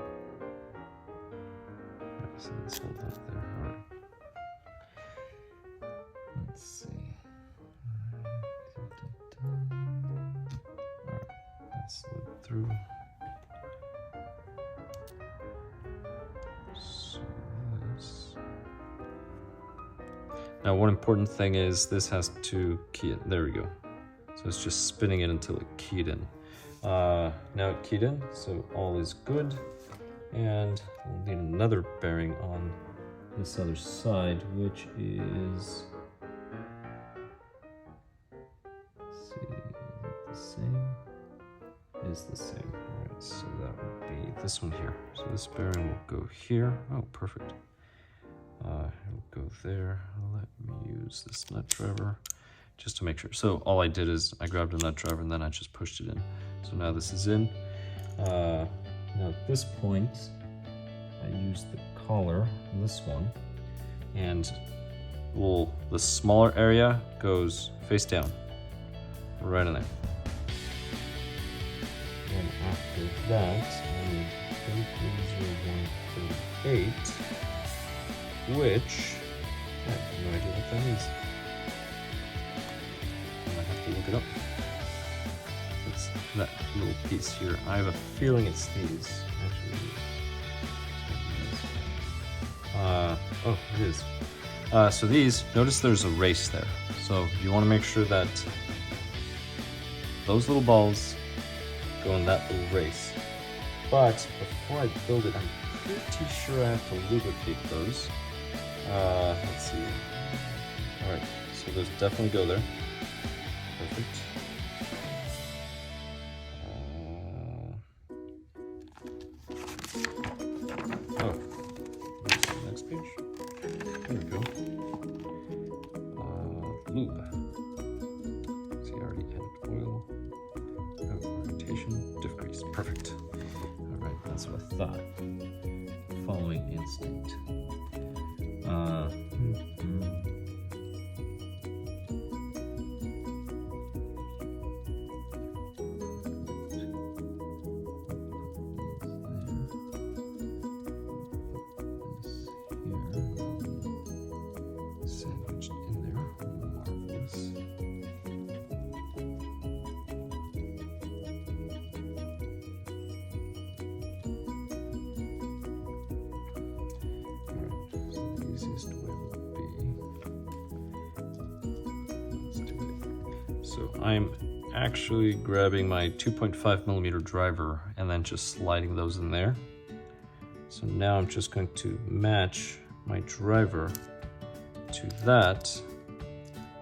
I guess I installed that there. Alright. Let's see. Alright, let's look through. So this. Now, one important thing is this has to key it. There we go. So it's just spinning it until it keyed in. Now it keyed in, so all is good. And we'll need another bearing on this other side, which is, let's see, is it the same? It is the same. All right, so that would be this one here. So this bearing will go here. Oh, perfect. It'll go there. Let me use this nut driver. just to make sure. So all I did is I grabbed a nut driver and then I just pushed it in. So now this is in. Now at this point, I used the collar, this one, and the smaller area goes face down, right in there. And after that, I need 330138, which I have no idea what that means. I might have to look it up. It's that little piece here. I have a feeling it's these. Actually, oh, it is. So these, notice there's a race there. So you want to make sure that those little balls go in that little race. But before I build it, I'm pretty sure I have to lubricate those. Let's see. All right, so those definitely go there. Perfect. Next page. There we go. Lube. See, I already added oil. Orientation, diff grease. Perfect. All right, that's what I thought. Following instinct. So I'm actually grabbing my 2.5mm driver and then just sliding those in there. So now I'm just going to match my driver to that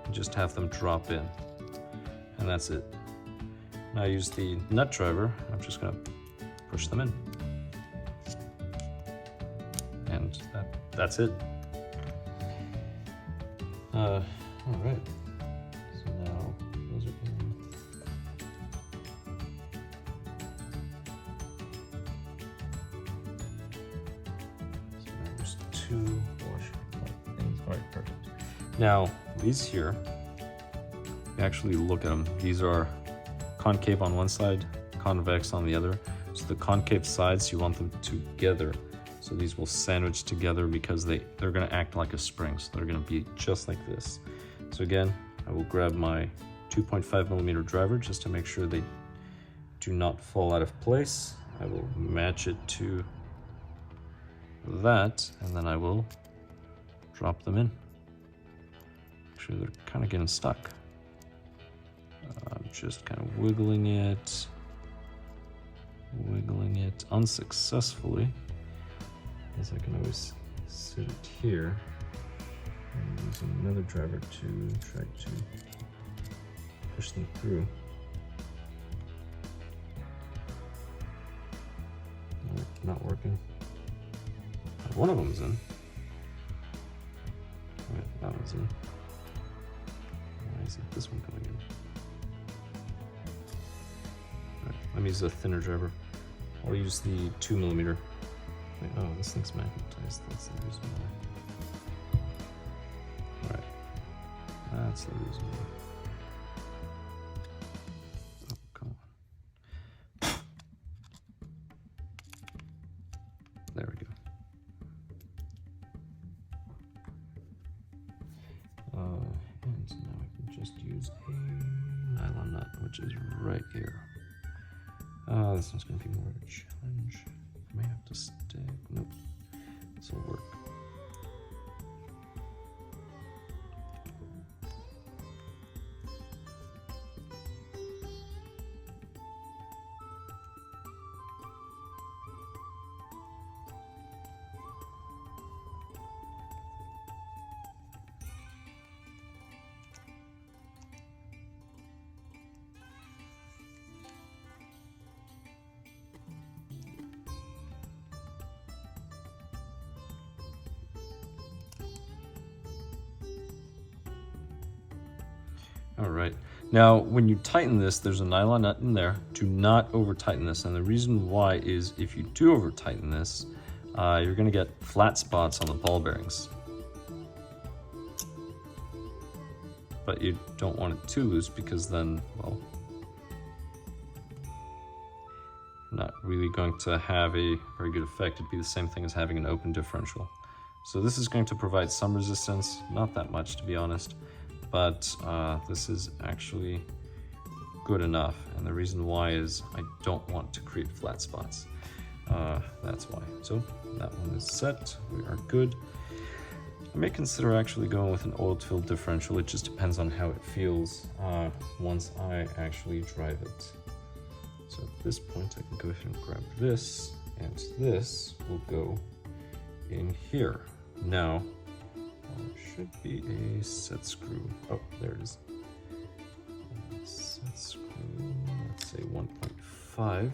and just have them drop in. And that's it. Now I use the nut driver. I'm just going to push them in. And that's it. All right. So now those are in. So now there's two washer things. All right, perfect. Now these here, you actually look at them. These are concave on one side, convex on the other. So the concave sides, you want them together. So these will sandwich together because they're going to act like a spring. So they're going to be just like this. So again, I will grab my 2.5mm driver just to make sure they do not fall out of place. I will match it to that, and then I will drop them in. Actually, they're kind of getting stuck. I'm just kind of wiggling it unsuccessfully. As I can always sit it here and use another driver to try to push them through. Not working. One of them's in. Right, that one's in. Why isn't this one coming in? Alright, let me use a thinner driver. I'll use the 2mm. Wait, oh, this thing's magnetized. That's the reason why. Alright. That's the reason why. Oh, come on. There we go. And now I can just use a nylon nut, which is right here. This one's going to be more of a challenge. I may have to stick. Nope. This will work. All right. Now, when you tighten this, there's a nylon nut in there. Do not over tighten this. And the reason why is if you do over tighten this, you're gonna get flat spots on the ball bearings. But you don't want it too loose because then, well, you're not really going to have a very good effect. It'd be the same thing as having an open differential. So this is going to provide some resistance, not that much to be honest, but this is actually good enough. And the reason why is I don't want to create flat spots. That's why. So that one is set, we are good. I may consider actually going with an oil-filled differential. It just depends on how it feels once I actually drive it. So at this point I can go ahead and grab this, and this will go in here. Now, there should be a set screw. Oh, there it is. Set screw, let's say 1.5.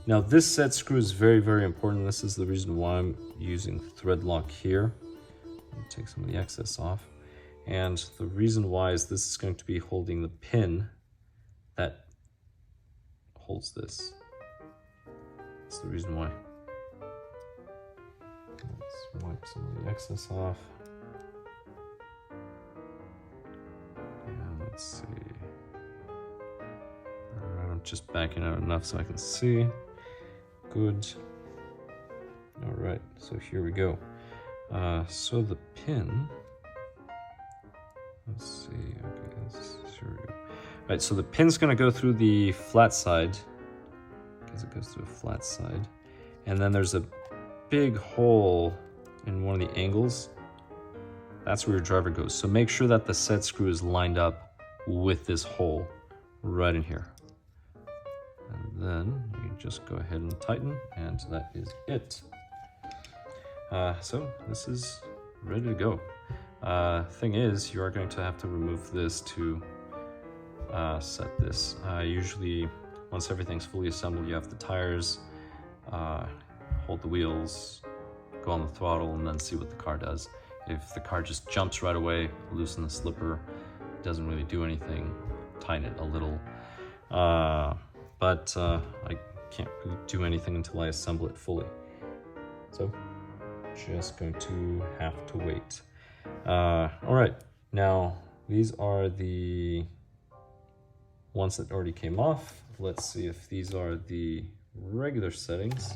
Now this set screw is very, very important. This is the reason why I'm using thread lock here. Take some of the excess off. And the reason why is this is going to be holding the pin that holds this. That's the reason why. Let's wipe some of the excess off. And let's see. Alright, I'm just backing out enough so I can see. Good. Alright, so here we go. So the pin, let's see, okay, here we go. All right, so the pin's gonna go through the flat side, because it goes through a flat side, and then there's a big hole in one of the angles. That's where your driver goes. So make sure that the set screw is lined up with this hole right in here. And then you just go ahead and tighten, and that is it. So this is ready to go. Thing is, you are going to have to remove this to set this. Usually, once everything's fully assembled, you have the tires, hold the wheels, go on the throttle, and then see what the car does. If the car just jumps right away, loosen the slipper, doesn't really do anything, tighten it a little. But I can't really do anything until I assemble it fully. So, just going to have to wait. All right, now these are the ones that already came off. Let's see if these are the regular settings.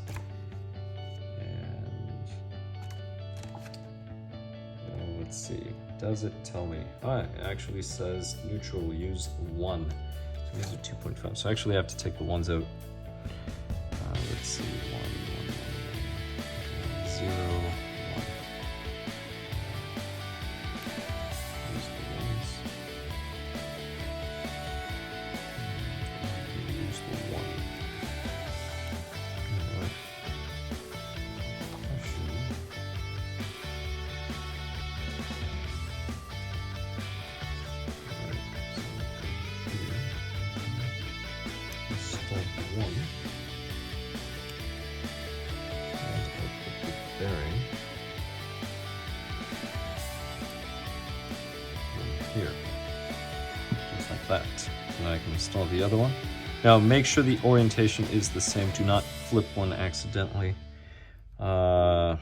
And let's see, does it tell me? It actually says neutral, use 1. So these are 2.5, so I actually have to take the ones out. Let's see, 1, 0, 1. Use the ones. Use the 1. Alright. Install the 1. Bearing here, just like that. And I can install the other one. Now make sure the orientation is the same. Do not flip one accidentally. You'll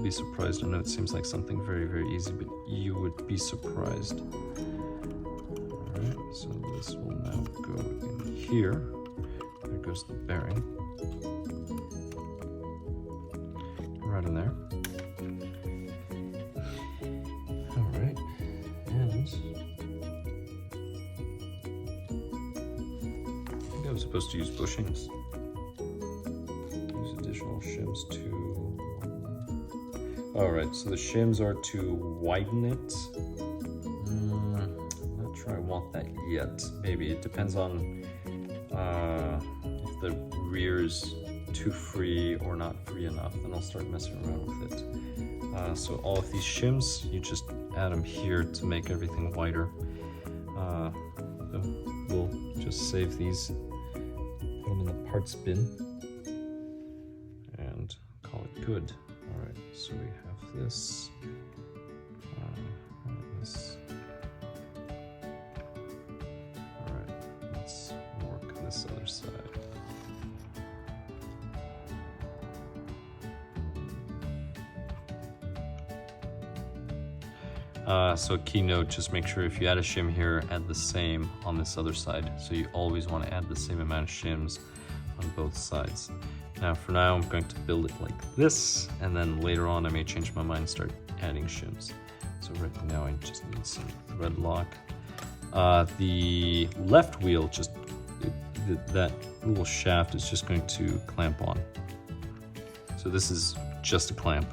be surprised. I know it seems like something very, very easy, but you would be surprised. Alright, so this will now go in here. There goes the bearing. Right in there. All right, and I think I was supposed to use bushings. Use additional shims to. All right, so the shims are to widen it. I'm not sure I want that yet. Maybe it depends on if the rear's too free or not free enough, then I'll start messing around with it. So all of these shims, you just add them here to make everything wider. So we'll just save these, put them in the parts bin, and call it good. All right, so we have this, this, So a key note, just make sure if you add a shim here, add the same on this other side. So you always want to add the same amount of shims on both sides. Now for now, I'm going to build it like this, and then later on I may change my mind and start adding shims. So right now I just need some thread lock. The left wheel, that little shaft is just going to clamp on. So this is just a clamp.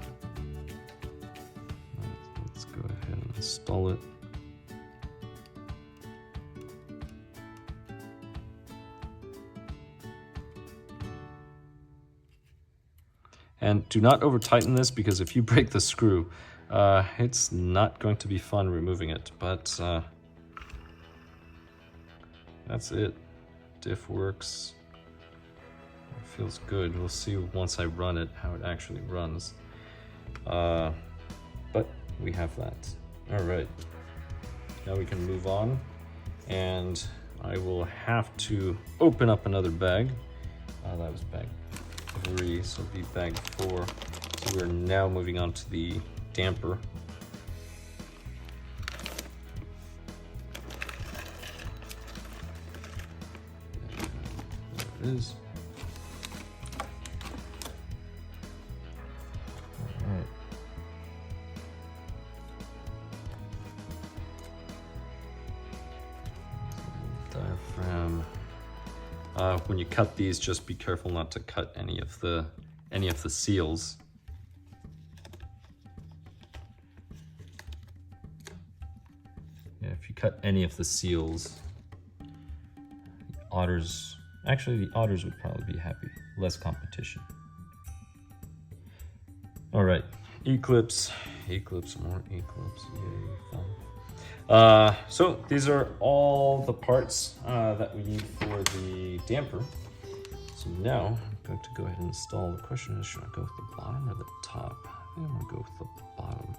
Let's go ahead and install it. And do not over tighten this, because if you break the screw, it's not going to be fun removing it, but that's it. Diff works. It feels good. We'll see once I run it how it actually runs. But we have that. All right. Now we can move on, and I will have to open up another bag. That was bag 3, so it'll be bag 4. So we're now moving on to the damper. There it is. All right. Diaphragm. When you cut these, just be careful not to cut any of the seals. Yeah, if you cut any of the seals, the otters would probably be happy. Less competition. All right, E-clips, more E-clips, yay, fun. So these are all the parts that we need for the damper. So now I'm going to go ahead and install. The question is, should I go with the bottom or the top? I think I'm gonna go with the bottom.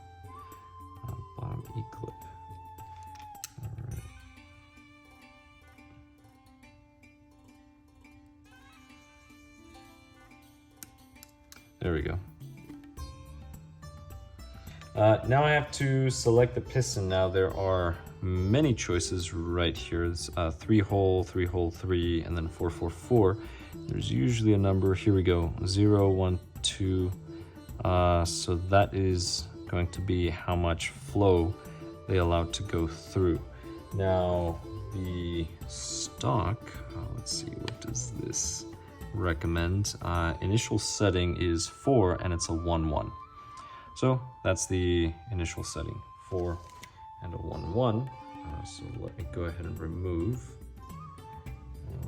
Bottom E-clip. All right. There we go. Now I have to select the piston. Now there are many choices right here. It's 3-hole, 3-hole, 3, and then 4-4-4. There's usually a number. Here we go, 0, 1, 2. So that is going to be how much flow they allow to go through. Now the stock, let's see, what does this recommend? Initial setting is 4, and it's a 1-1. So that's the initial setting, 4 and a 1-1. So let me go ahead and remove.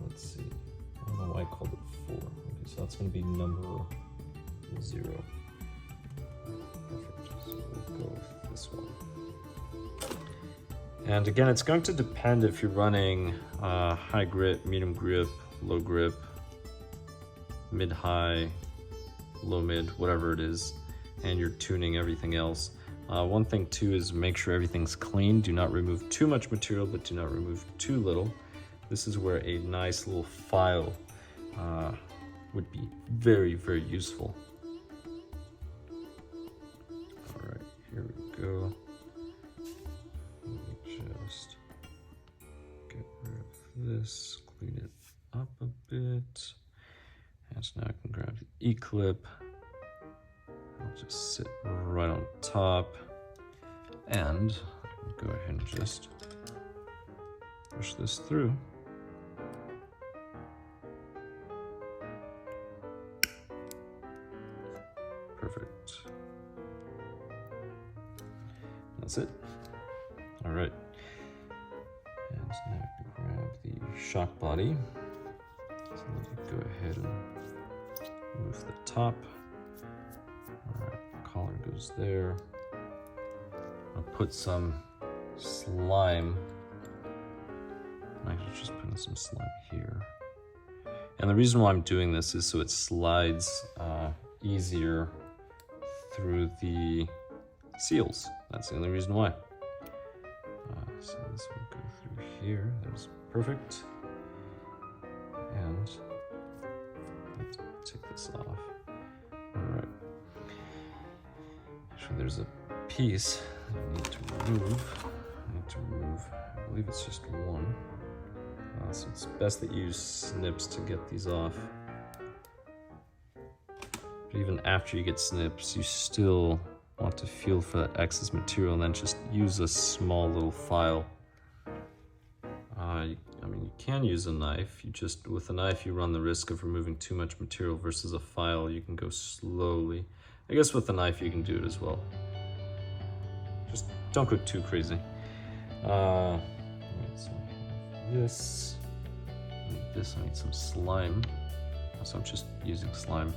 Let's see, I don't know why I called it 4. Okay, so that's going to be number 0. Perfect, so we'll go with this one. And again, it's going to depend if you're running high grip, medium grip, low grip, mid-high, low-mid, whatever it is, and you're tuning everything else. One thing too is make sure everything's clean. Do not remove too much material, but do not remove too little. This is where a nice little file would be very, very useful. All right, here we go. Let me just get rid of this, clean it up a bit. And so now I can grab the E-clip. I'll just sit right on top and go ahead and just push this through. Perfect. That's it. All right. And now I can grab the shock body. So let me go ahead and move the top. All right, collar goes there. I'll put some slime. I'm actually just putting some slime here. And the reason why I'm doing this is so it slides easier through the seals. That's the only reason why. So this will go through here. That's perfect. And let's take this off. All right. Actually, there's a piece I need to remove, I believe it's just one. So it's best that you use snips to get these off. But even after you get snips, you still want to feel for that excess material and then just use a small little file. I mean, you can use a knife. With a knife, you run the risk of removing too much material versus a file. You can go slowly. I guess with a knife, you can do it as well. Just don't go too crazy. Right, so this, I need some slime. So I'm just using slime.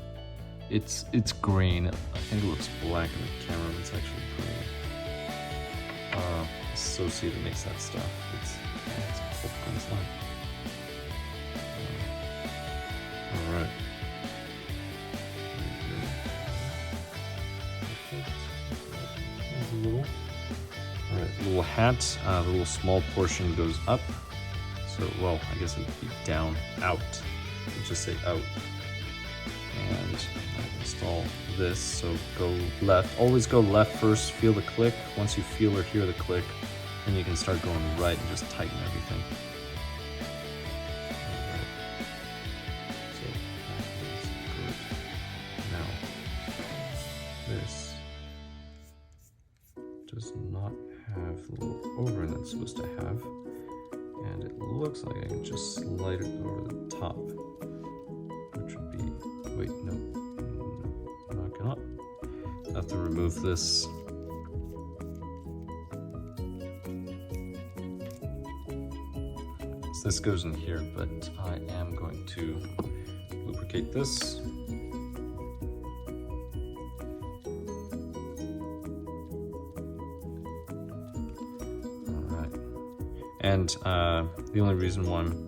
It's green. I think it looks black in the camera, but it's actually green. Associated makes that stuff. It's green slime. All right. Little hat, the little small portion goes up. So, well, I guess it would be down, out. We'll just say out. And I install this, so go left. Always go left first, feel the click. Once you feel or hear the click, then you can start going right and just tighten everything. Right. So that is good. Now, this does not have the little O-ring that's supposed to have. And it looks like I can just slide it over the top, which would be, wait, no, I cannot. I have to remove this. So this goes in here, but I am going to lubricate this. And the only reason why I'm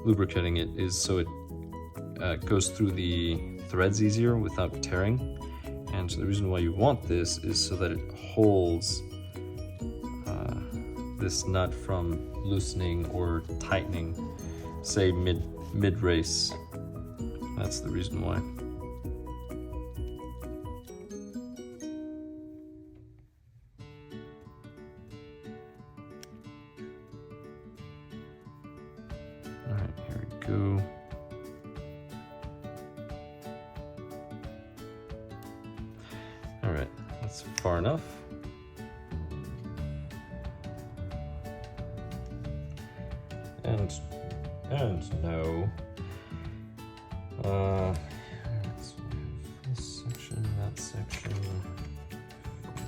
lubricating it is so it goes through the threads easier without tearing. And the reason why you want this is so that it holds this nut from loosening or tightening, say mid-race. That's the reason why. Go. All right, that's far enough. And no. Let's have this section, that section.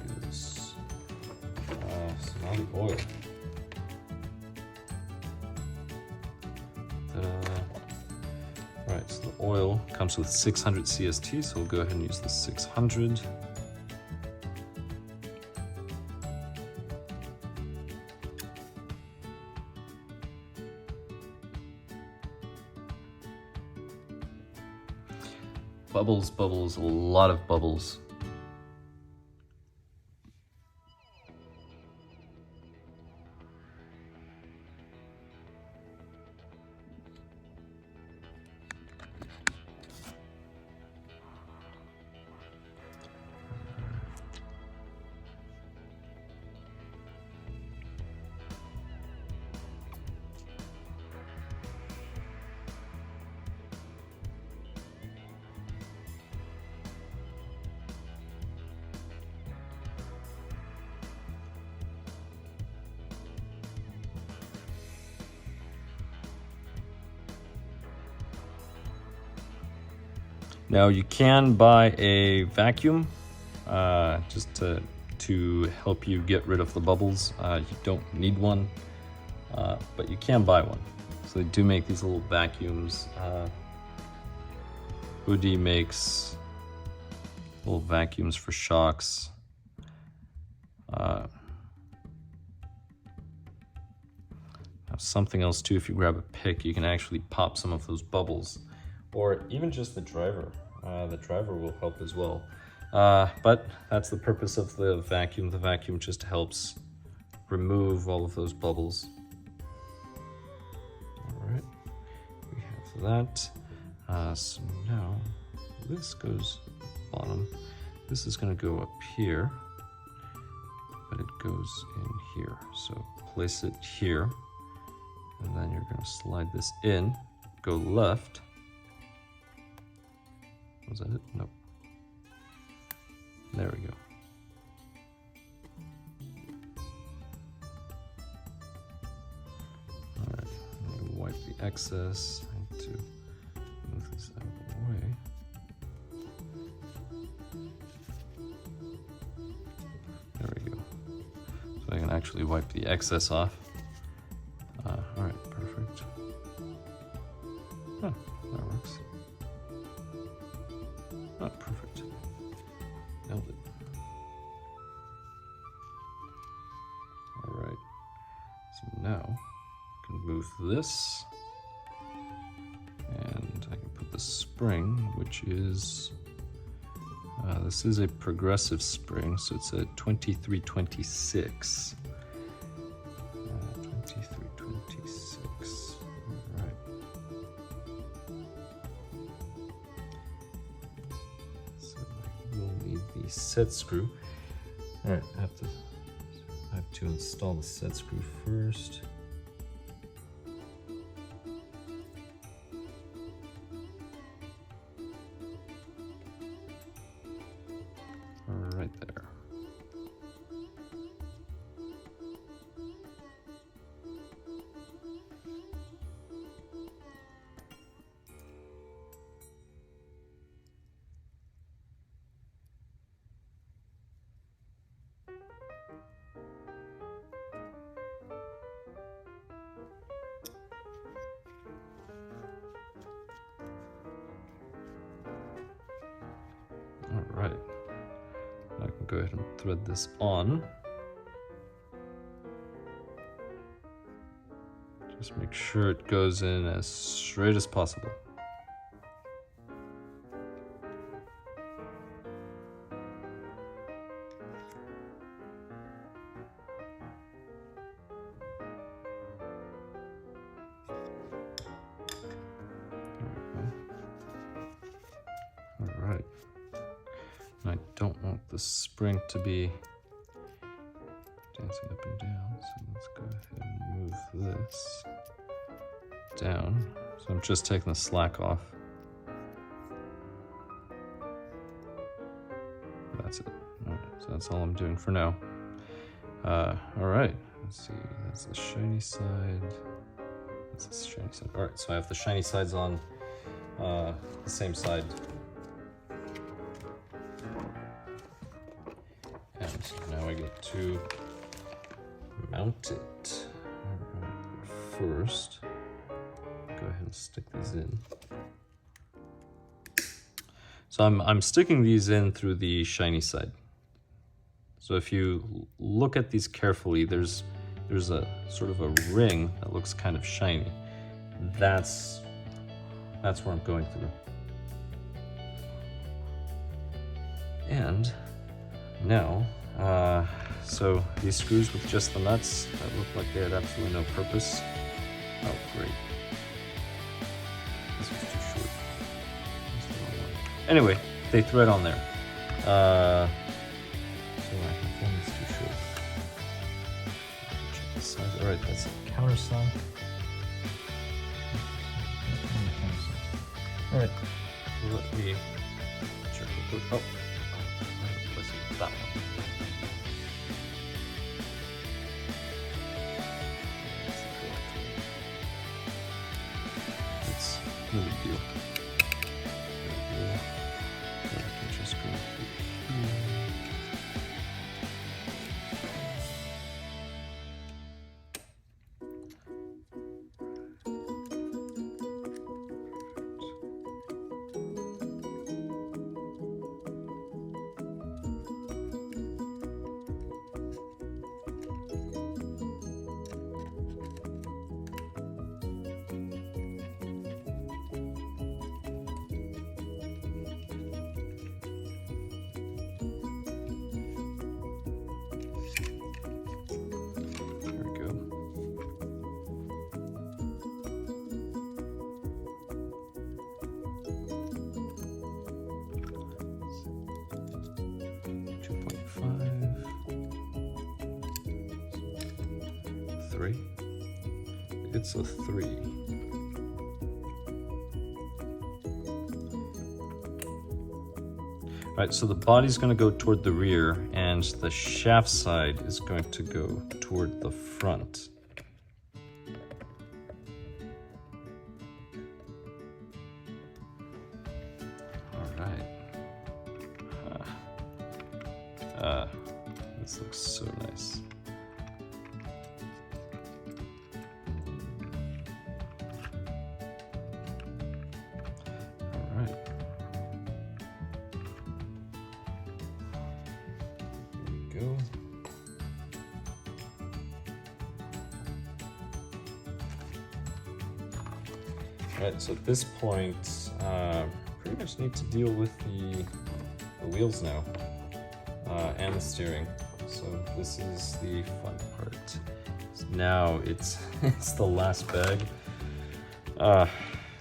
Focus. So now the oil. Alright, so the oil comes with 600 CST, so we'll go ahead and use the 600. Bubbles, bubbles, a lot of bubbles. Now you can buy a vacuum just to help you get rid of the bubbles. You don't need one, but you can buy one. So they do make these little vacuums. Hoodie makes little vacuums for shocks. Something else too, if you grab a pick, you can actually pop some of those bubbles. Or even just the driver. The driver will help as well. But that's the purpose of the vacuum. The vacuum just helps remove all of those bubbles. All right, we have that. So now this goes bottom. This is going to go up here. but it goes in here. So place it here, and then you're going to slide this in, go left. Was that it? Nope. There we go. All right, I'm going to wipe the excess. I need to move this out of the way. There we go. So I can actually wipe the excess off. All right, perfect. Oh, that works. Oh, perfect. Nailed it. All right. So now I can move this, and I can put the spring, which is this is a progressive spring, so it's a 2326. 2326. All right. So we'll need the set screw. All right, I have to install the set screw first. Right there. All right. I can go ahead and thread this on. Just make sure it goes in as straight as possible. All right. I don't want the spring to be dancing up and down, so let's go ahead and move this down. So I'm just taking the slack off. That's it. All right, so that's all I'm doing for now. All right, let's see, that's the shiny side. That's the shiny side. All right, so I have the shiny sides on the same side. Now I get to mount it. All right, first, go ahead and stick these in. So I'm sticking these in through the shiny side. So if you look at these carefully, there's a sort of a ring that looks kind of shiny. That's where I'm going through. And now, so these screws with just the nuts that looked like they had absolutely no purpose. Oh, great. This was too short. Anyway, they thread on there. So I can find this too short. Check the size. All right, that's the countersunk. All right, let me check the book. Oh, let's see that one. That's no big deal. I can just go through here. it's a 3. Alright, so the body's going to go toward the rear, and the shaft side is going to go toward the front. Alright. This looks so nice. Alright. Go. Alright, so at this point, pretty much need to deal with the wheels now, and the steering. So this is the fun part. So now it's the last bag.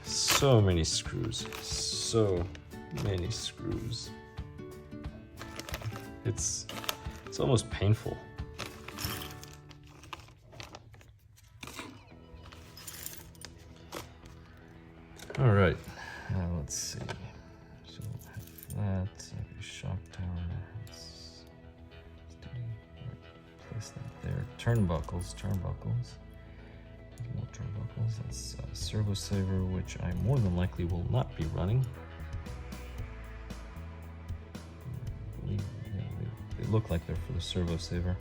So many screws. So many screws. It's almost painful. All right, let's see. So we'll have that, like a shock tower. Place that there. Turnbuckles. More turnbuckles. That's servo saver, which I more than likely will not be running. They look like they're for the servo saver.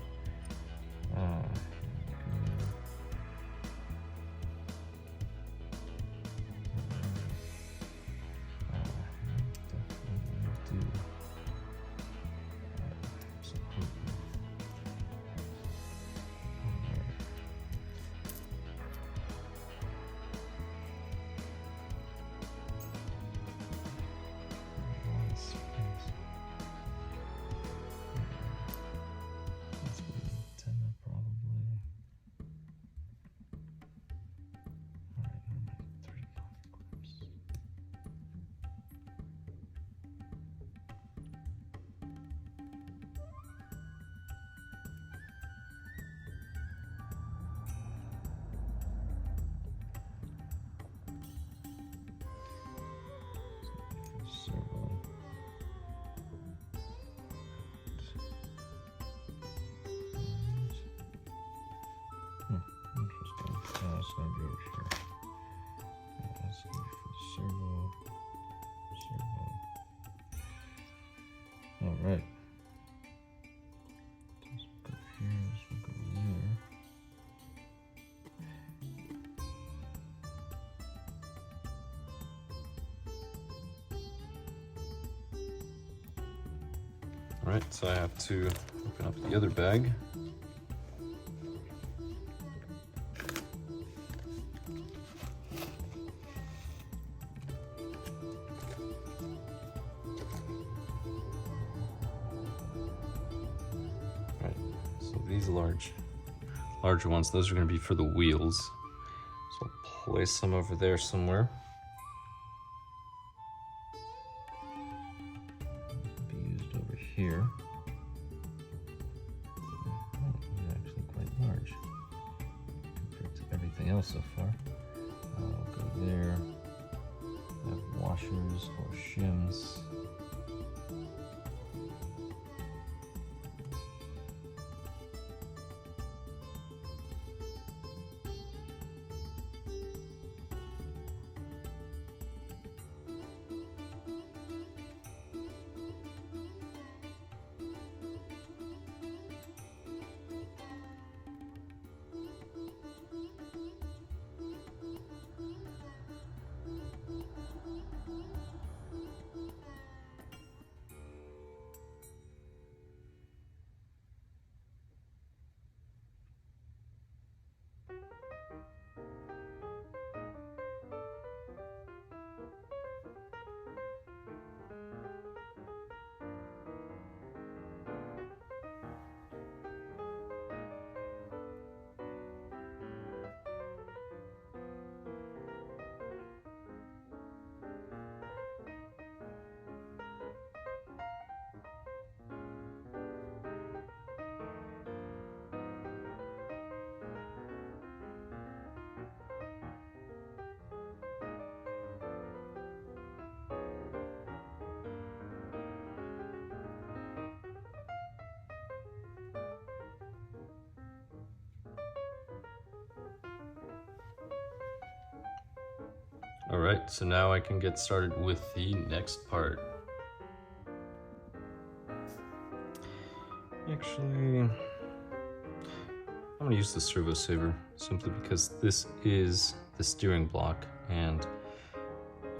All right. Just go here, this will go there. All right, so I have to open up the other bag. These larger ones, those are going to be for the wheels. So I'll place them over there somewhere. Be used over here. Oh, they're actually quite large compared to everything else so far. I'll go there. Have washers or shims. All right, so now I can get started with the next part. Actually, I'm gonna use the servo saver simply because this is the steering block, and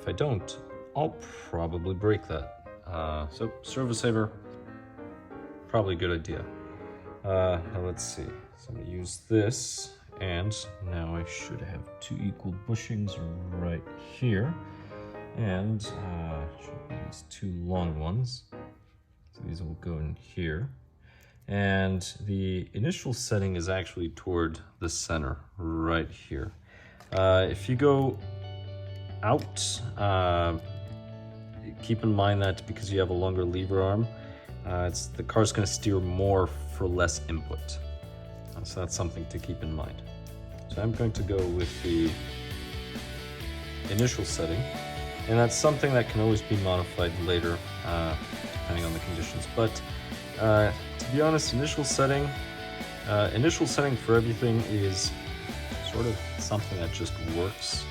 if I don't, I'll probably break that. So servo saver, probably a good idea. Now let's see. So I'm gonna use this, and now I should have two equal bushings right here, and should be these two long ones. So these will go in here. And the initial setting is actually toward the center, right here. If you go out, keep in mind that because you have a longer lever arm, the car's going to steer more for less input. So that's something to keep in mind. So I'm going to go with the initial setting, and that's something that can always be modified later, depending on the conditions. But to be honest, initial setting for everything is sort of something that just works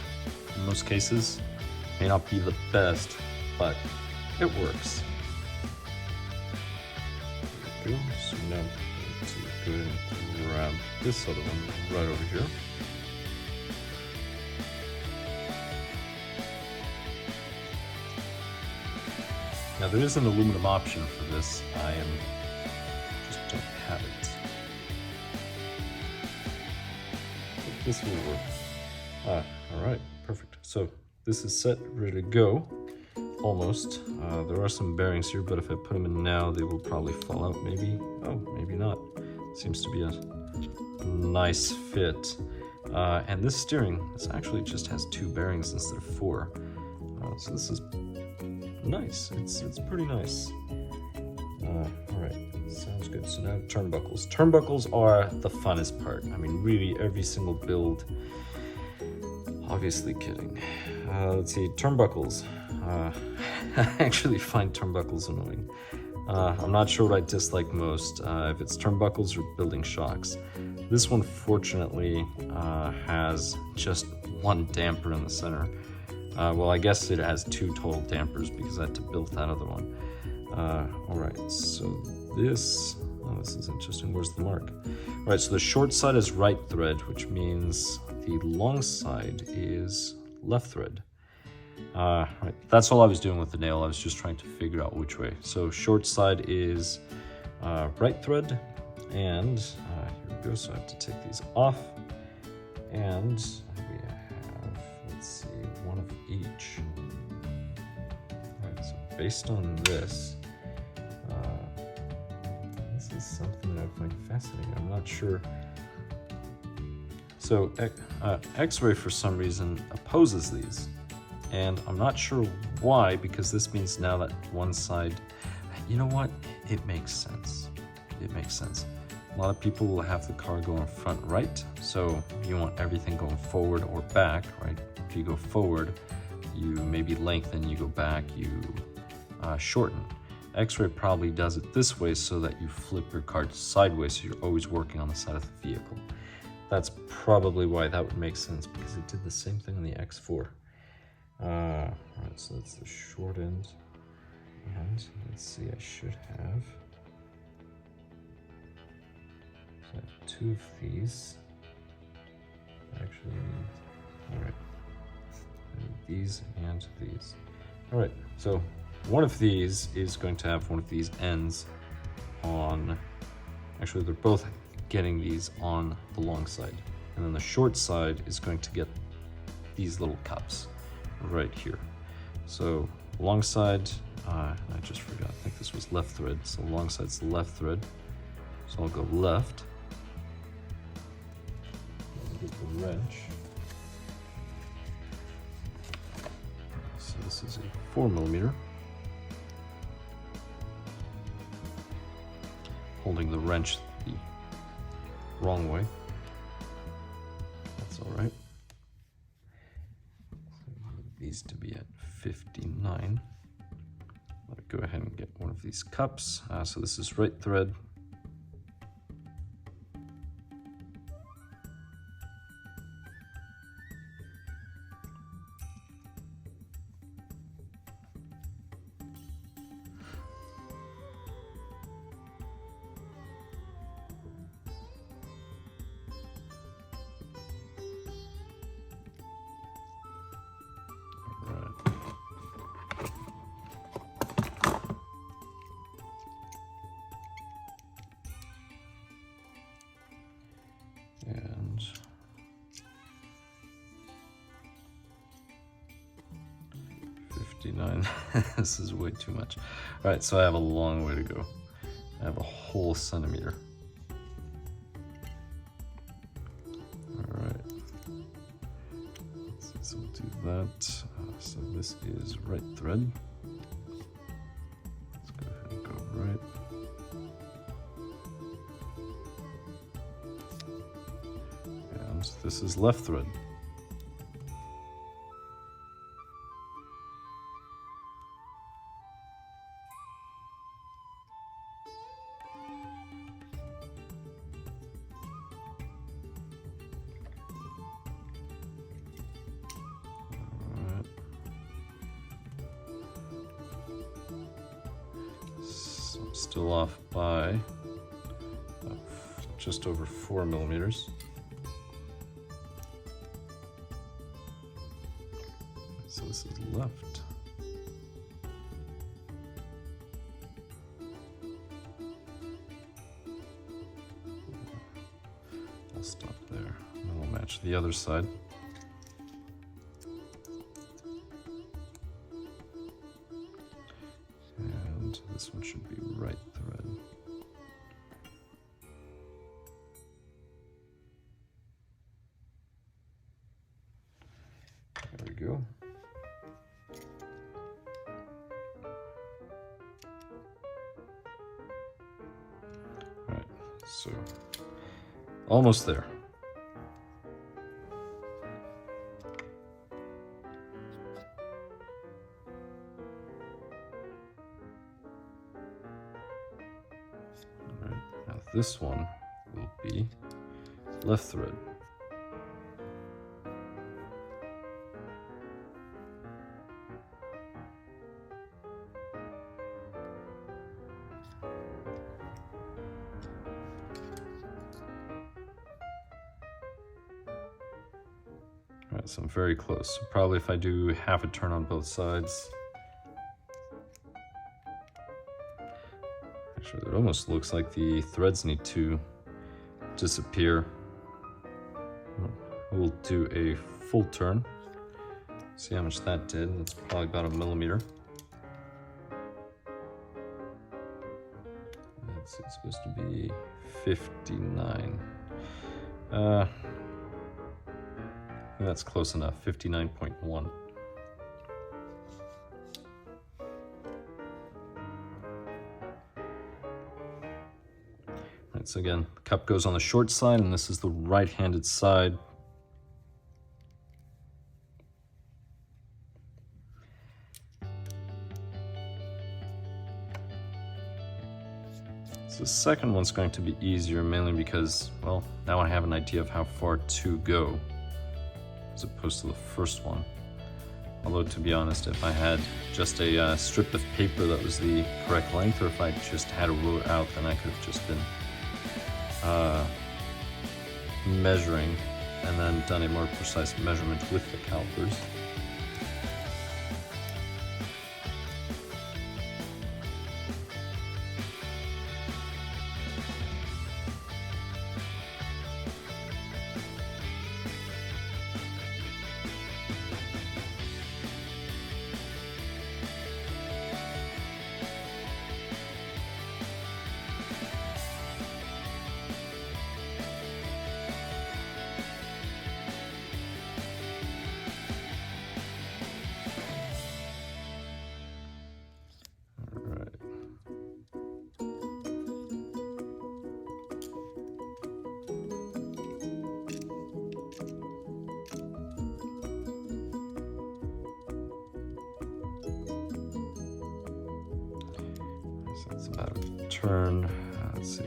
in most cases. May not be the best, but it works. There we go. So now I'm going to go ahead and grab this other one right over here. Now there is an aluminum option for this. Just don't have it. But this will work. All right, perfect. So this is set, ready to go. Almost. There are some bearings here, but if I put them in now, they will probably fall out. Maybe. Oh, maybe not. Seems to be a nice fit. And this steering, this actually just has 2 bearings instead of 4. So this is nice. It's pretty nice. All right, sounds good. So now turnbuckles. Turnbuckles are the funnest part. I mean, really, every single build. Obviously kidding. Let's see, turnbuckles. I actually find turnbuckles annoying. I'm not sure what I dislike most, if it's turnbuckles or building shocks. This one, fortunately, has just 1 damper in the center. Well, I guess it has 2 total dampers because I had to build that other one. All right, so this is interesting. Where's the mark? All right, so the short side is right thread, which means the long side is left thread. Right, that's all I was doing with the nail. I was just trying to figure out which way. So short side is right thread, and here we go. So I have to take these off, and we have, let's see, 1 of each. All right, so based on this, this is something that I find fascinating. I'm not sure. So Xray, for some reason, opposes these. And I'm not sure why, because this means now that one side, you know what? It makes sense. It makes sense. A lot of people will have the car going front right, so you want everything going forward or back, right? If you go forward, you maybe lengthen, you go back, you shorten. Xray probably does it this way so that you flip your car sideways, so you're always working on the side of the vehicle. That's probably why that would make sense, because it did the same thing on the X4. Alright, so that's the short end, and let's see, I should have, so I have 2 of these, actually, alright, I need these and these. Alright, so one of these is going to have one of these ends on, actually they're both getting these on the long side, and then the short side is going to get these little cups right here. So long side, I just forgot, I think this was left thread, so long side's the left thread, so I'll go left, get the wrench, so this is a 4mm, holding the wrench the wrong way, that's alright. These to be at 59. I'll go ahead and get one of these cups. So this is right thread. 59. This is way too much. All right, so I have a long way to go. I have a whole centimeter. All right. So we'll do that. So this is right thread. Let's go ahead and go right. And this is left thread. Still off by just over 4 millimeters. So this is left. I'll stop there, and then we'll match the other side. This one should be right thread. There we go. All right, so almost there. This one will be left thread. All right, so I'm very close. So probably if I do half a turn on both sides. It almost looks like the threads need to disappear. We'll do a full turn. See how much that did. That's probably about 1 millimeter. It's supposed to be 59. I think that's close enough. 59.1. So again, the cup goes on the short side, and this is the right-handed side. So the second one's going to be easier, mainly because, well, now I have an idea of how far to go, as opposed to the first one. Although, to be honest, if I had just a strip of paper that was the correct length, or if I just had a ruler out, then I could have just been measuring and then done a more precise measurement with the calipers. So it's about a turn. Let's see.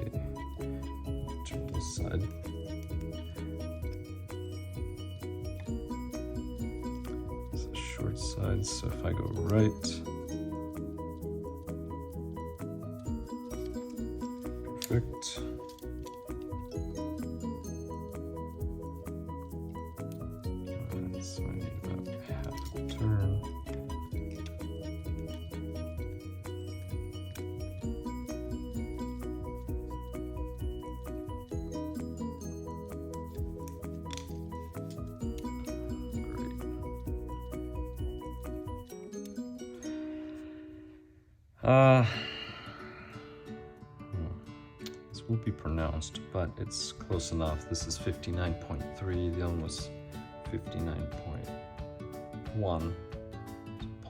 Turn this side. It's a short side, so if I go right, perfect. And so I need about half a turn. This will be pronounced, but it's close enough. This is 59.3, the other one was 59.1,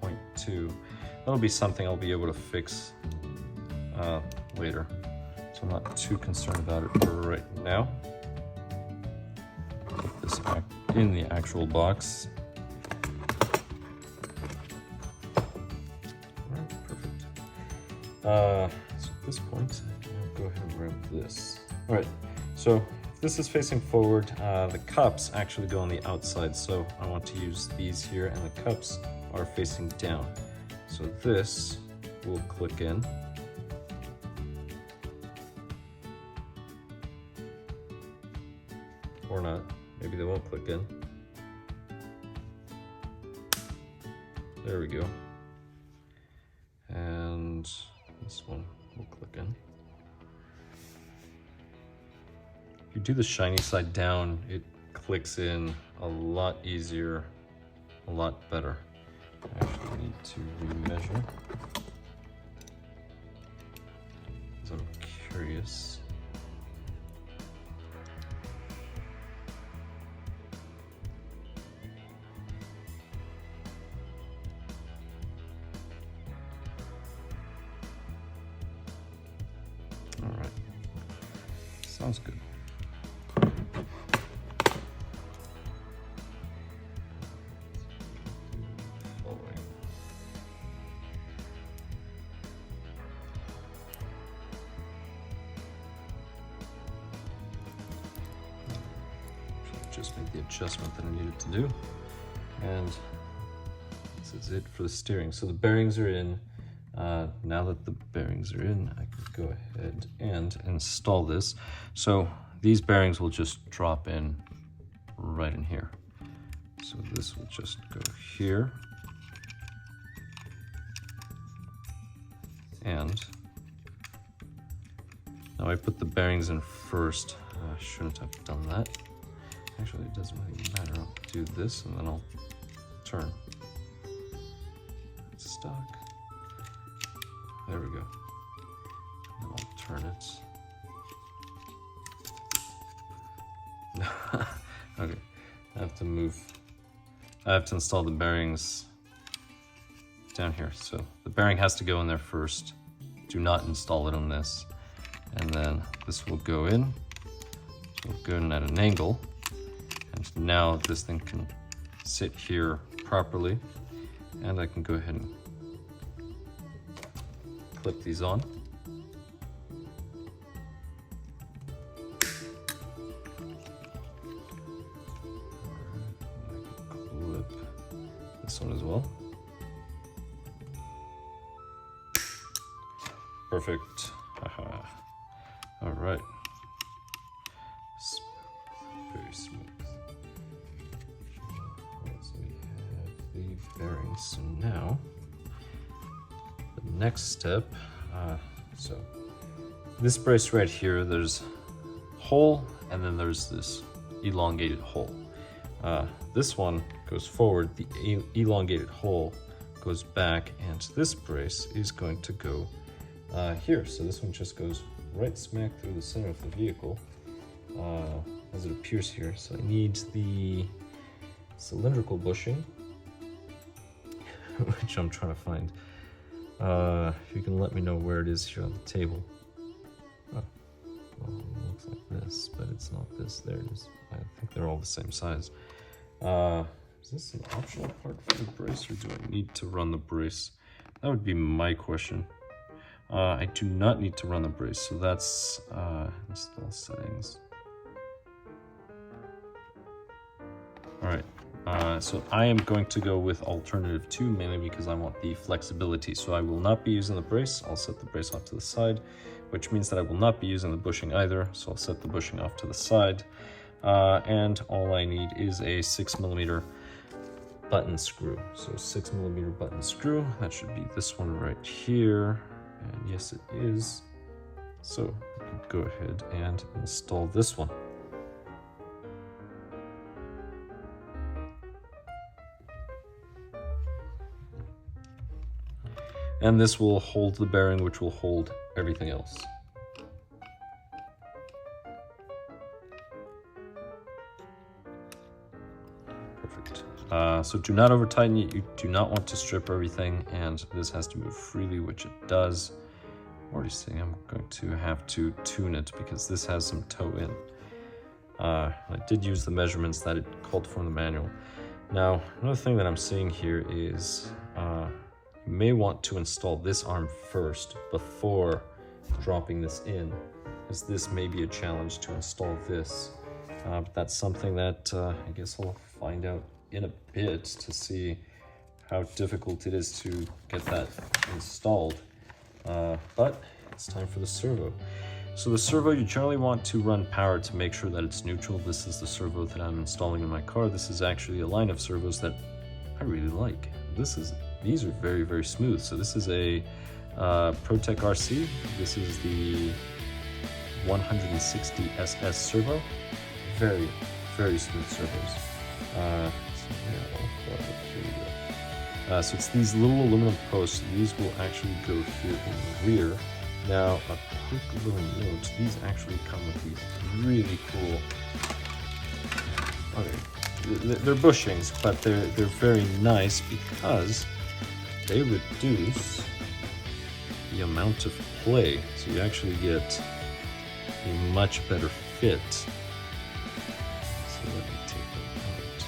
0.2. That'll be something I'll be able to fix later, so I'm not too concerned about it for right now. Put this back in the actual box. Alright, perfect. So at this point, I'll go ahead and grab this. Alright, so if this is facing forward, the cups actually go on the outside, so I want to use these here, and the cups are facing down. So this will click in. Or not. Maybe they won't click in. There we go. And this one will click in. If you do the shiny side down, it clicks in a lot easier, a lot better. I actually need to remeasure, because I'm curious. All right, sounds good. Just made the adjustment that I needed to do, and this is it for the steering. So the bearings are in. Now that the bearings are in, I can go ahead and install this. So these bearings will just drop in right in here. So this will just go here, and now I put the bearings in first. I shouldn't have done that. Actually, it doesn't really matter. I'll do this and then I'll turn. It's stuck. There we go. And I'll turn it. Okay, I have to move. I have to install the bearings down here. So the bearing has to go in there first. Do not install it on this. And then this will go in. So it'll go in at an angle. And now this thing can sit here properly, and I can go ahead and clip these on. Clip this one as well. Perfect. All right. Very smooth. Bearings. So now the next step, so this brace right here, there's hole and then there's this elongated hole. This one goes forward, the elongated hole goes back, and this brace is going to go here. So this one just goes right smack through the center of the vehicle as it appears here. So I need the cylindrical bushing, which I'm trying to find. If you can let me know where it is here on the table. Oh, well, it looks like this, but it's not this. There it is. I think they're all the same size. Is this an optional part for the brace, or do I need to run the brace? That would be my question. I do not need to run the brace, so that's install settings. All right. So I am going to go with alternative 2, mainly because I want the flexibility. So I will not be using the brace. I'll set the brace off to the side, which means that I will not be using the bushing either. So I'll set the bushing off to the side. And all I need is a 6mm button screw. So 6mm button screw, that should be this one right here. And yes, it is. So I can go ahead and install this one. And this will hold the bearing, which will hold everything else. Perfect. So do not over tighten it. You do not want to strip everything, and this has to move freely, which it does. I'm already saying I'm going to have to tune it because this has some toe in. I did use the measurements that it called for in the manual. Now, another thing that I'm seeing here is you may want to install this arm first before dropping this in, because this may be a challenge to install this. But that's something that I guess I'll find out in a bit to see how difficult it is to get that installed. But it's time for the servo. So the servo, you generally want to run power to make sure that it's neutral. This is the servo that I'm installing in my car. This is actually a line of servos that I really like. These are very, very smooth. So this is a ProTech RC. This is the 160 SS servo. Very, very smooth servos. So it's these little aluminum posts. These will actually go here in the rear. Now, a quick little note, these actually come with these really cool, okay, they're bushings, but they're very nice because they reduce the amount of play. So you actually get a much better fit. So let me take them out.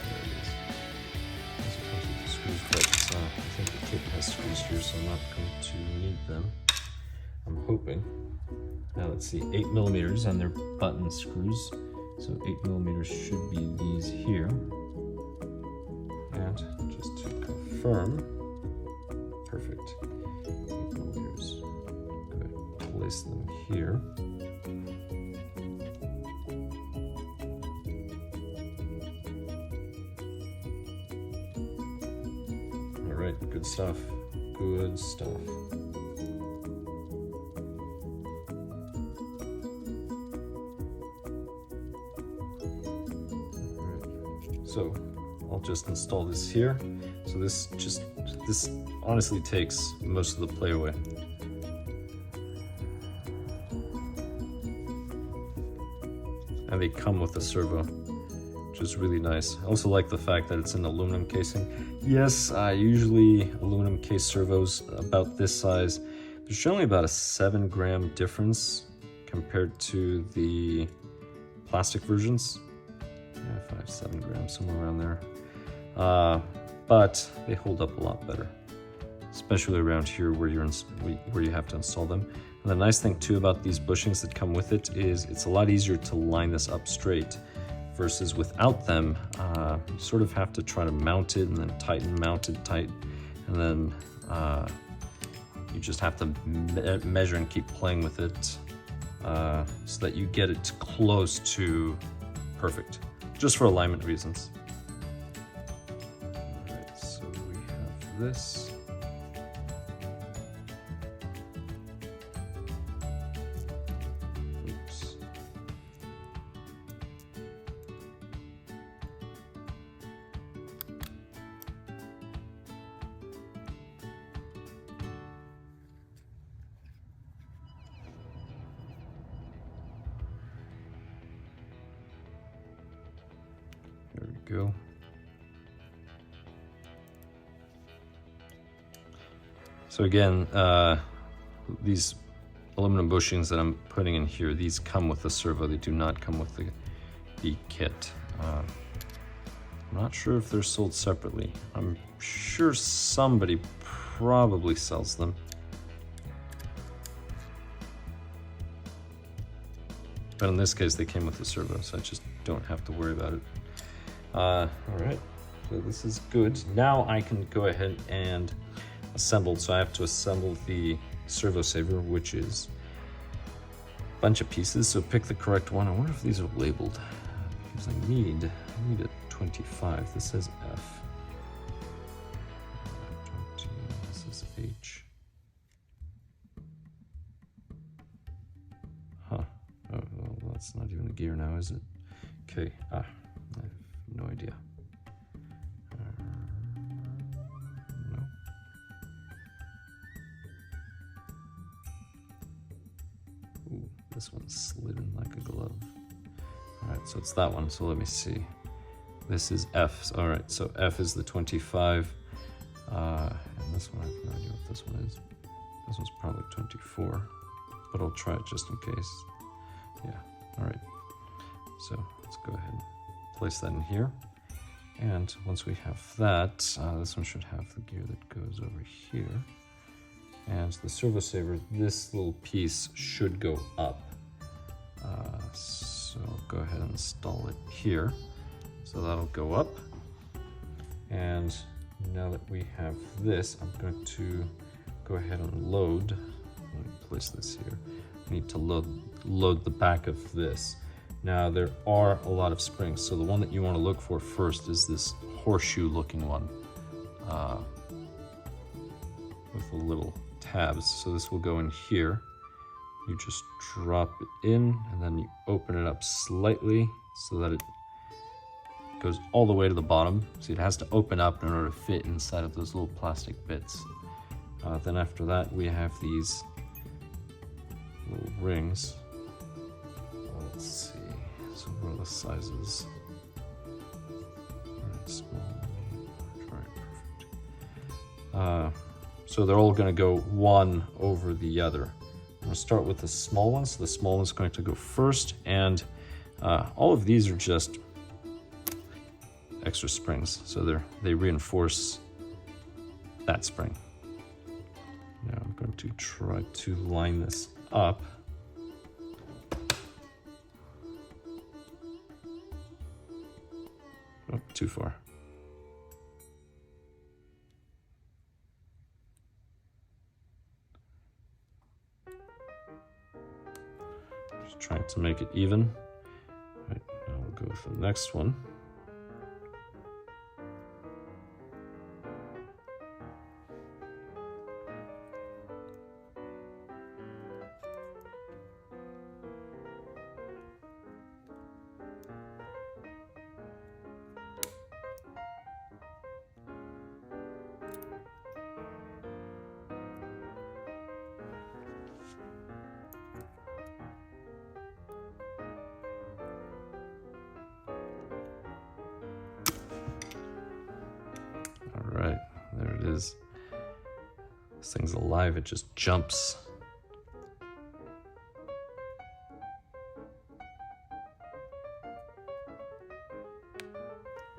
There it is. These are comes with the screws, but I think the kit has screws here, so I'm not going to need them. I'm hoping. Now let's see, 8mm, and they're button screws. So 8mm should be these here. And just to confirm, perfect. 8mm. Good. Place them here. All right, good stuff. Good stuff. So I'll just install this here. So this honestly takes most of the play away. And they come with a servo, which is really nice. I also like the fact that it's an aluminum casing. Yes, usually aluminum case servos about this size. There's generally about a 7-gram difference compared to the plastic versions. 5-7 grams, somewhere around there. But they hold up a lot better, especially around here where you have to install them. And the nice thing too about these bushings that come with it is it's a lot easier to line this up straight versus without them. You sort of have to try to mount it and then tighten, mount it tight, and then you just have to measure and keep playing with it so that you get it close to perfect. Just for alignment reasons. Alright, so we have this. Oops. There we go. So again, these aluminum bushings that I'm putting in here, these come with the servo. They do not come with the kit. I'm not sure if they're sold separately. I'm sure somebody probably sells them. But in this case, they came with the servo, so I just don't have to worry about it. All right, so this is good. Now I can go ahead and assemble. So I have to assemble the servo saver, which is a bunch of pieces. So pick the correct one. I wonder if these are labeled because I need a 25. This says F. 20, this is H. Huh. Oh, well, that's not even a gear now, is it? Okay. I have no idea. This one's slid in like a glove. All right, so it's that one. So let me see. This is F. All right, so F is the 25. And this one, I have no idea what this one is. This one's probably 24, but I'll try it just in case. Yeah, all right. So let's go ahead and place that in here. And once we have that, this one should have the gear that goes over here. And the servo saver, this little piece should go up. So I'll go ahead and install it here. So that'll go up. And now that we have this, I'm going to go ahead and load. Let me place this here. I need to load the back of this. Now there are a lot of springs, so the one that you want to look for first is this horseshoe looking one with the little tabs. So this will go in here. You just drop it in and then you open it up slightly so that it goes all the way to the bottom. So it has to open up in order to fit inside of those little plastic bits. Then after that we have these little rings. Let's see. So what are the sizes? Alright, small, right, perfect. So they're all going to go one over the other. I'm going to start with the small one. So the small one's going to go first, and all of these are just extra springs. So they reinforce that spring. Now I'm going to try to line this up. Oh, too far. Just trying to make it even. All right, now we'll go with the next one. Right, there it is. This thing's alive, it just jumps.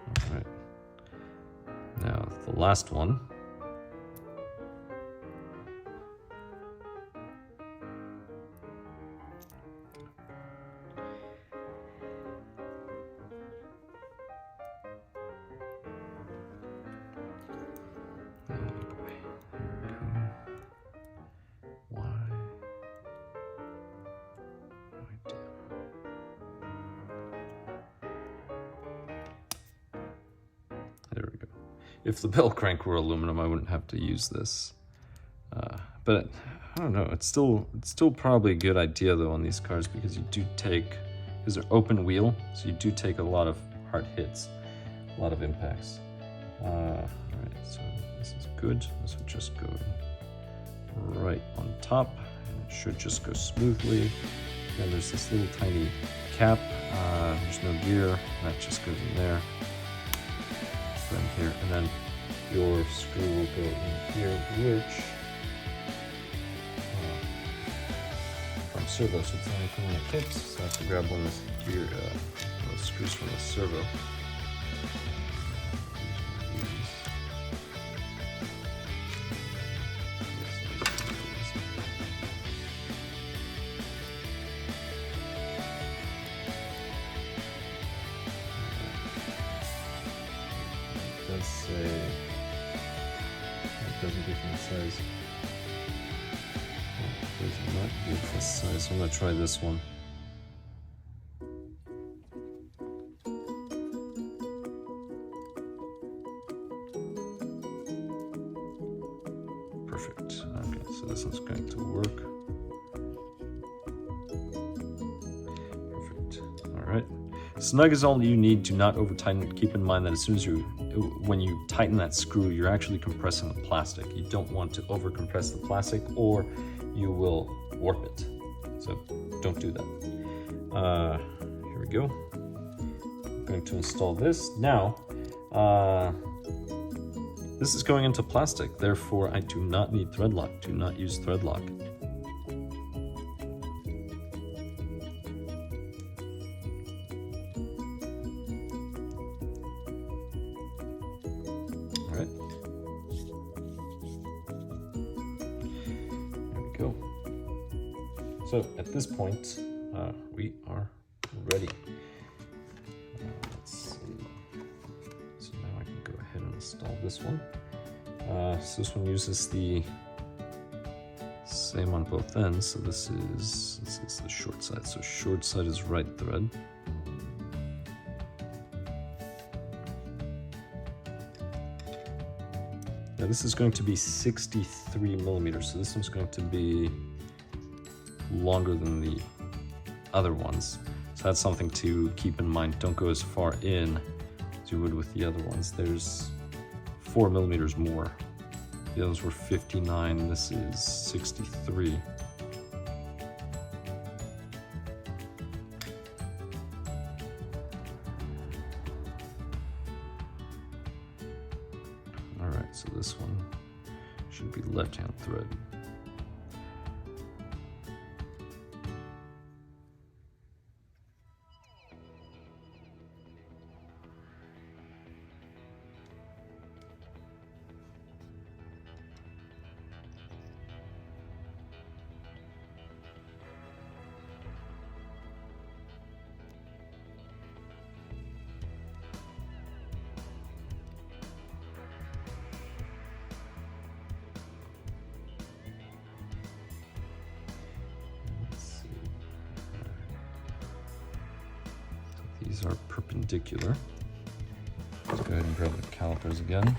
All right. Now the last one. There we go. If the bell crank were aluminum, I wouldn't have to use this. But I don't know, it's still probably a good idea though on these cars, because you do take, because they're open wheel, so you do take a lot of hard hits, a lot of impacts. All right, so this is good. This would just go right on top, and it should just go smoothly. And there's this little tiny cap. There's no gear. That just goes in there. Then here, and then your screw will go in here, which from servo, so it's only coming in a kit. So I have to grab one of those screws from the servo. Say it does a different size. Oh, it does not give this size, so I'm going to try this one. Perfect. Okay, so this is going to work. Perfect. All right. Snug is all you need. Do not over tighten it. Keep in mind that as soon as when you tighten that screw, you're actually compressing the plastic. You don't want to over compress the plastic or you will warp it. So don't do that. Here we go. I'm going to install this. Now, this is going into plastic, therefore I do not need thread lock. Do not use thread lock. Alright. There we go. So at this point, we are ready. Let's see. So now I can go ahead and install this one. So this one uses the same on both ends. So this is the short side. So short side is right thread. Now this is going to be 63 millimeters. So this one's going to be longer than the other ones. So that's something to keep in mind. Don't go as far in as you would with the other ones. There's 4 millimeters more. The others were 59, this is 63. All right, so this one should be left-hand thread. These are perpendicular. Let's go ahead and grab the calipers again.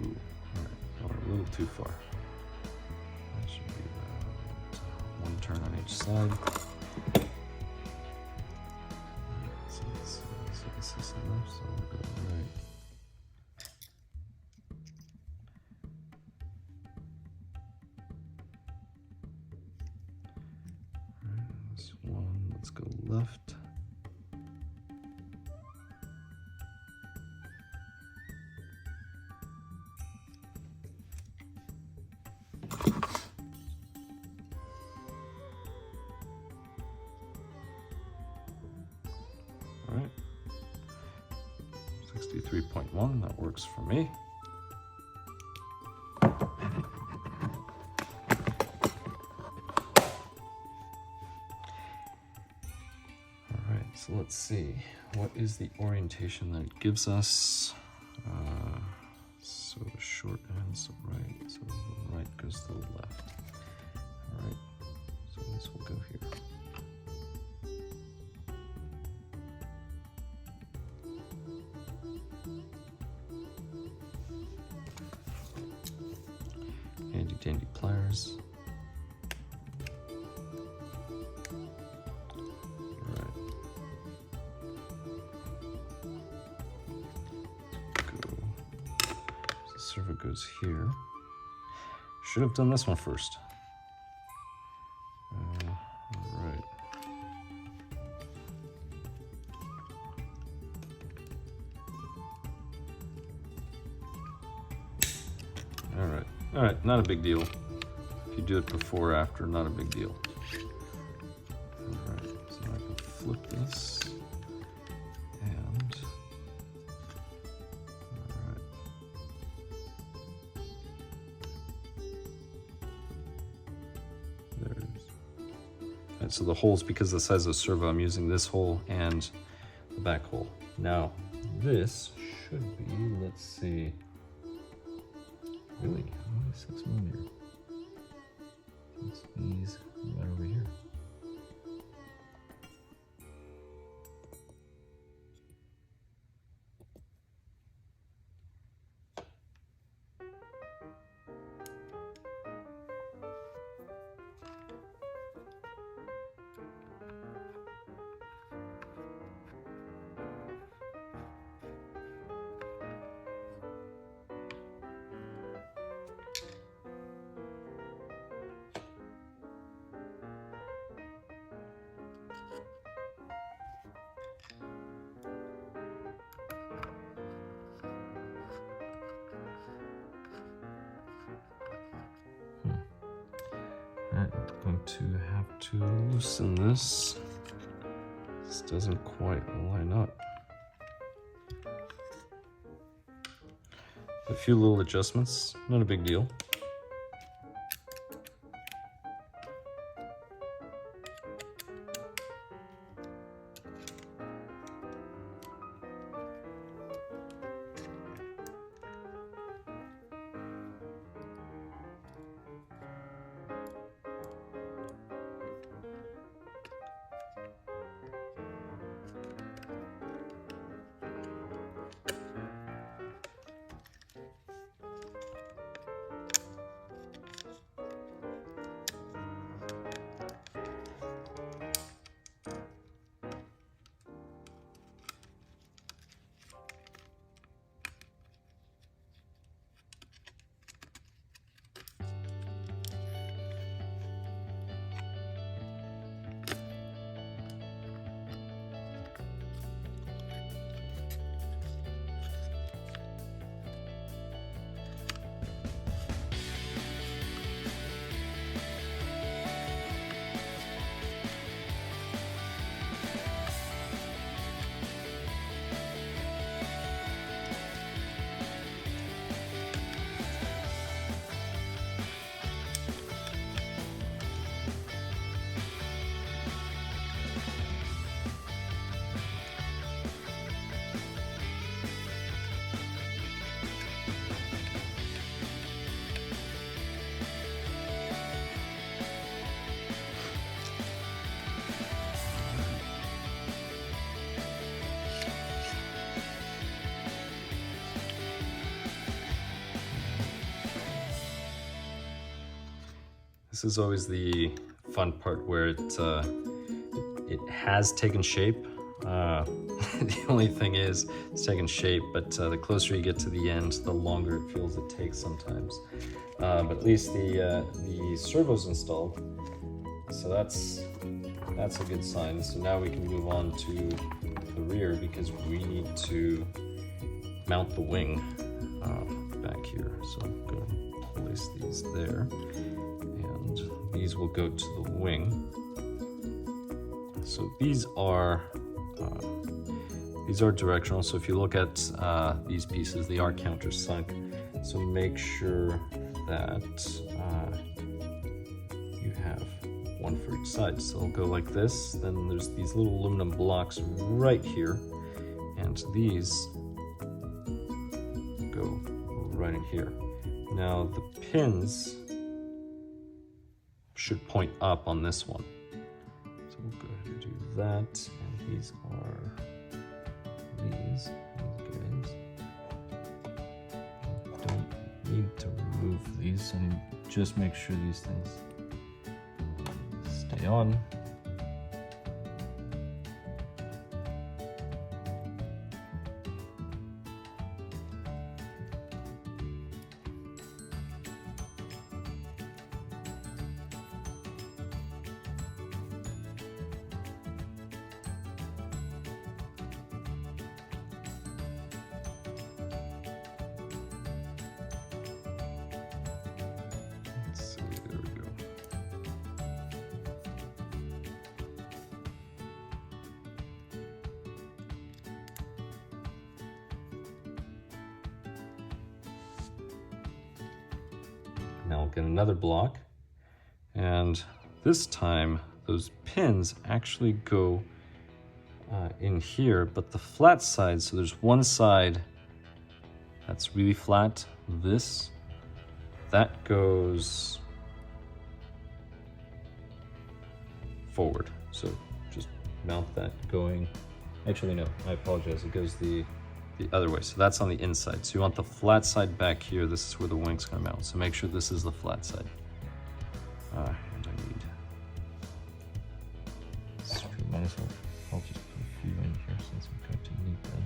Ooh, all right, going a little too far. That should be about 1 turn on each side. So this is enough, so we'll go right. Let's go left. All right. 63.1, that works for me. So let's see, what is the orientation that it gives us? So the short end's right, so the right goes to the left. All right, so this will go here. Handy dandy pliers. Servo goes here. Should have done this one first. All right. All right, not a big deal. If you do it before or after, not a big deal. All right, so I can flip this. So the holes, because of the size of the servo, I'm using this hole and the back hole. Now, this should be, let's see, really, only 6 millimeter. Let's ease right over here. I'm going to have to loosen this. This doesn't quite line up. A few little adjustments, not a big deal. This is always the fun part where it has taken shape. The only thing is it's taken shape, but the closer you get to the end, the longer it feels it takes sometimes. But at least the servo's installed, so that's a good sign. So now we can move on to the rear because we need to mount the wing back here. So I'm going to place these there. These will go to the wing. So these are directional. So if you look at these pieces, they are countersunk. So make sure that you have one for each side. So it'll go like this. Then there's these little aluminum blocks right here, and these go right in here. Now the pins should point up on this one. So we'll go ahead and do that. And these are these guys. Don't need to remove these, and just make sure these things stay on. Now I'll get another block, and this time those pins actually go in here, but the flat side, so there's one side that's really flat, that goes forward. So just mount that going, actually no, I apologize, it goes the other way. So that's on the inside. So you want the flat side back here. This is where the wing's gonna mount. So make sure this is the flat side. And I need, might as well, I'll just put a few in here since I'm going to need them.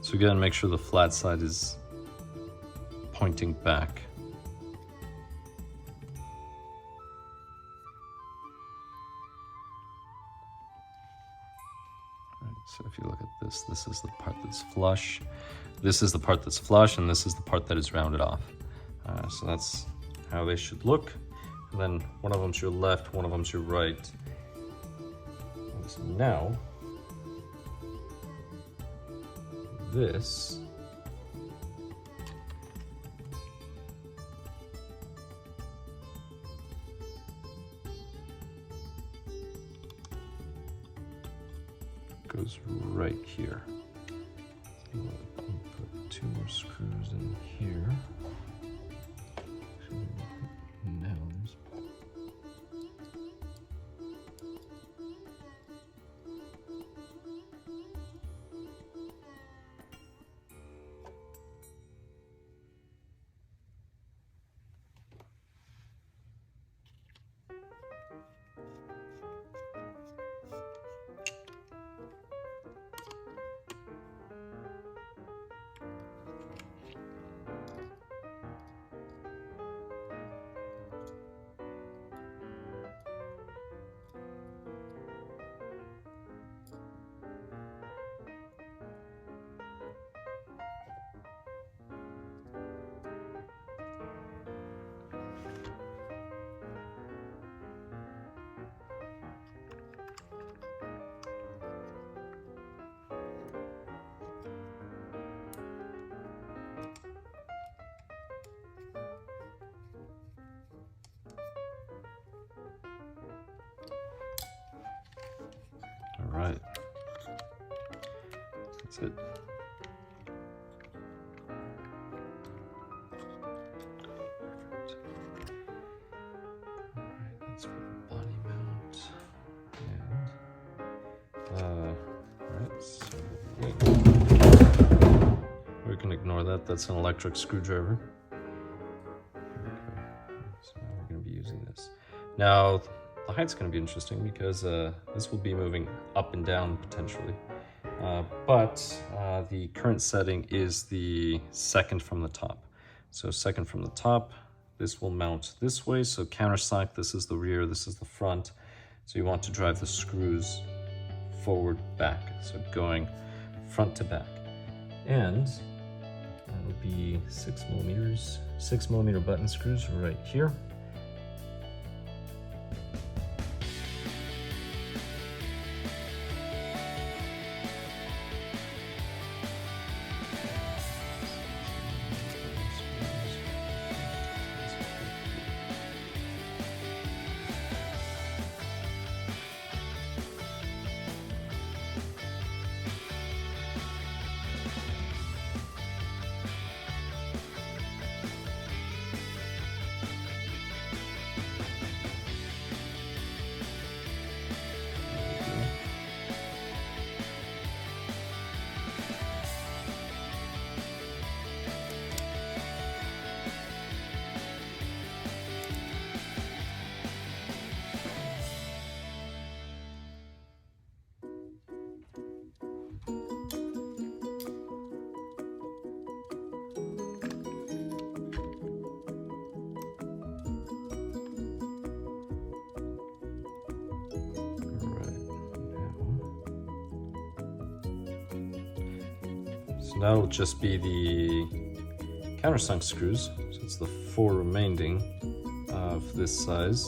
So again, make sure the flat side is pointing back. Right, so if you look at this, this is the part that's flush. This is the part that's flush, and this is the part that is rounded off. So that's how they should look. And then one of them's your left, one of them's your right. And so now, this goes right here. So I'll put 2 more screws in here. Now there's all right. That's it. Alright, that's for the body mount. And alright, so we can ignore that. That's an electric screwdriver. Here we go. So now we're going to be using this. Now the height's going to be interesting because this will be moving up and down potentially. But the current setting is the second from the top. So second from the top, this will mount this way. So countersunk, this is the rear, this is the front. So you want to drive the screws forward, back. So going front to back. And that'll be 6mm button screws right here. So now it'll just be the countersunk screws. So it's the 4 remaining of this size.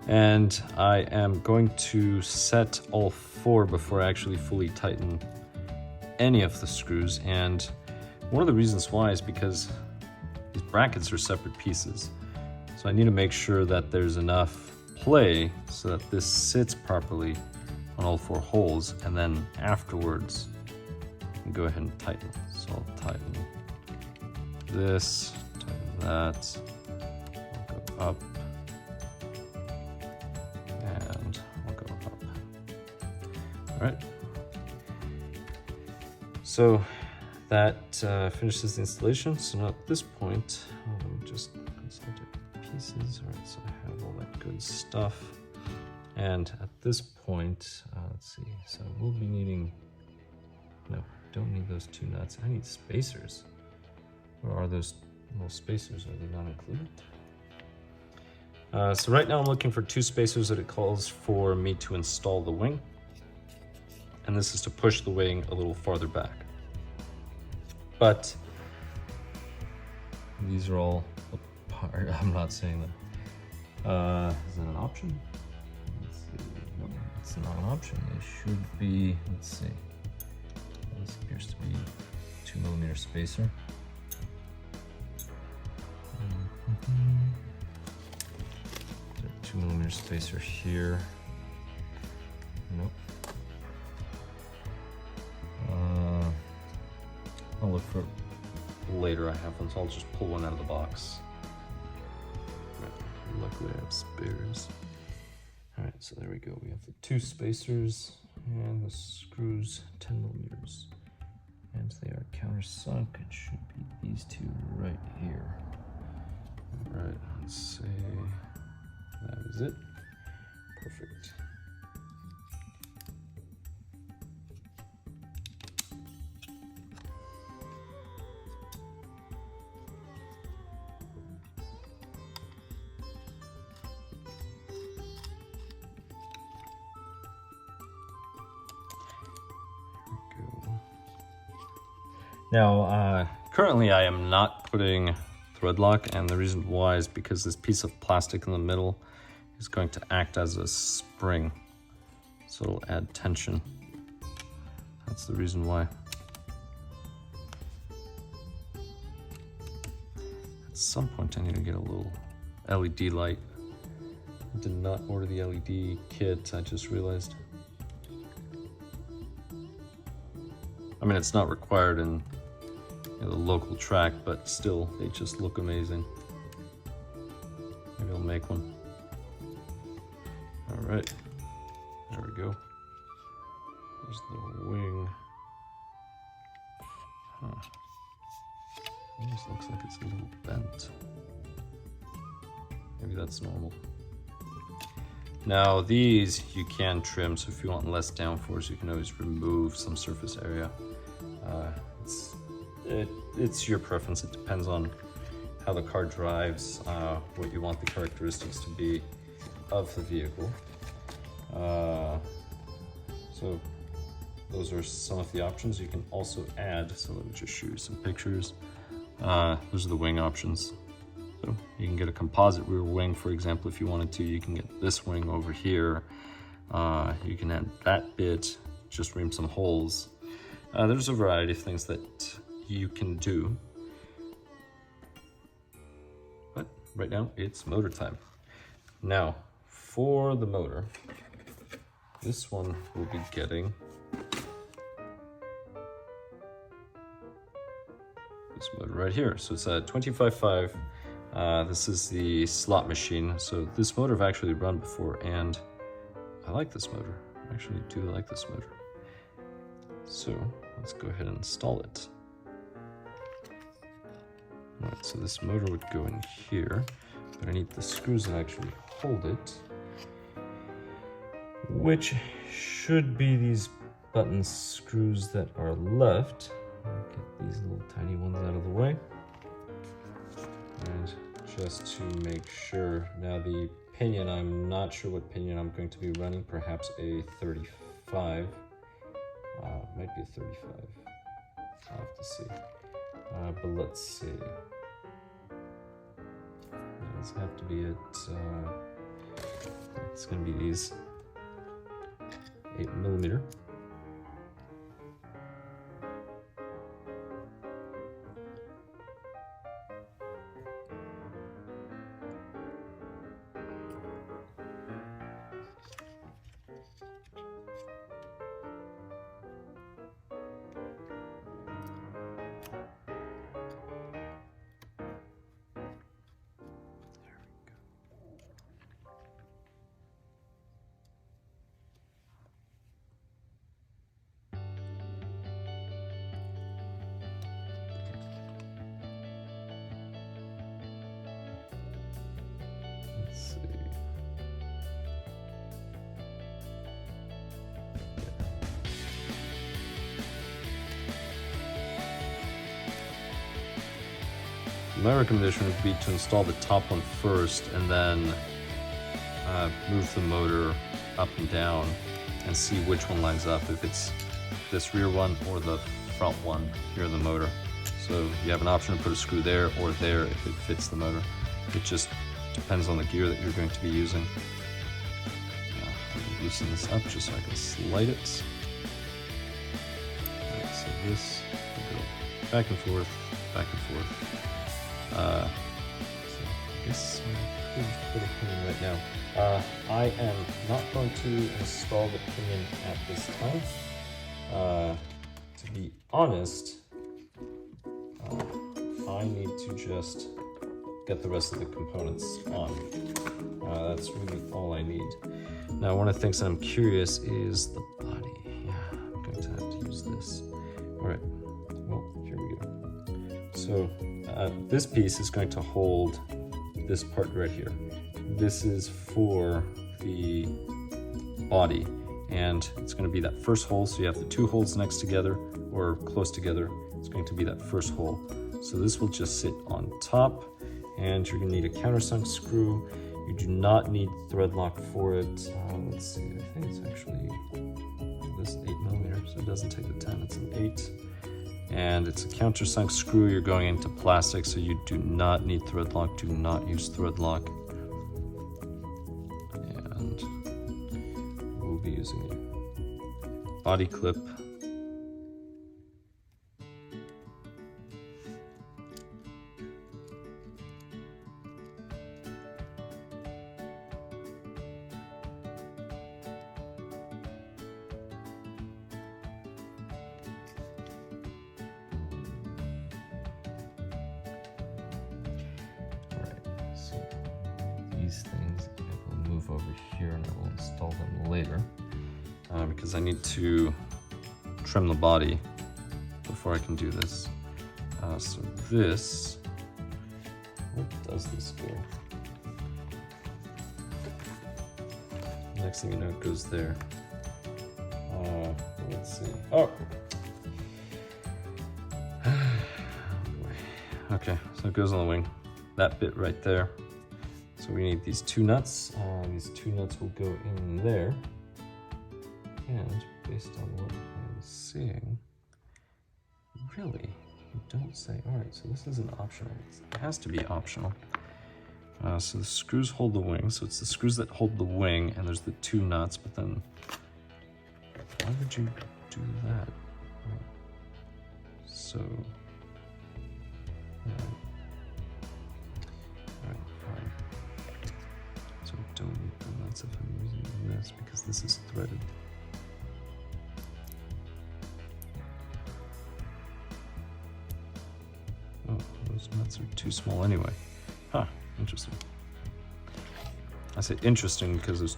And I am going to set all 4 before I actually fully tighten any of the screws, and one of the reasons why is because these brackets are separate pieces. So I need to make sure that there's enough play so that this sits properly on all 4 holes, and then afterwards I can go ahead and tighten. So I'll tighten this, tighten that, I'll go up, and I'll go up. All right. So that finishes the installation. So now at this point, let me just consult pieces. All right, so I have all that good stuff. And at this point, let's see, so we'll be needing, no, don't need those 2 nuts. I need spacers. Where are those little spacers? Are they not included? So right now I'm looking for 2 spacers that it calls for me to install the wing. And this is to push the wing a little farther back. But these are all apart. I'm not saying that. Is that an option? Let's see. No, it's not an option. It should be, let's see. This appears to be 2mm spacer. There's a 2mm spacer here. Nope. I'll look for later. I have one, so I'll just pull one out of the box. Right. Luckily I have spares. All right, so there we go. We have the 2 spacers and the screws 10mm. And they are countersunk. It should be these 2 right here. All right, let's see. That is it. Perfect. Now, currently I am not putting thread lock, and the reason why is because this piece of plastic in the middle is going to act as a spring, so it'll add tension. That's the reason why. At some point I need to get a little LED light. I did not order the LED kit, I just realized. I mean, it's not required in the local track, but still, they just look amazing. Maybe I'll make one. All right, there we go. There's the wing. Huh. Almost looks like it's a little bent. Maybe that's normal. Now these you can trim, so if you want less downforce, you can always remove some surface area. It's your preference. It depends on how the car drives, what you want the characteristics to be of the vehicle. So those are some of the options you can also add. So let me just show you some pictures. Those are the wing options. So you can get a composite rear wing, for example, if you wanted to. You can get this wing over here. You can add that bit, just ream some holes. There's a variety of things that you can do. But right now it's motor time. Now for the motor, this one will be getting this motor right here. So it's a 25.5. This is the slot machine. So this motor I've actually run before, and I like this motor. I actually do like this motor. So let's go ahead and install it. All right, so this motor would go in here, but I need the screws that actually hold it, which should be these button screws that are left. I'll get these little tiny ones out of the way. And just to make sure, now the pinion, I'm not sure what pinion I'm going to be running, perhaps a 35. Might be a 35. I'll have to see. But let's see. These have to be at, it's going to be these 8mm. My recommendation would be to install the top one first and then move the motor up and down and see which one lines up, if it's this rear one or the front one here in the motor. So you have an option to put a screw there or there if it fits the motor. It just depends on the gear that you're going to be using. I'll loosen this up just so I can slide it. Right, so this will go back and forth, back and forth. So I guess I'm going to put a pinion right now. I am not going to install the pinion at this time. To be honest, I need to just get the rest of the components on. That's really all I need. Now, one of the things that I'm curious is the body. Yeah, I'm going to have to use this. All right, well, here we go. So this piece is going to hold this part right here. This is for the body, and it's going to be that first hole. So you have the two holes next together or close together. It's going to be that first hole. So this will just sit on top, and you're going to need a countersunk screw. You do not need thread lock for it. Let's see, I think it's actually this 8mm, so it doesn't take the 10, it's an 8. And it's a countersunk screw. You're going into plastic, so you do not need thread lock. Do not use thread lock. And we'll be using a body clip. These things I will move over here and I will install them later because I need to trim the body before I can do this. So this, what does this do? Next thing you know, it goes there. Let's see. Oh! Okay, so it goes on the wing. That bit right there. So we need these two nuts. These two nuts will go in there. And based on what I'm seeing, really, you don't say. All right, so this isn't optional. It has to be optional. So the screws hold the wing. So it's the screws that hold the wing, and there's the two nuts. But then, why would you do that? So, don't need the nuts if I'm using this because this is threaded. Oh, those nuts are too small anyway. Huh, interesting. I say interesting because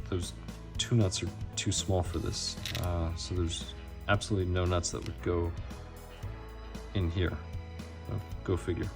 those two nuts are too small for this. So there's absolutely no nuts that would go in here. Go figure.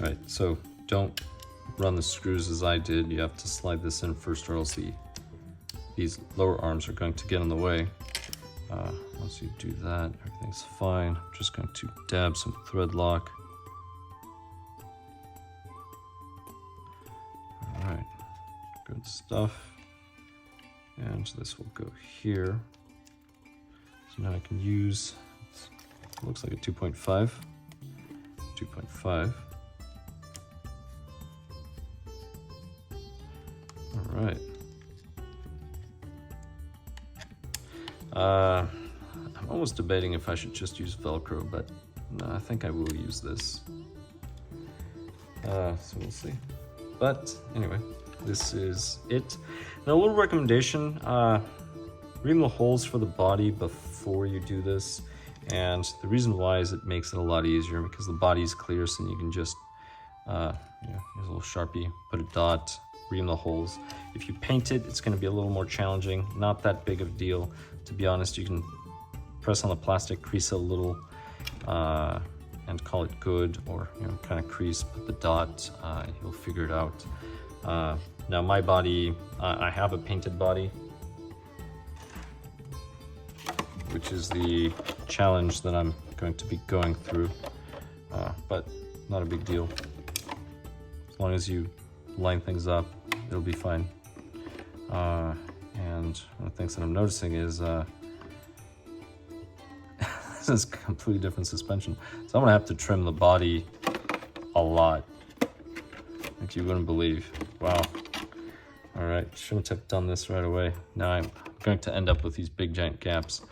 Right, so don't run the screws as I did. You have to slide this in first or else these lower arms are going to get in the way. Once you do that, everything's fine. I'm just going to dab some thread lock. All right, good stuff. And this will go here. So now I can use, it looks like a 2.5. 2.5. All right. I'm almost debating if I should just use Velcro, but no, I think I will use this. So we'll see. But anyway, this is it. Now a little recommendation, ream the holes for the body before you do this. And the reason why is it makes it a lot easier because the body is clear, so you can just use a little Sharpie, put a dot, ream the holes. If you paint it, it's going to be a little more challenging. Not that big of a deal, to be honest. You can press on the plastic, crease it a little, and call it good, or kind of crease, put the dot, you'll figure it out. Now my body, I have a painted body, which is the challenge that I'm going to be going through, but not a big deal. As long as you line things up, it'll be fine. And one of the things that I'm noticing is this is completely different suspension. So I'm gonna have to trim the body a lot, like you wouldn't believe. Wow. All right, shouldn't have done this right away. Now I'm going to end up with these big giant gaps.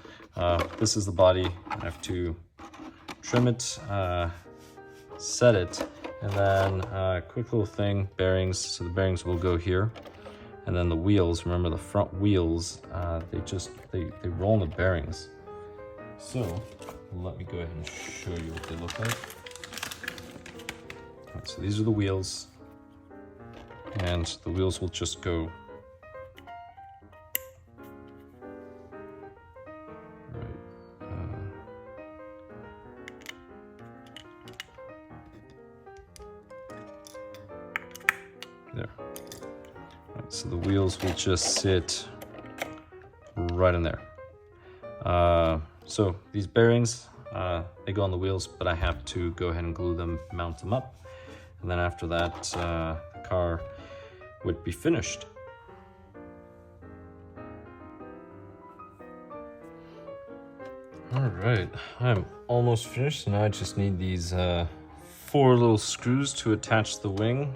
This is the body. I have to trim it, set it, and then quick little thing, bearings. So the bearings will go here, and then the wheels. Remember the front wheels? They roll in the bearings. So let me go ahead and show you what they look like. All right, so these are the wheels, and the wheels will just go there. Right, so the wheels will just sit right in there. So these bearings, they go on the wheels, but I have to go ahead and glue them, mount them up. And then after that, the car would be finished. All right, I'm almost finished. So now I just need these 4 little screws to attach the wing.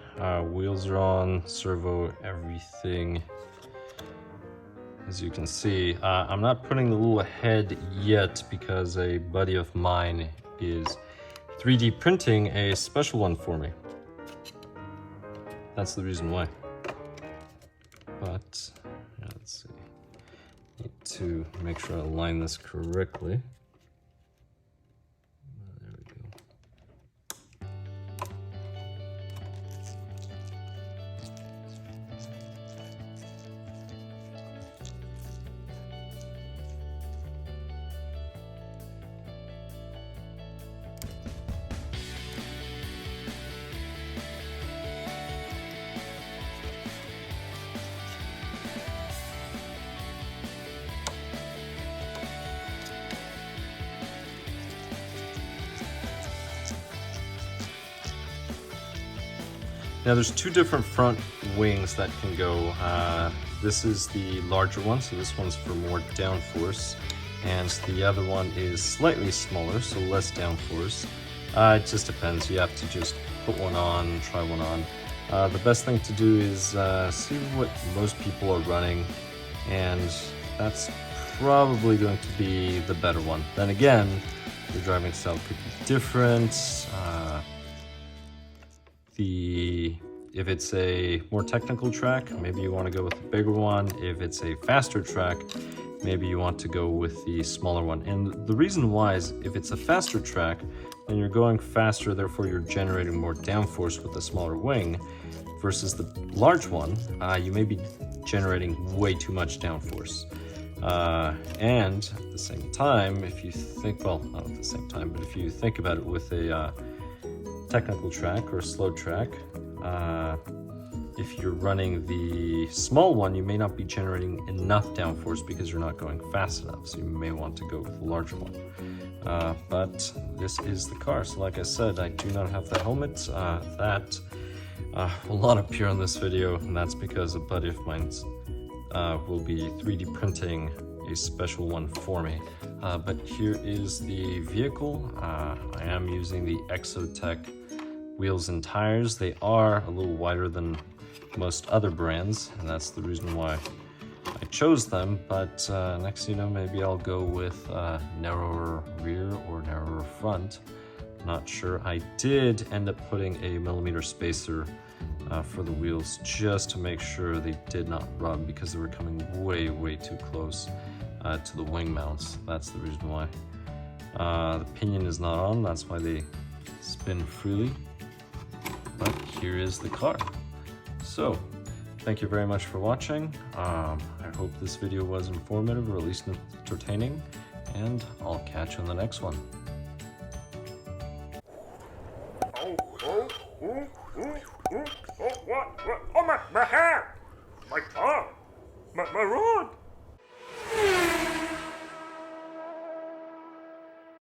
Wheels are on, servo, everything. As you can see, I'm not putting the little head yet because a buddy of mine is 3D printing a special one for me. That's the reason why. But yeah, let's see. Need to make sure I align this correctly. There we go. Now there's 2 different front wings that can go. This is the larger one, so this one's for more downforce, and the other one is slightly smaller, so less downforce. It just depends. You have to just put one on, try one on. The best thing to do is see what most people are running, and that's probably going to be the better one. Then again, your driving style could be different. If it's a more technical track, maybe you want to go with the bigger one. If it's a faster track, maybe you want to go with the smaller one. And the reason why is if it's a faster track, then you're going faster, therefore you're generating more downforce with the smaller wing, versus the large one, you may be generating way too much downforce. And at the same time, if you think, well, not at the same time, but if you think about it with a technical track or a slow track, if you're running the small one, you may not be generating enough downforce because you're not going fast enough, so you may want to go with the larger one. But this is the car, so like I said, I do not have the helmet. That will not appear on this video, and that's because a buddy of mine will be 3D printing a special one for me. But here is the vehicle. I am using the Exotech wheels and tires. They are a little wider than most other brands, and that's the reason why I chose them. But next, you know, maybe I'll go with narrower rear or narrower front. Not sure. I did end up putting a millimeter spacer for the wheels just to make sure they did not rub, because they were coming way too close to the wing mounts. That's the reason why. The pinion is not on, that's why they spin freely. But here is the car. So, thank you very much for watching. I hope this video was informative or at least entertaining, and I'll catch you in the next one. What? Oh, my hair! My car! My rod!